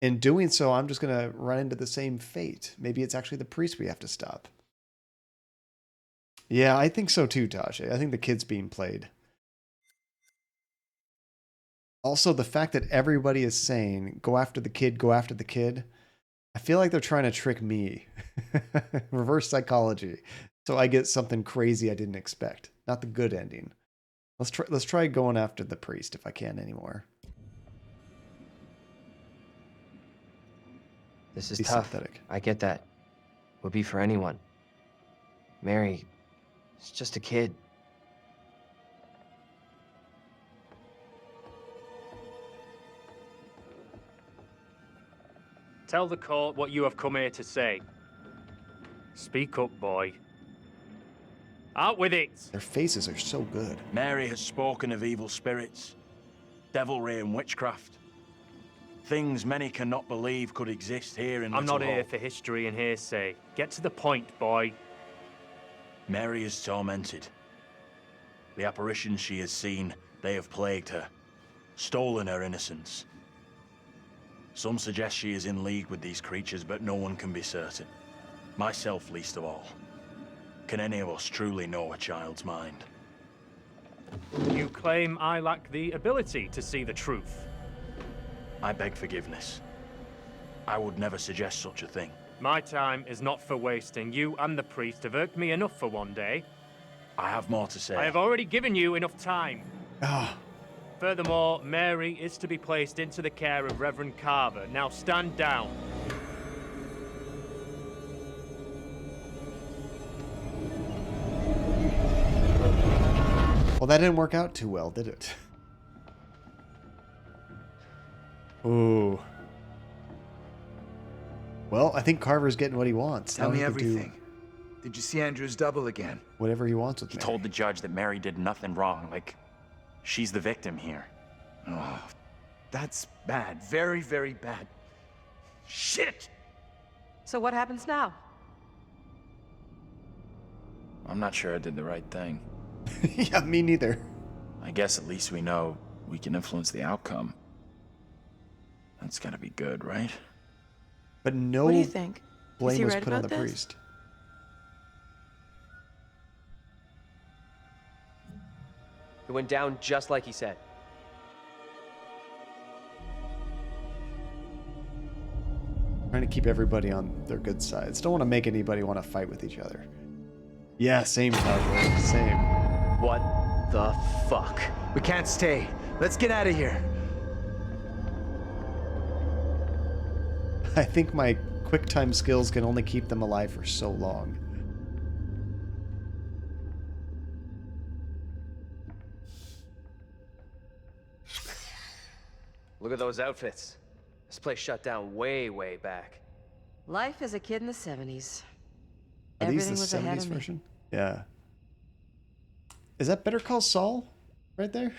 in doing so, I'm just going to run into the same fate. Maybe it's actually the priest we have to stop. Yeah, I think so too, Tasha. I think the kid's being played. Also, the fact that everybody is saying, go after the kid, go after the kid. I feel like they're trying to trick me. Reverse psychology. So I get something crazy I didn't expect. Not the good ending. Let's try going after the priest if I can anymore. This is Be tough. sympathetic. I get that. Would be for anyone. Mary, it's just a kid. Tell the court what you have come here to say. Speak up, boy. Out with it! Their faces are so good. Mary has spoken of evil spirits, devilry and witchcraft. Things many cannot believe could exist here in I'm Little not here Hope. for history and hearsay. Get to the point, boy. Mary is tormented. The apparitions she has seen, they have plagued her, stolen her innocence. Some suggest she is in league with these creatures, but no one can be certain. Myself least of all. Can any of us truly know a child's mind? You claim I lack the ability to see the truth. I beg forgiveness. I would never suggest such a thing. My time is not for wasting. You and the priest have irked me enough for one day. I have more to say. I have already given you enough time. Ah. Furthermore, Mary is to be placed into the care of Reverend Carver. Now stand down. Well, that didn't work out too well, did it? Ooh. Well, I think Carver's getting what he wants. Tell Now me he can do everything. Did you see Andrew's double again? whatever he wants with He Mary. told the judge that Mary did nothing wrong, like she's the victim here. Oh, that's bad. Very, very bad. Shit! So what happens now? I'm not sure I did the right thing. Yeah, me neither. I guess at least we know we can influence the outcome. That's gotta be good, right? But no What do you think? Is blame he was right put on the about this? priest. It went down just like he said. Trying to keep everybody on their good sides. Don't want to make anybody want to fight with each other. Yeah, same, Tyler. Same. What the fuck? We can't stay. Let's get out of here. I think my quick time skills can only keep them alive for so long. Look at those outfits. This place shut down way, way back. Life as a kid in the 70s. Are these Everything the was ahead 70s of me. version? Yeah. Is that Better Call Saul right there?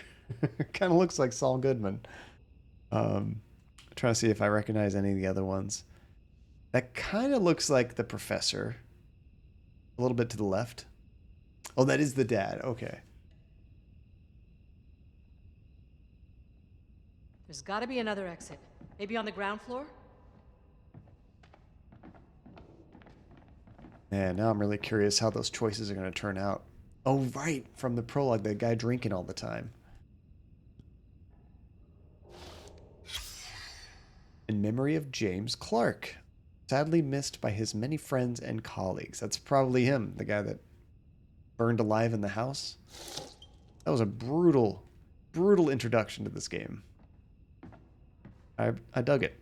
Kind of looks like Saul Goodman. I'm trying to see if I recognize any of the other ones. That kind of looks like the professor. A little bit to the left. Oh, that is the dad. Okay. There's got to be another exit. Maybe on the ground floor? Man, now I'm really curious how those choices are going to turn out. Oh, right. From the prologue, the guy drinking all the time. In memory of James Clark, sadly missed by his many friends and colleagues. That's probably him, the guy that burned alive in the house. That was a brutal, brutal introduction to this game. I dug it.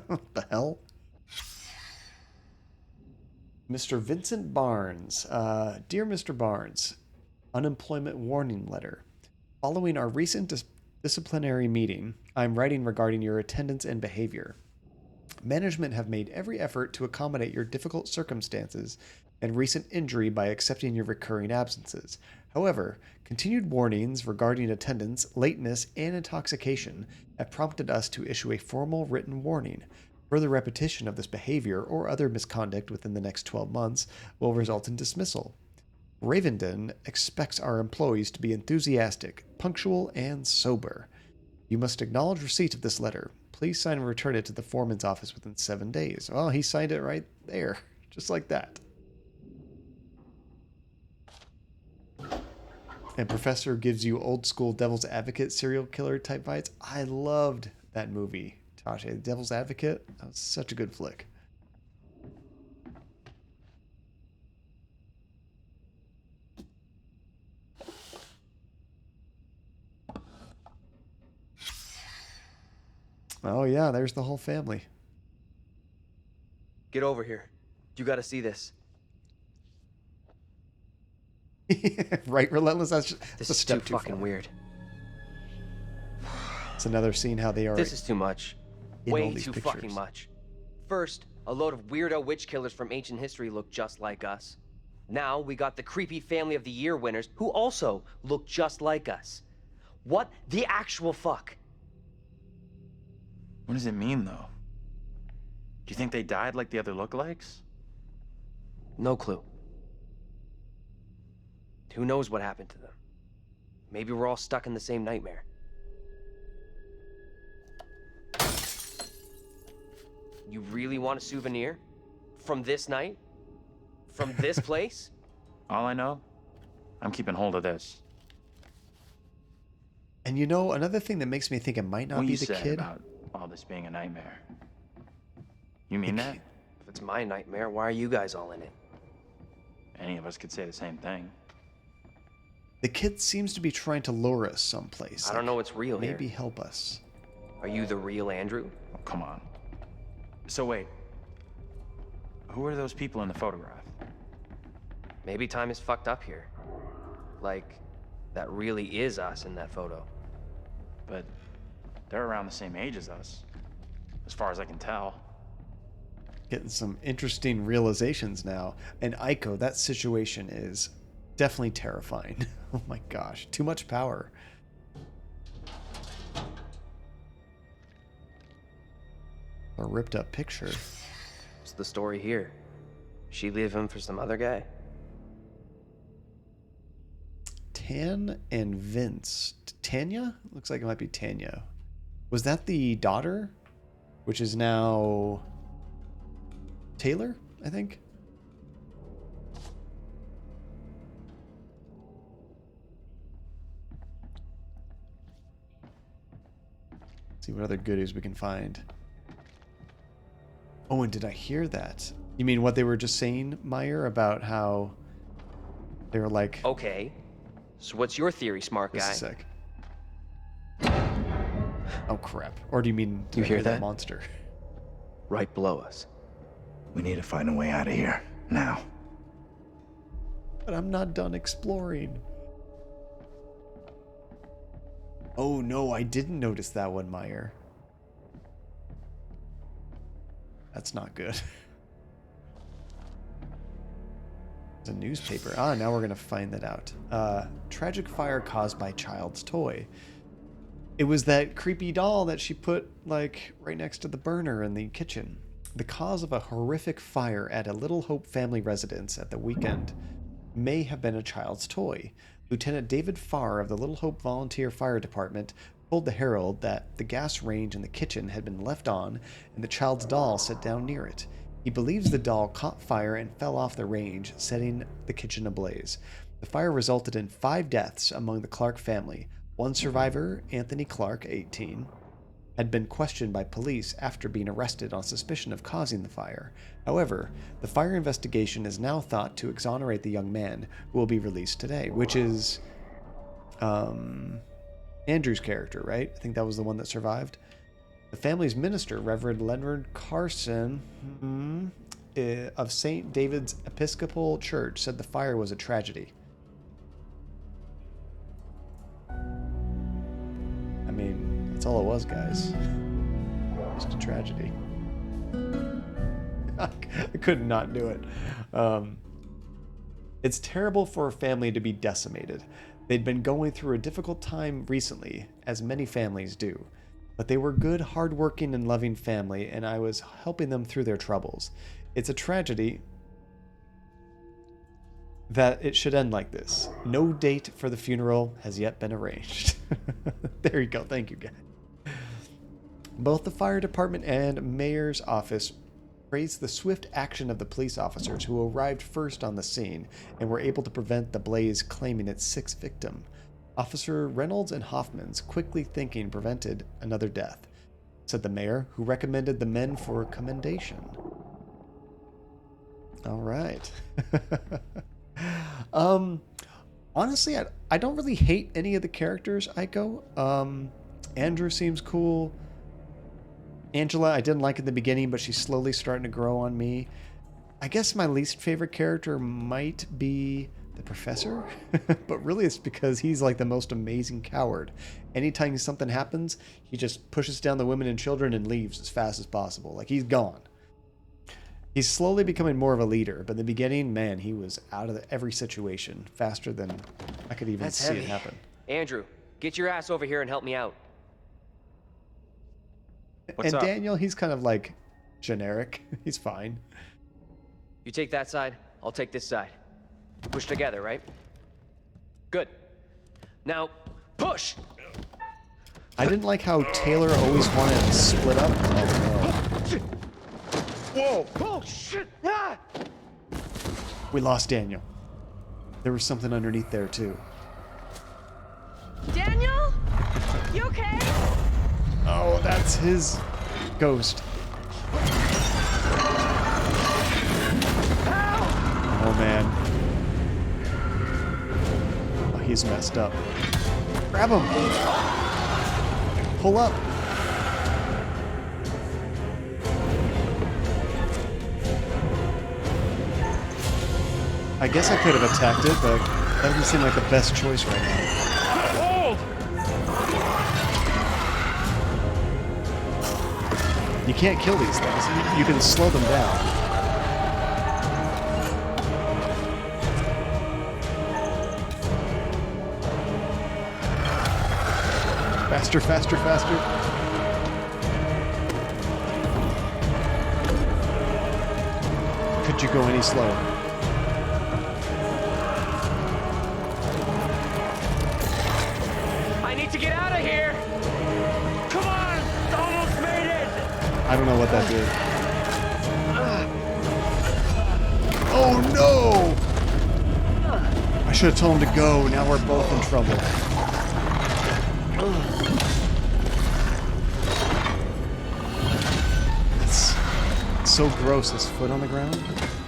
What the hell? Mr. Vincent Barnes. Dear Mr. Barnes, unemployment warning letter. Following our recent disciplinary meeting, I'm writing regarding your attendance and behavior. Management have made every effort to accommodate your difficult circumstances and recent injury by accepting your recurring absences. However, continued warnings regarding attendance, lateness, and intoxication have prompted us to issue a formal written warning. Further repetition of this behavior or other misconduct within the next 12 months will result in dismissal. Ravenden expects our employees to be enthusiastic, punctual, and sober. You must acknowledge receipt of this letter. Please sign and return it to the foreman's office within 7 days. Well, he signed it right there, just like that. And Professor gives you old school Devil's Advocate serial killer type vibes. I loved that movie, Tasha. Devil's Advocate, that was such a good flick. Oh yeah, there's the whole family. Get over here. You gotta see this. Right, Relentless? That's just This a is step too fucking weird. It's another scene how they are. This is too much. in all Way these too pictures. fucking much. First, a load of weirdo witch killers from ancient history look just like us. Now we got the creepy Family of the Year winners who also look just like us. What the actual fuck? What does it mean, though? Do you think they died like the other lookalikes? No clue. Who knows what happened to them? Maybe we're all stuck in the same nightmare. You really want a souvenir? From this night? From this place? All I know, I'm keeping hold of this. And you know, another thing that makes me think it might not What be you the said kid. about all this being a nightmare. You mean that? If it's my nightmare, why are you guys all in it? Any of us could say the same thing. The kid seems to be trying to lure us someplace. I don't know what's real Maybe here. help us. Are you the real Andrew? Oh, come on. So wait. Who are those people in the photograph? Maybe time is fucked up here. Like, that really is us in that photo. But they're around the same age as us, as far as I can tell. Getting some interesting realizations now. And Aiko, that situation is definitely terrifying. Oh my gosh, too much power. A ripped up picture. What's the story here? She leave him for some other guy? Tan and Vince. Tanya? Looks like it might be Tanya. Was that the daughter? Which is now Taylor, I think? See what other goodies we can find. Oh, and did I hear that? You mean what they were just saying, Meyer, about how they were like... Okay. So what's your theory, smart guy? This is sick. Oh, crap. Or do you mean... You hear that? Monster? Right below us. We need to find a way out of here, now. But I'm not done exploring. Oh, no, I didn't notice that one, Meyer. That's not good. It's a newspaper. Ah, now we're going to find that out. Tragic fire caused by child's toy. It was that creepy doll that she put, like, right next to the burner in the kitchen. The cause of a horrific fire at a Little Hope family residence at the weekend may have been a child's toy. Lieutenant David Farr of the Little Hope Volunteer Fire Department told the Herald that the gas range in the kitchen had been left on and the child's doll set down near it. He believes the doll caught fire and fell off the range, setting the kitchen ablaze. The fire resulted in 5 deaths among the Clark family. One survivor, Anthony Clark, 18, had been questioned by police after being arrested on suspicion of causing the fire. However, the fire investigation is now thought to exonerate the young man, who will be released today, which is Andrew's character, right? I think that was the one that survived. The family's minister, Reverend Leonard Carson of St. David's Episcopal Church, said the fire was a tragedy. I mean, that's all it was, guys. Just a tragedy. I could not do it. It's terrible for a family to be decimated. They'd been going through a difficult time recently, as many families do. But they were good, hardworking, and loving family, and I was helping them through their troubles. It's a tragedy that it should end like this. No date for the funeral has yet been arranged. There you go. Thank you, guys. Both the fire department and mayor's office praised the swift action of the police officers who arrived first on the scene and were able to prevent the blaze claiming its sixth victim. Officer Reynolds and Hoffman's quickly thinking prevented another death, said the mayor, who recommended the men for commendation. All right. Honestly, I don't really hate any of the characters, Aiko. Andrew seems cool. Angela, I didn't like in the beginning, but she's slowly starting to grow on me. I guess my least favorite character might be the professor, but really it's because he's like the most amazing coward. Anytime something happens, he just pushes down the women and children and leaves as fast as possible. Like, he's gone. He's slowly becoming more of a leader, but in the beginning, man, he was out of every situation faster than I could even see it happen. Andrew, get your ass over here and help me out. What's up? Daniel, he's kind of like generic. He's fine. You take that side, I'll take this side. Push together, right? Good. Now, push! I didn't like how Taylor always wanted to split up. Whoa! Oh, shit! Ah! We lost Daniel. There was something underneath there, too. Daniel? You okay? Oh, that's his ghost. Oh, man. Oh, he's messed up. Grab him. Pull up. I guess I could have attacked it, but that doesn't seem like the best choice right now. You can't kill these things. You can slow them down. Faster, faster, faster. Could you go any slower? I need to get out of here! Come on! Almost made it! I don't know what that did. Oh no! I should have told him to go. Now we're both in trouble. That's so gross. His foot on the ground.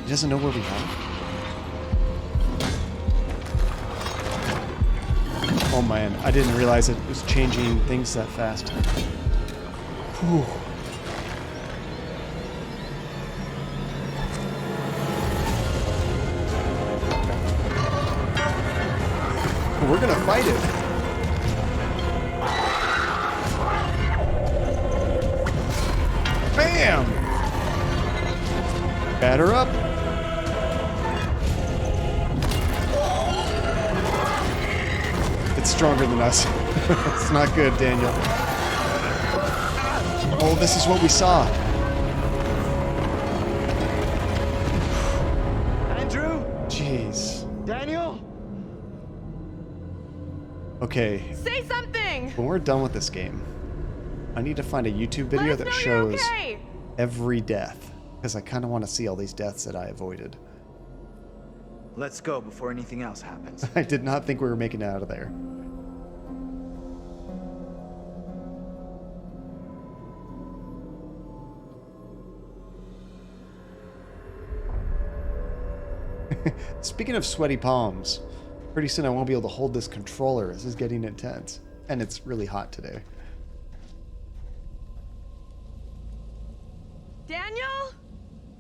He doesn't know where we are. Oh man, I didn't realize it was changing things that fast. Whew. We're gonna fight it. Bam! Batter up. It's stronger than us. It's not good, Daniel. Oh, this is what we saw. Andrew? Jeez. Daniel? Okay. Say something! When we're done with this game, I need to find a YouTube video that shows every death, because I kind of want to see all these deaths that I avoided. Let's go before anything else happens. I did not think we were making it out of there. Speaking of sweaty palms, pretty soon I won't be able to hold this controller. This is getting intense. And it's really hot today. Daniel?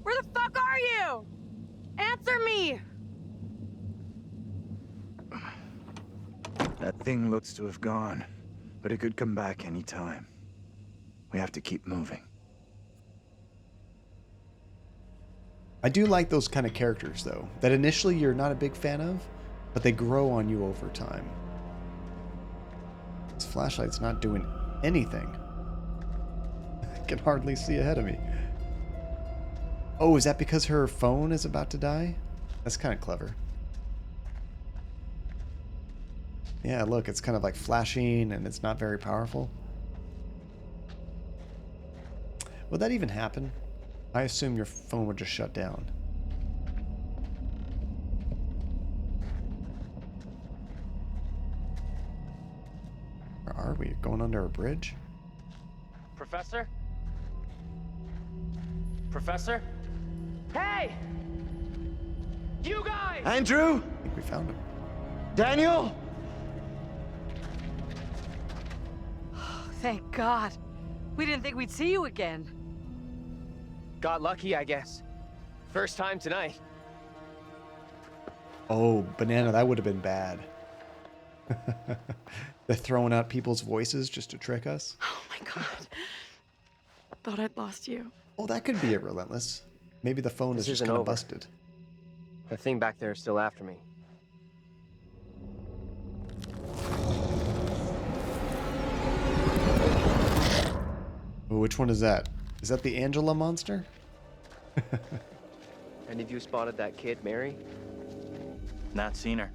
Where the fuck are you? Answer me! That thing looks to have gone, but it could come back any time. We have to keep moving. I do like those kind of characters, though, that initially you're not a big fan of, but they grow on you over time. This flashlight's not doing anything. I can hardly see ahead of me. Oh, is that because her phone is about to die? That's kind of clever. Yeah, look, it's kind of like flashing and it's not very powerful. Would that even happen? I assume your phone would just shut down. Where are we? Going under a bridge? Professor? Professor? Hey! You guys! Andrew? I think we found him. Daniel? Thank God. We didn't think we'd see you again. Got lucky, I guess. First time tonight. Oh, Banana, that would have been bad. They're throwing out people's voices just to trick us. Oh my God. Thought I'd lost you. Oh, that could be it, Relentless. Maybe the phone is just kind of busted. The thing back there is still after me. Ooh, which one is that? Is that the Angela monster? Any of you spotted that kid, Mary? Not seen her.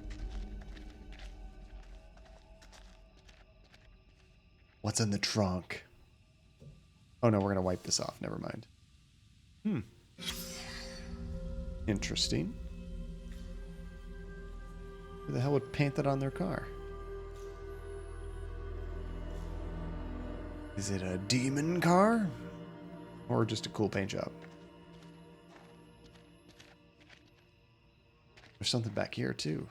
What's in the trunk? Oh no, we're gonna wipe this off. Never mind. Interesting. Who the hell would paint that on their car? Is it a demon car? Or just a cool paint job? There's something back here too.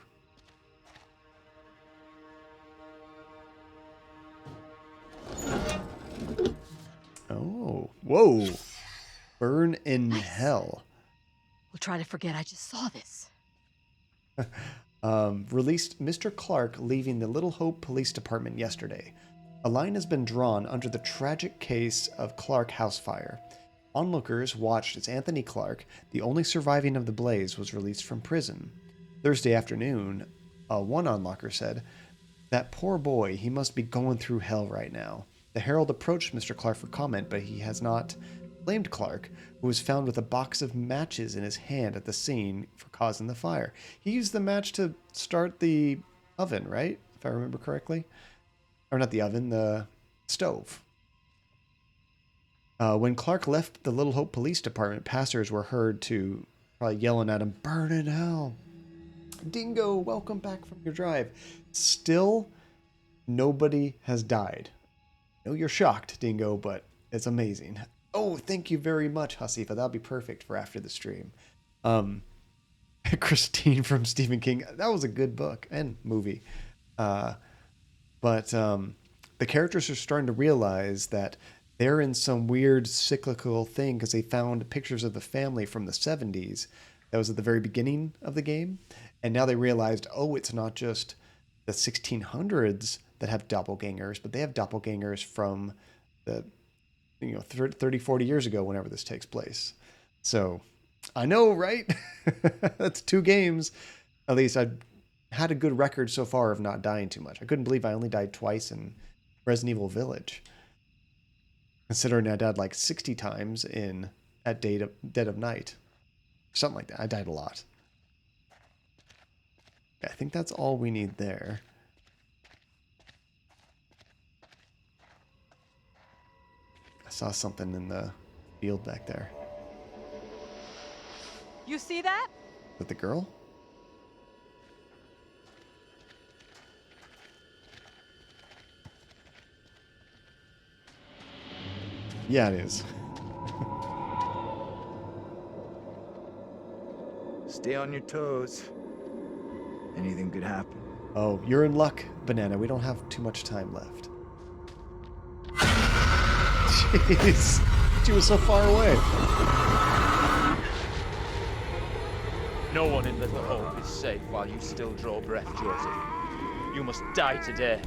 Oh, whoa. Burn in hell. We'll try to forget I just saw this. Released Mr. Clark leaving the Little Hope Police Department yesterday. A line has been drawn under the tragic case of Clark house fire. Onlookers watched as Anthony Clark, the only surviving of the blaze, was released from prison. Thursday afternoon, one onlooker said, "That poor boy, he must be going through hell right now." The Herald approached Mr. Clark for comment, but he has not blamed Clark, who was found with a box of matches in his hand at the scene for causing the fire. He used the match to start the oven, right? If I remember correctly. Or not the oven, the stove. When Clark left the Little Hope Police Department, passers were heard to probably yelling at him, "Burn in hell. Dingo, welcome back from your drive." Still, nobody has died. I know you're shocked, Dingo, but it's amazing. Oh, thank you very much, Hasifa. That'll be perfect for after the stream. Christine from Stephen King. That was a good book and movie. But the characters are starting to realize that they're in some weird cyclical thing because they found pictures of the family from the 70s. That was at the very beginning of the game. And now they realized, oh, it's not just the 1600s that have doppelgangers, but they have doppelgangers from the 30, 40 years ago, whenever this takes place. So I know, right? That's 2 games. At least I've had a good record so far of not dying too much. I couldn't believe I only died twice in Resident Evil Village. Considering I died like 60 times at Dead of Night. Something like that. I died a lot. I think that's all we need there. I saw something in the field back there. You see that? Is that the girl? Yeah, it is. Stay on your toes. Anything could happen. Oh, you're in luck, Banana. We don't have too much time left. Jeez. She was so far away. No one in Little Hope is safe while you still draw breath, Joseph. You must die today.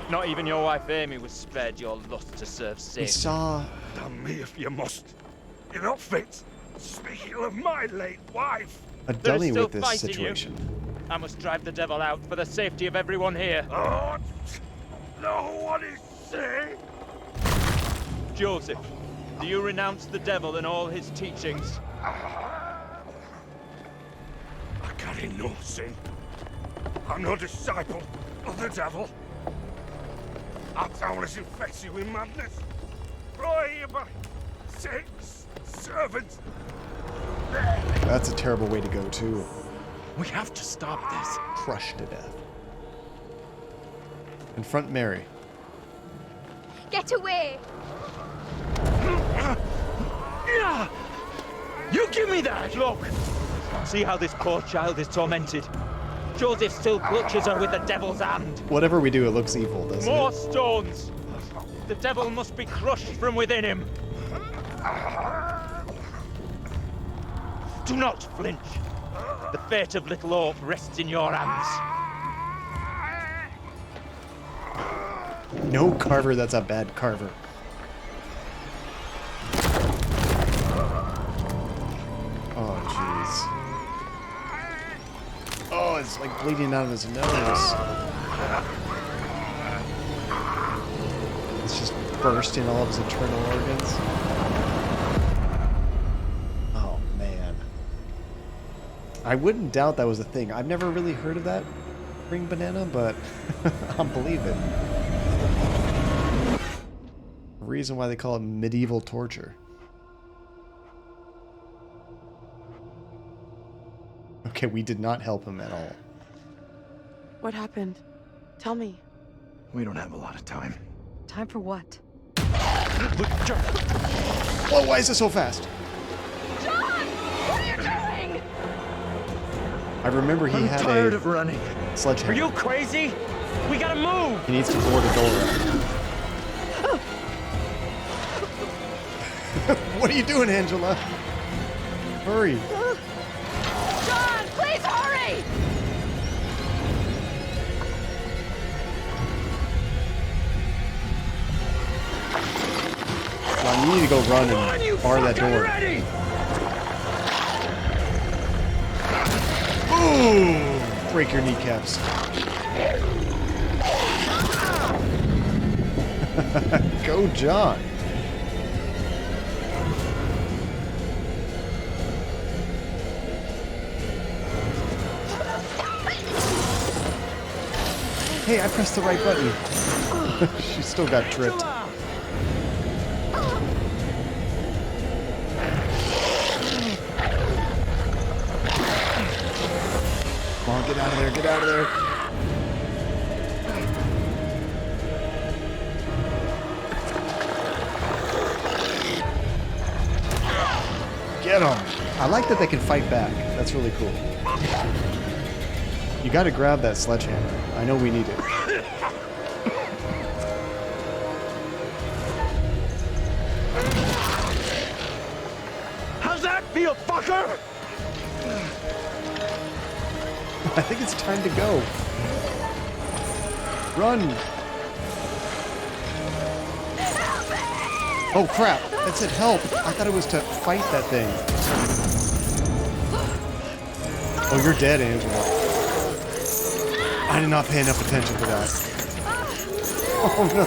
Not even your wife Amy was spared your lust to serve sin. We saw... Damn me if you must. You're not fit. Speaking of my late wife. A There is dummy still with this fight in you. situation. I must drive the devil out for the safety of everyone here. Oh, no one is saying. Joseph, do you renounce the devil and all his teachings? I carry no sin. I'm no disciple of the devil. Our doubtless infects you with madness. Brought here by Satan's servants. That's a terrible way to go, too. We have to stop this. Crushed to death. Confront Mary. Get away! You give me that! Look! See how this poor child is tormented. Joseph still clutches her with the devil's hand. Whatever we do, it looks evil, doesn't More it? stones! The devil must be crushed from within him. Do not flinch. The fate of little Hope rests in your hands. No, Carver, that's a bad Carver. Oh, jeez. Oh, it's like bleeding out of his nose. It's just bursting all of his internal organs. Oh, man. I wouldn't doubt that was a thing. I've never really heard of that ring banana, but I'll believe it. Reason why they call it medieval torture. Okay, we did not help him at all. What happened? Tell me. We don't have a lot of time. Time for what? Whoa, why is it so fast? John! What are you doing? I remember he had tired a of running. sledgehammer. Are you crazy? We gotta move! He needs to board a door. What are you doing, Angela? Hurry. John, please hurry! John, you need to go run and bar that door. Boom! Break your kneecaps. Go, John. Hey, I pressed the right button. She still got tripped. Come on, get out of there, get out of there. Get him. I like that they can fight back. That's really cool. You gotta grab that sledgehammer. I know we need it. How's that feel, fucker? I think it's time to go. Run! Oh crap! That said help! I thought it was to fight that thing. Oh, you're dead, Angela. I did not pay enough attention to that. Oh no!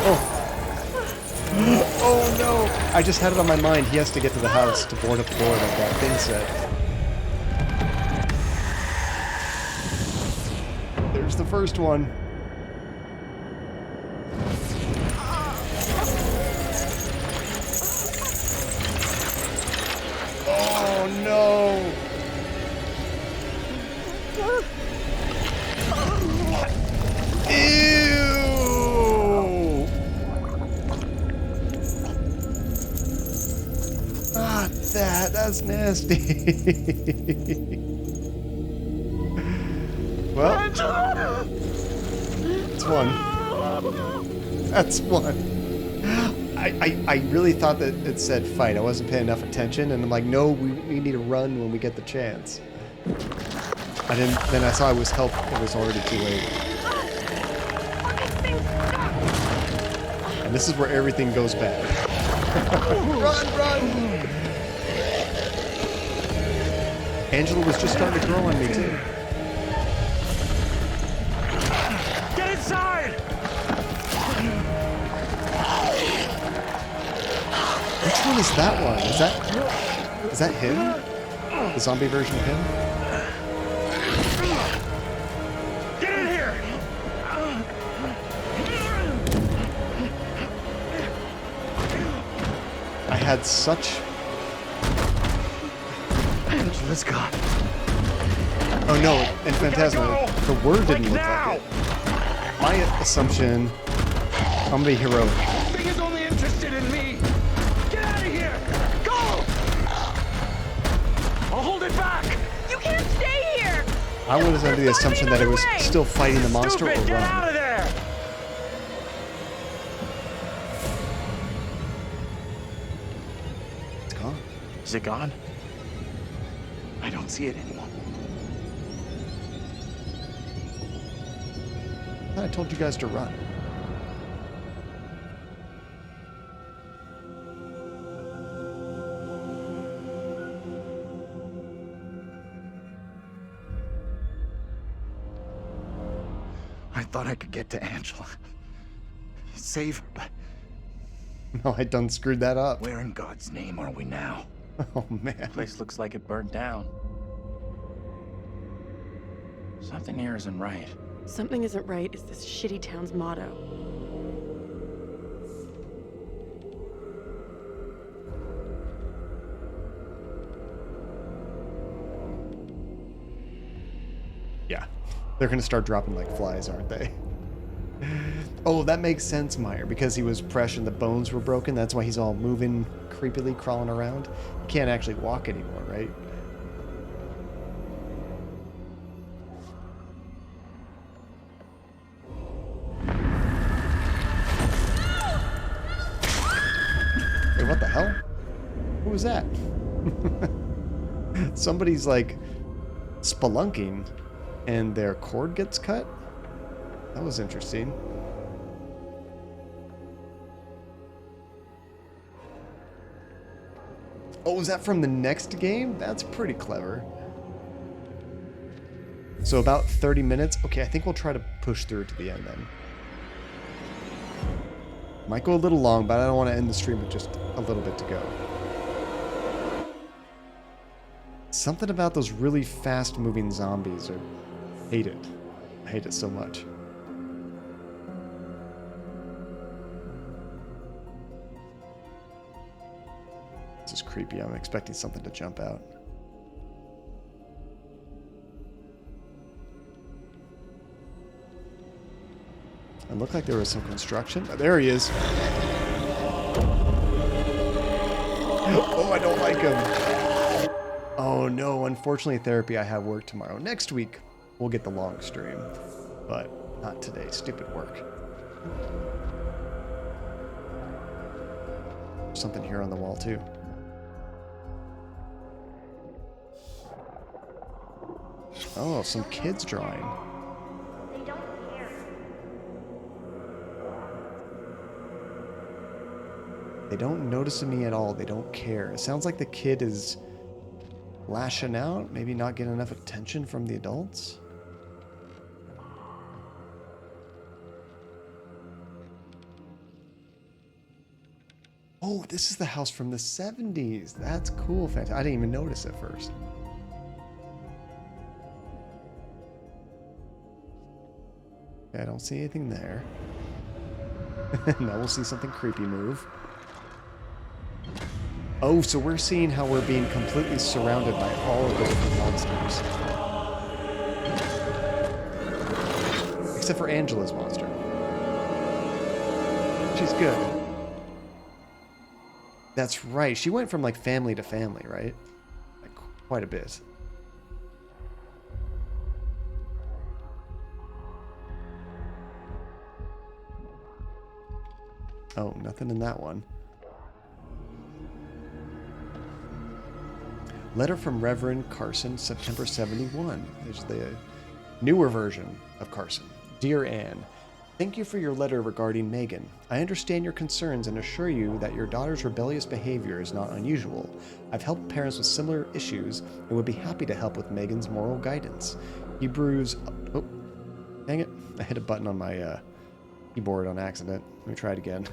Oh no! I just had it on my mind. He has to get to the house to board up the door like that thing said. There's the first one. Oh no! Ew! Ah, that's nasty. Well, that's one. That's one. I really thought that it said fight. I wasn't paying enough attention, and I'm like, no, we need to run when we get the chance. I didn't. Then I saw it was help. It was already too late. And this is where everything goes bad. Run, run! Angela was just starting to grow on me, too. Get inside! Which one is that one? Is that him? The zombie version of him? Get in here! I had such... Angela's gone. Oh no, in Phantasma, the word didn't look like it. My assumption, I'm gonna be heroic. Thing is only interested in me. Get out of here! Go! I'll hold it back! You can't stay here! I was under the assumption that it was way. still fighting the monster or Stupid, get out run. of there! It's gone. Is it gone? I don't see it anymore. I told you guys to run. I thought I could get to Angela. Save her, but No, I done screwed that up. where in God's name are we now? Oh man. Place looks like it burned down. Something here isn't right. Something isn't right is this shitty town's motto. Yeah. They're gonna start dropping like flies, aren't they? Oh, that makes sense, Meyer, because he was fresh and the bones were broken. That's why he's all moving creepily, crawling around. He can't actually walk anymore, right? Wait, what the hell? Who was that? Somebody's like spelunking and their cord gets cut? That was interesting. Oh, is that from the next game? That's pretty clever. So about 30 minutes. Okay, I think we'll try to push through to the end then. Might go a little long, but I don't want to end the stream with just a little bit to go. Something about those really fast-moving zombies. I hate it. I hate it so much. This is creepy. I'm expecting something to jump out. It looked like there was some construction. Oh, there he is. Oh, I don't like him. Oh no, unfortunately therapy, I have work tomorrow. Next week, we'll get the long stream. But not today. Stupid work. Something here on the wall too. Oh, some kids drawing. They don't care. They don't notice me at all. They don't care. It sounds like the kid is lashing out, maybe not getting enough attention from the adults. Oh, this is the house from the 70s. That's cool. I didn't even notice at first. Okay, I don't see anything there. Now we'll see something creepy move. Oh, so we're seeing how we're being completely surrounded by all of the different monsters. Except for Angela's monster. She's good. That's right. She went from like family to family, right? Like quite a bit. Oh, nothing in that one. Letter from Reverend Carson, September 71. There's the newer version of Carson. Dear Anne, Thank you for your letter regarding Megan. I understand your concerns and assure you that your daughter's rebellious behavior is not unusual. I've helped parents with similar issues and would be happy to help with Megan's moral guidance. Hebrews... Oh, dang it. I hit a button on my keyboard on accident. Let me try it again.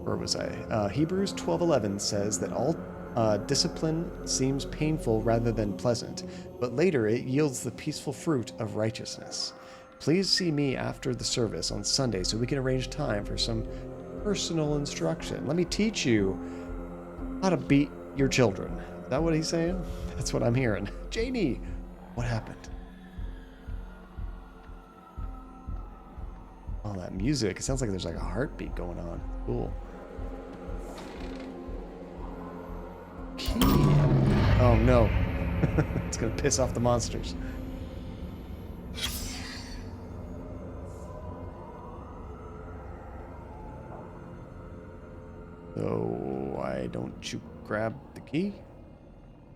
Where was I? Hebrews 12:11 says that all discipline seems painful rather than pleasant, but later it yields the peaceful fruit of righteousness. Please see me after the service on Sunday so we can arrange time for some personal instruction. Let me teach you how to beat your children. Is that what he's saying? That's what I'm hearing. Janie, what happened? Oh, that music. It sounds like there's like a heartbeat going on. Cool. Key. Oh no. It's gonna piss off the monsters. So why don't you grab the key?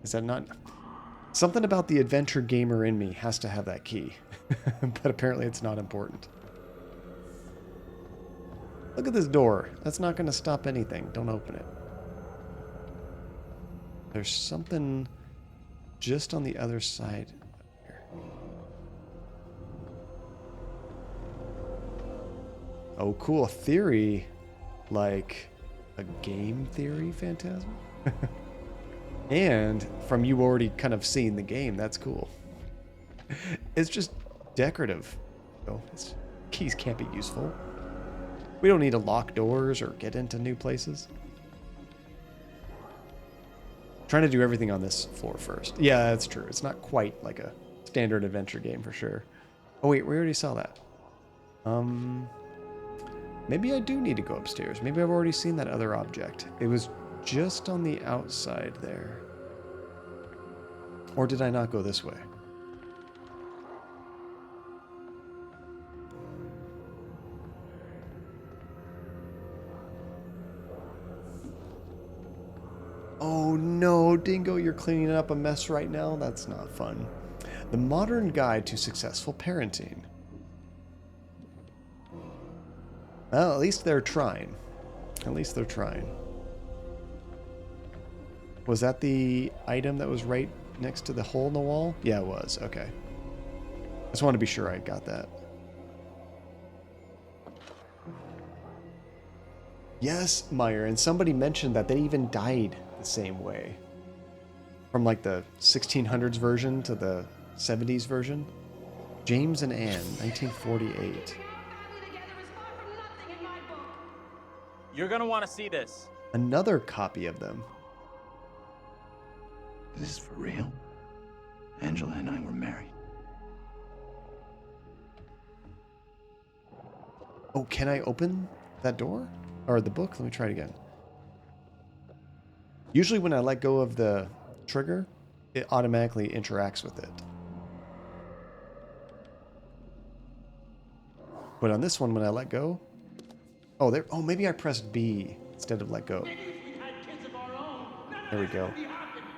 Is that not... Something about the adventure gamer in me has to have that key. But apparently it's not important. Look at this door. That's not gonna stop anything. Don't open it. There's something just on the other side here. Oh, cool. A theory. Like a game theory phantasm? And from you already kind of seeing the game, that's cool. It's just decorative. Oh, keys can't be useful. We don't need to lock doors or get into new places. Trying to do everything on this floor first. Yeah, that's true. It's not quite like a standard adventure game for sure. Oh wait, we already saw that. Maybe I do need to go upstairs. Maybe I've already seen that other object. It was just on the outside there. Or did I not go this way? Oh no, Dingo, you're cleaning up a mess right now? That's not fun. The Modern Guide to Successful Parenting. Well, at least they're trying. At least they're trying. Was that the item that was right next to the hole in the wall? Yeah, it was. Okay. I just want to be sure I got that. Yes, Meyer, and somebody mentioned that they even died the same way. From like the 1600s version to the 70s version. James and Anne, 1948. You're gonna want to see this. Another copy of them. Is this for real? Angela and I were married. Oh, can I open that door? Or the book? Let me try it again. Usually when I let go of the trigger, it automatically interacts with it. But on this one, when I let go... Oh, there. Oh, maybe I pressed B instead of let go. There we go.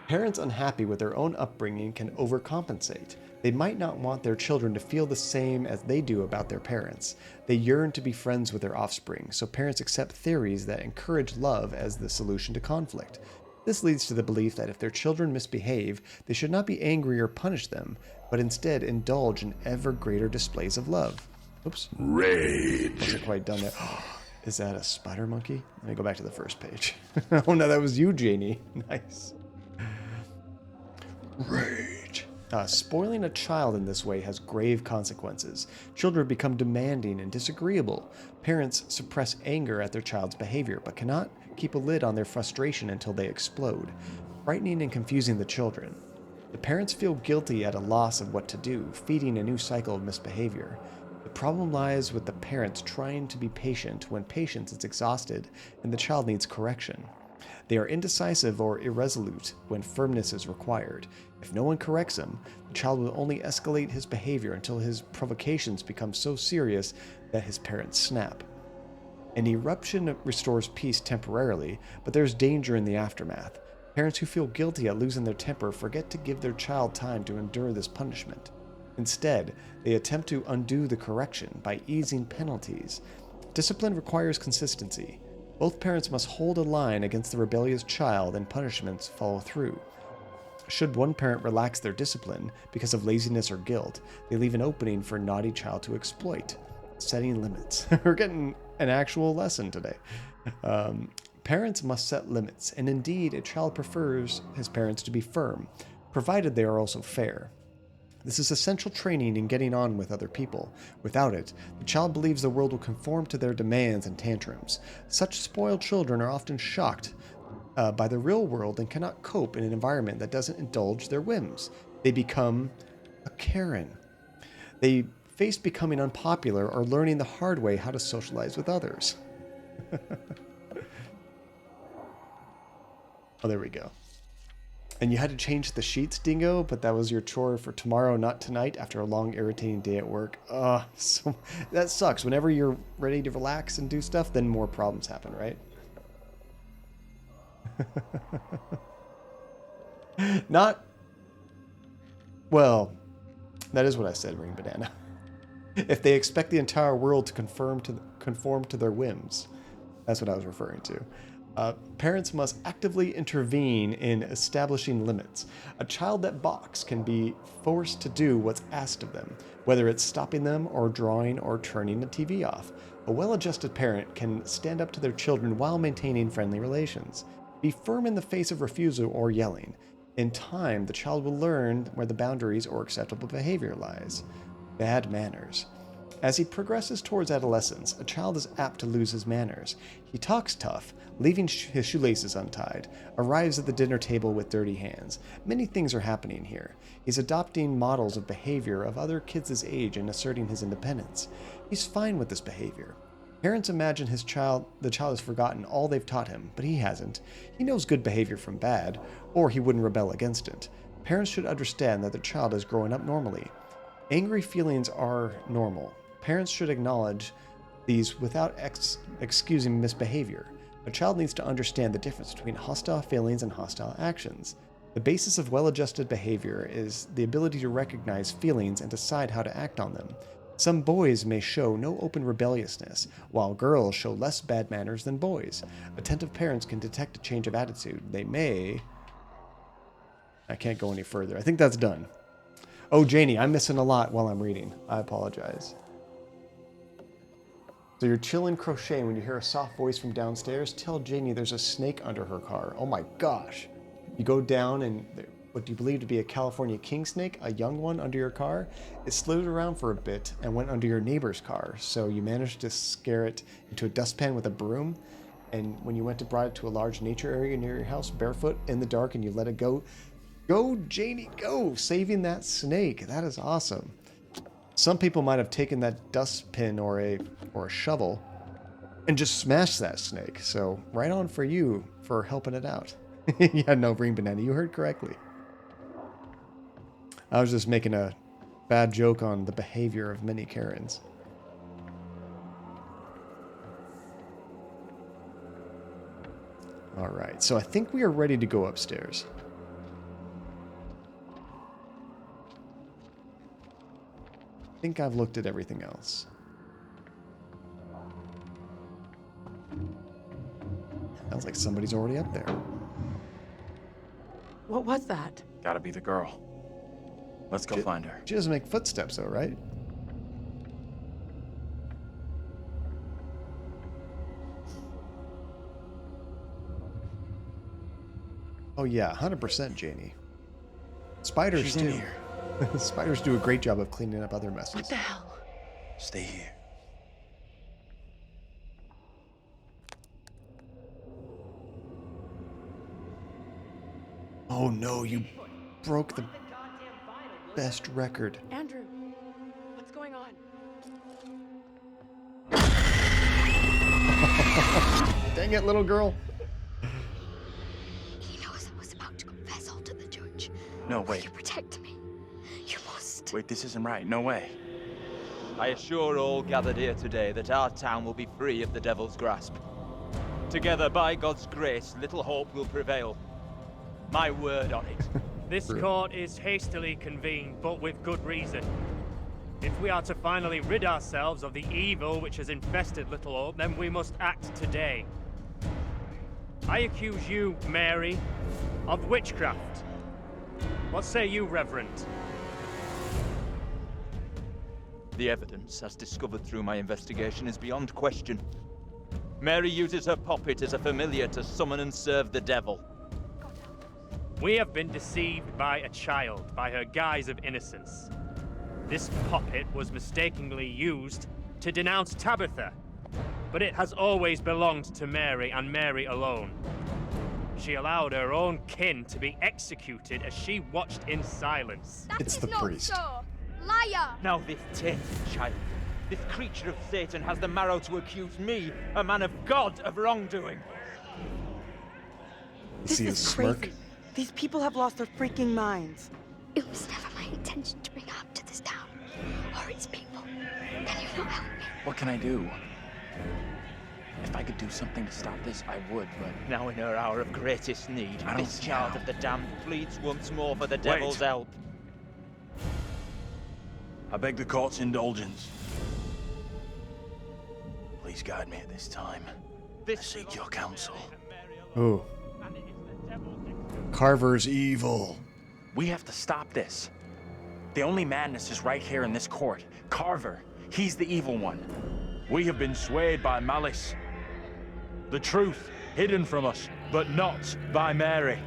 Parents unhappy with their own upbringing can overcompensate. They might not want their children to feel the same as they do about their parents. They yearn to be friends with their offspring, so parents accept theories that encourage love as the solution to conflict. This leads to the belief that if their children misbehave, they should not be angry or punish them, but instead indulge in ever greater displays of love. Oops. Rage. Wasn't quite done there. Is that a spider monkey? Let me go back to the first page. Oh no, that was you, Janie. Nice. Rage. Spoiling a child in this way has grave consequences. Children become demanding and disagreeable. Parents suppress anger at their child's behavior, but cannot keep a lid on their frustration until they explode, frightening and confusing the children. The parents feel guilty at a loss of what to do, feeding a new cycle of misbehavior. The problem lies with the parents trying to be patient when patience is exhausted and the child needs correction. They are indecisive or irresolute when firmness is required. If no one corrects him, the child will only escalate his behavior until his provocations become so serious that his parents snap. An eruption restores peace temporarily, but there's danger in the aftermath. Parents who feel guilty at losing their temper forget to give their child time to endure this punishment. Instead, they attempt to undo the correction by easing penalties. Discipline requires consistency. Both parents must hold a line against the rebellious child and punishments follow through. Should one parent relax their discipline because of laziness or guilt, they leave an opening for a naughty child to exploit. Setting limits. We're getting an actual lesson today. Parents must set limits, and indeed, a child prefers his parents to be firm, provided they are also fair. This is essential training in getting on with other people. Without it, the child believes the world will conform to their demands and tantrums. Such spoiled children are often shocked by the real world and cannot cope in an environment that doesn't indulge their whims. They become a Karen. They face becoming unpopular or learning the hard way how to socialize with others. Oh, there we go. And you had to change the sheets, Dingo, but that was your chore for tomorrow, not tonight, after a long, irritating day at work. So that sucks. Whenever you're ready to relax and do stuff, then more problems happen, right? Not... Well, that is what I said, Ring Banana. If they expect the entire world to conform to their whims. That's what I was referring to. Parents must actively intervene in establishing limits. A child that balks can be forced to do what's asked of them, whether it's stopping them or drawing or turning the TV off. A well-adjusted parent can stand up to their children while maintaining friendly relations. Be firm in the face of refusal or yelling. In time, the child will learn where the boundaries or acceptable behavior lies. Bad manners. As he progresses towards adolescence, a child is apt to lose his manners. He talks tough, leaving his shoelaces untied, arrives at the dinner table with dirty hands. Many things are happening here. He's adopting models of behavior of other kids his age and asserting his independence. He's fine with this behavior. Parents imagine the child has forgotten all they've taught him, but he hasn't. He knows good behavior from bad, or he wouldn't rebel against it. Parents should understand that their child is growing up normally. Angry feelings are normal. Parents should acknowledge these without excusing misbehavior. A child needs to understand the difference between hostile feelings and hostile actions. The basis of well-adjusted behavior is the ability to recognize feelings and decide how to act on them. Some boys may show no open rebelliousness, while girls show less bad manners than boys. Attentive parents can detect a change of attitude. They may... I can't go any further. I think that's done. Oh, Janie, I'm missing a lot while I'm reading. I apologize. So you're chilling crocheting when you hear a soft voice from downstairs. Tell Janie there's a snake under her car. Oh my gosh. You go down and what you believe to be a California king snake, a young one under your car, it slid around for a bit and went under your neighbor's car. So you managed to scare it into a dustpan with a broom. And when you went to bring it to a large nature area near your house, barefoot in the dark, and you let it go, go Janie, go! Saving that snake. That is awesome. Some people might have taken that dustpan or a shovel and just smashed that snake. So right on for you for helping it out. Yeah, no, Ring Banana, you heard correctly. I was just making a bad joke on the behavior of many Karens. All right, so I think we are ready to go upstairs. I think I've looked at everything else. Sounds like somebody's already up there. What was that? Gotta be the girl. Let's go find her. She doesn't make footsteps though, right? Oh yeah, 100% Janie. Spiders She's too. in here. Spiders do a great job of cleaning up other messes. What the hell? Stay here. Oh no, you broke the best record. Andrew, what's going on? Dang it, little girl. He knows I was about to confess all to the judge. No, wait. You protect me. You must. Wait, this isn't right. No way. I assure all gathered here today that our town will be free of the devil's grasp. Together, by God's grace, little hope will prevail. My word on it. This court is hastily convened, but with good reason. If we are to finally rid ourselves of the evil which has infested Little Hope, then we must act today. I accuse you, Mary, of witchcraft. What say you, Reverend? The evidence, as discovered through my investigation, is beyond question. Mary uses her puppet as a familiar to summon and serve the devil. We have been deceived by a child, by her guise of innocence. This puppet was mistakenly used to denounce Tabitha, but it has always belonged to Mary and Mary alone. She allowed her own kin to be executed as she watched in silence. It's the priest. So. Liar! Now this tainted child, this creature of Satan has the marrow to accuse me, a man of God, of wrongdoing. This is crazy. These people have lost their freaking minds. It was never my intention to bring harm to this town or its people. Can you not help me? What can I do? If I could do something to stop this, I would, but... Now in her hour of greatest need, I don't this child of the damned pleads once more for the Wait. devil's help. I beg the court's indulgence. Please guide me at this time. I seek your counsel. Oh. Carver's evil. We have to stop this. The only madness is right here in this court. Carver, he's the evil one. We have been swayed by malice. The truth hidden from us, but not by Mary.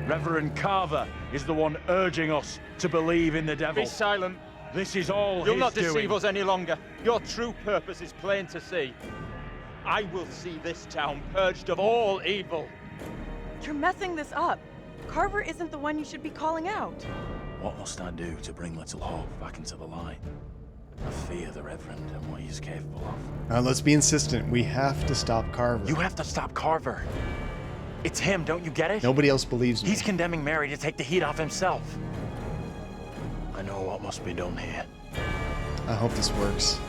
Reverend Carver is the one urging us to believe in the devil. Be silent. This is all You'll his not deceive doing. us any longer. Your true purpose is plain to see. I will see this town purged of all evil. You're messing this up. Carver isn't the one you should be calling out. What must I do to bring Little Hope back into the light? I fear the Reverend and what he is capable of. Let's be insistent. We have to stop Carver. You have to stop Carver. It's him, don't you get it? Nobody else believes me. He's condemning Mary to take the heat off himself. I know what must be done here. I hope this works.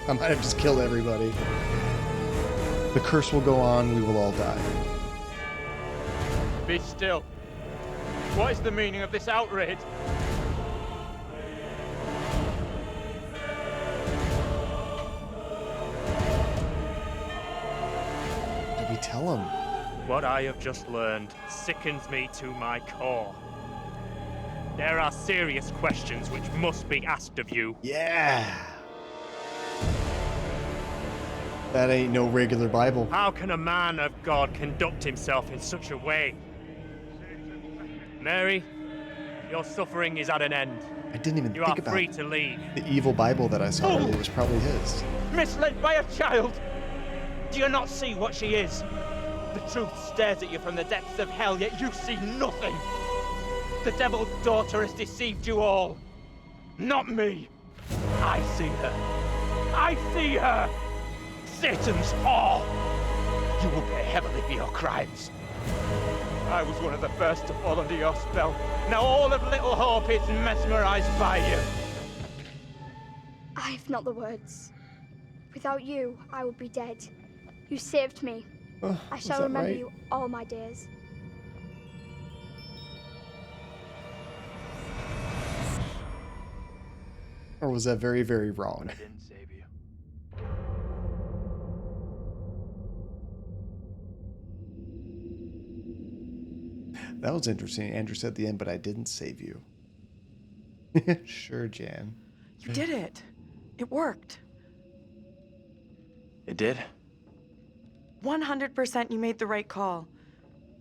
I might have just killed everybody. The curse will go on. We will all die. Be still. What is the meaning of this outrage? Did we tell him? What I have just learned sickens me to my core. There are serious questions which must be asked of you. Yeah. That ain't no regular Bible. How can a man of God conduct himself in such a way? Mary, your suffering is at an end. I didn't even You think are about free to leave. the evil Bible that I saw earlier was probably his. Misled by a child? Do you not see what she is? The truth stares at you from the depths of hell, yet you see nothing. The devil's daughter has deceived you all. Not me. I see her. I see her. Satan's whore. You will pay heavily for your crimes. I was one of the first to fall under your spell. Now all of Little Hope is mesmerized by you. I've not the words. Without you, I would be dead. You saved me. I shall remember you all my days. Or was that very, very wrong? I didn't save you. That was interesting. Andrew said at the end, but I didn't save you. Sure, Jan. You did it. It worked. It did? 100% you made the right call.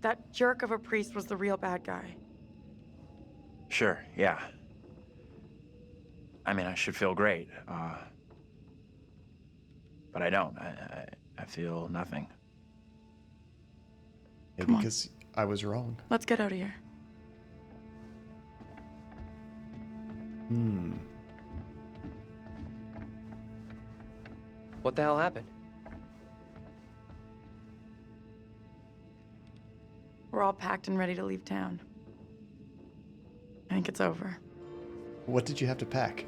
That jerk of a priest was the real bad guy. Sure, yeah. I mean, I should feel great. But I don't. I feel nothing. Yeah, Come on. because I was wrong. Let's get out of here. What the hell happened? We're all packed and ready to leave town. I think it's over. What did you have to pack?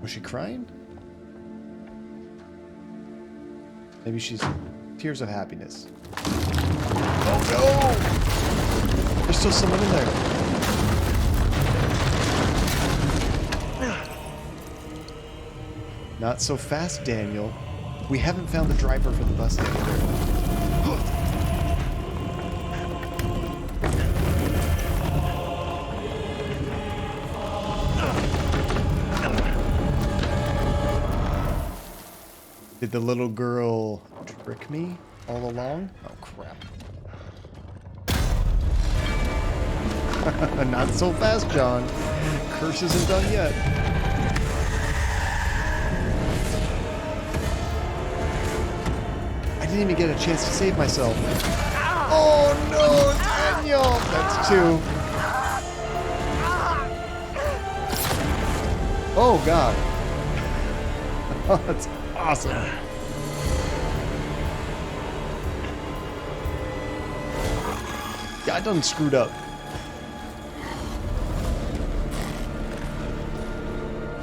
Was she crying? Maybe she's tears of happiness. Oh no! There's still someone in there. Not so fast, Daniel. We haven't found the driver for the bus yet either. Did the little girl trick me all along? Oh, crap. Not so fast, John. Curse isn't done yet. I didn't even get a chance to save myself. Oh, no, Daniel! That's two. Oh, God. Oh, that's awesome. Yeah, I done screwed up.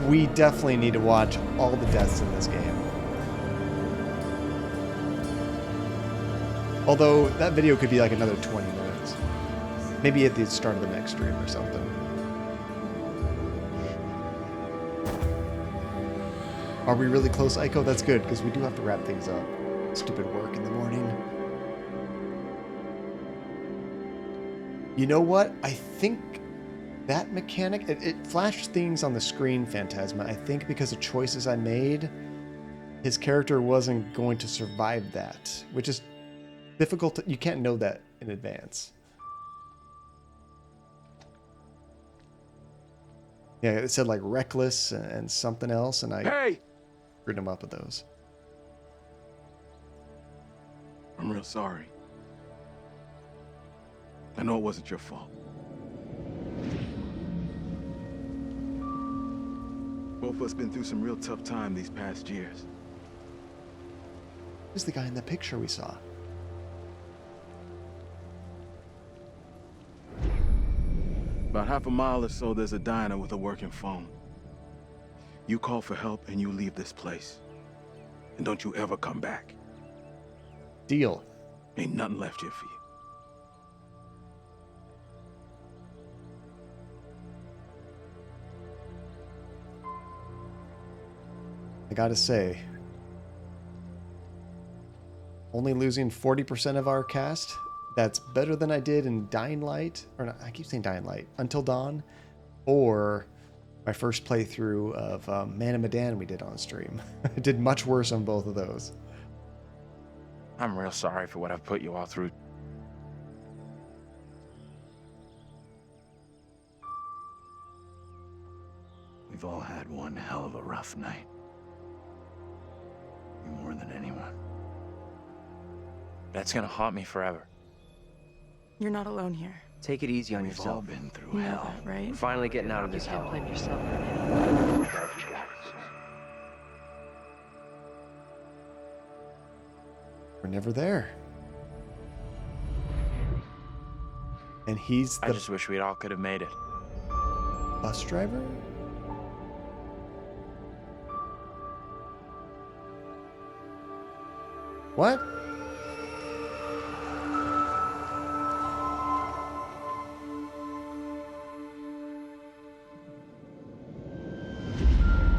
We definitely need to watch all the deaths in this game. Although, that video could be like another 20 minutes. Maybe at the start of the next stream or something. Are we really close, Aiko? That's good, because we do have to wrap things up. Stupid work in the morning. You know what? I think that mechanic, it flashed things on the screen, Phantasma. I think because of choices I made, his character wasn't going to survive that, which is difficult. You can't know that in advance. Yeah, it said like reckless and something else, and I screwed him up with those. I'm real sorry. I know it wasn't your fault. Both of us been through some real tough time these past years. Who's the guy in the picture we saw? About half a mile or so, there's a diner with a working phone. You call for help and you leave this place. And don't you ever come back. Deal. Ain't nothing left here for you. I gotta say, only losing 40% of our cast, that's better than I did in Dying Light, or not, I keep saying Dying Light, Until Dawn, or my first playthrough of Man of Medan we did on stream. I did much worse on both of those. I'm real sorry for what I've put you all through. We've all had one hell of a rough night. You more than anyone. That's gonna haunt me forever. You're not alone here. Take it easy on We've yourself. all been through You know hell. that, right? We're finally getting out of this hell. Blame yourself. We're never there. And he's the I just wish we all could have made it. bus driver? What?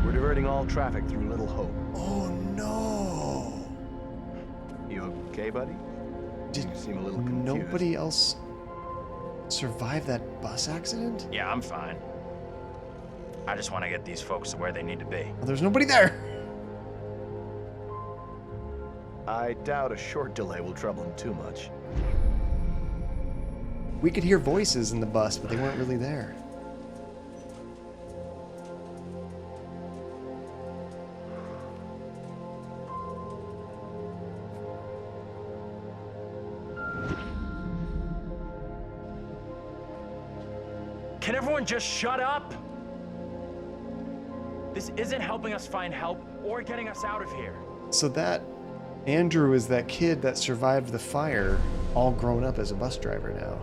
We're diverting all traffic through Little Hope. Oh no! You okay, buddy? Did you seem a little confused. nobody else survive that bus accident? Yeah, I'm fine. I just want to get these folks to where they need to be. Well, there's nobody there. I doubt a short delay will trouble him too much. We could hear voices in the bus, but they weren't really there. Can everyone just shut up? This isn't helping us find help or getting us out of here. So that Andrew is that kid that survived the fire, all grown up as a bus driver now.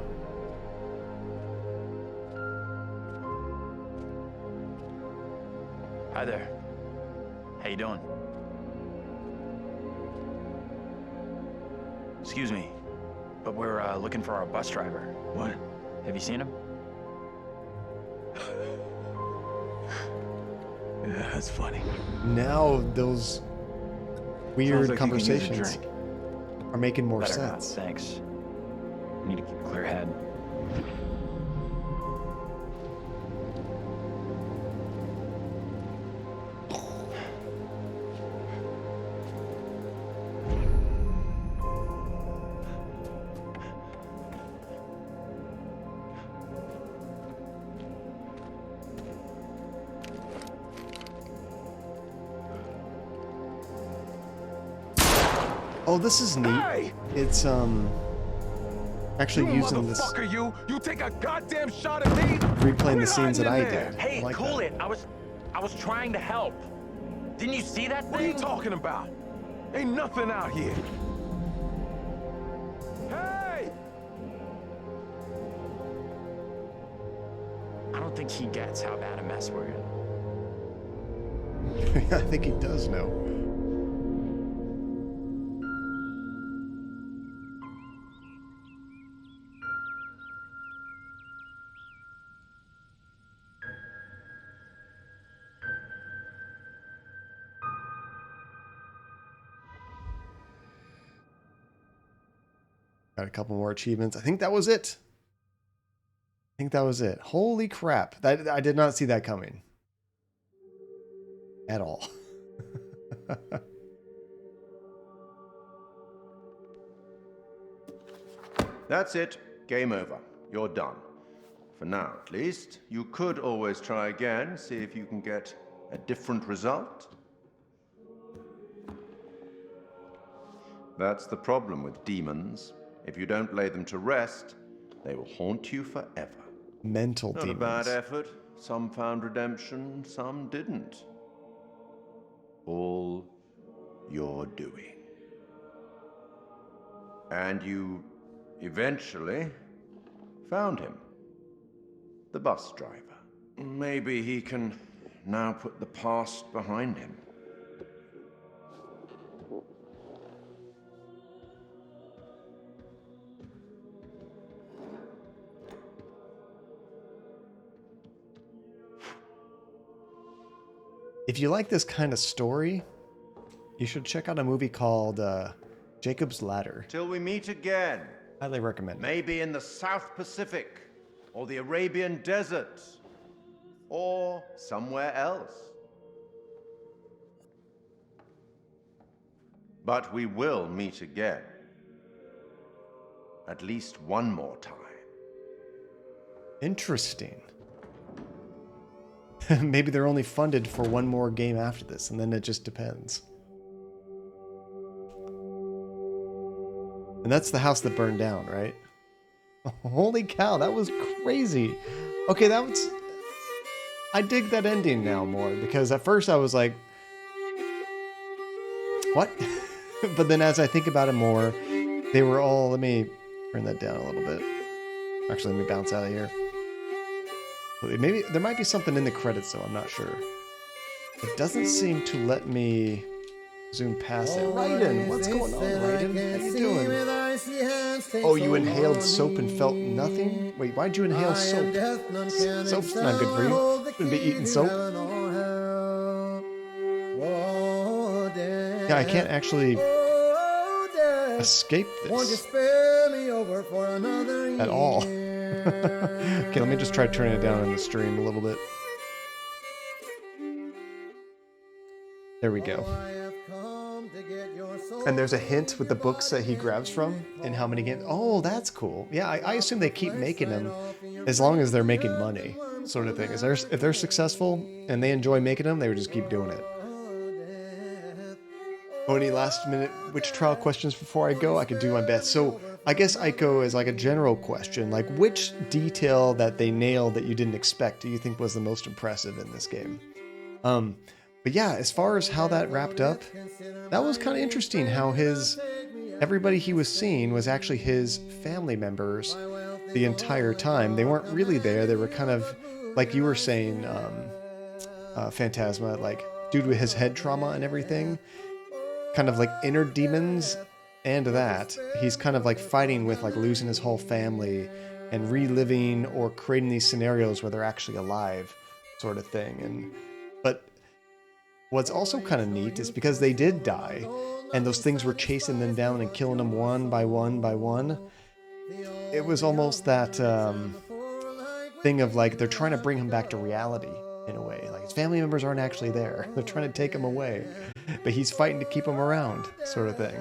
Hi there. How you doing? Excuse me, but we're looking for our bus driver. What? Have you seen him? Yeah, that's funny. Now those weird like you can use a conversations drink. are making more Better not, sense. thanks. I need to keep a clear head. Oh, this is neat. Hey! It's actually You using this, motherfucker, you take a goddamn shot at me. replaying the scenes that I hiding in there? did. Hey, I like cool that. it. I was trying to help. Didn't you see that What are you thing? talking about? Ain't nothing out here. Hey! I don't think he gets how bad a mess we're in. I think he does know. Got a couple more achievements. I think that was it. Holy crap. That I did not see that coming. At all. That's it. Game over. You're done. For now, at least. You could always try again, see if you can get a different result. That's the problem with demons. If you don't lay them to rest, they will haunt you forever. Mental Not demons. a bad effort. Some found redemption, some didn't. All your doing. And you eventually found him. The bus driver. Maybe he can now put the past behind him. If you like this kind of story, you should check out a movie called Jacob's Ladder. Till we meet again. Highly recommend it. Maybe in the South Pacific, or the Arabian Desert, or somewhere else. But we will meet again. At least one more time. Interesting. Maybe they're only funded for one more game after this, and then it just depends. And that's the house that burned down, right? Holy cow, that was crazy. Okay, that was... I dig that ending now more, because at first I was like, what? But then as I think about it more, they were all... Let me turn that down a little bit. Actually, let me bounce out of here. Maybe there might be something in the credits, though. I'm not sure. It doesn't seem to let me zoom past it. Raiden, what's going on, Raiden? How you doing? Oh, you inhaled soap and felt nothing? Wait, why'd you inhale soap? Soap's not good for you. Shouldn't be eating soap. Yeah, I can't actually escape this at all. Okay, let me just try turning it down in the stream a little bit. There we go. And there's a hint with the books that he grabs from and how many games. Oh, that's cool. Yeah, I assume they keep making them as long as they're making money, sort of thing. If they're successful and they enjoy making them, they would just keep doing it. Oh, any last minute witch trial questions before I go? I could do my best. So I guess Aiko is like a general question. Like, which detail that they nailed that you didn't expect do you think was the most impressive in this game? But yeah, as far as how that wrapped up, that was kind of interesting how everybody he was seeing was actually his family members the entire time. They weren't really there. They were kind of, like you were saying, Phantasma, like due to his head trauma and everything, kind of like inner demons, and that he's kind of like fighting with like losing his whole family and reliving or creating these scenarios where they're actually alive, sort of thing. But what's also kind of neat is because they did die and those things were chasing them down and killing them one by one by one, it was almost that thing of like they're trying to bring him back to reality in a way. Like his family members aren't actually there. They're trying to take him away, but he's fighting to keep him around, sort of thing.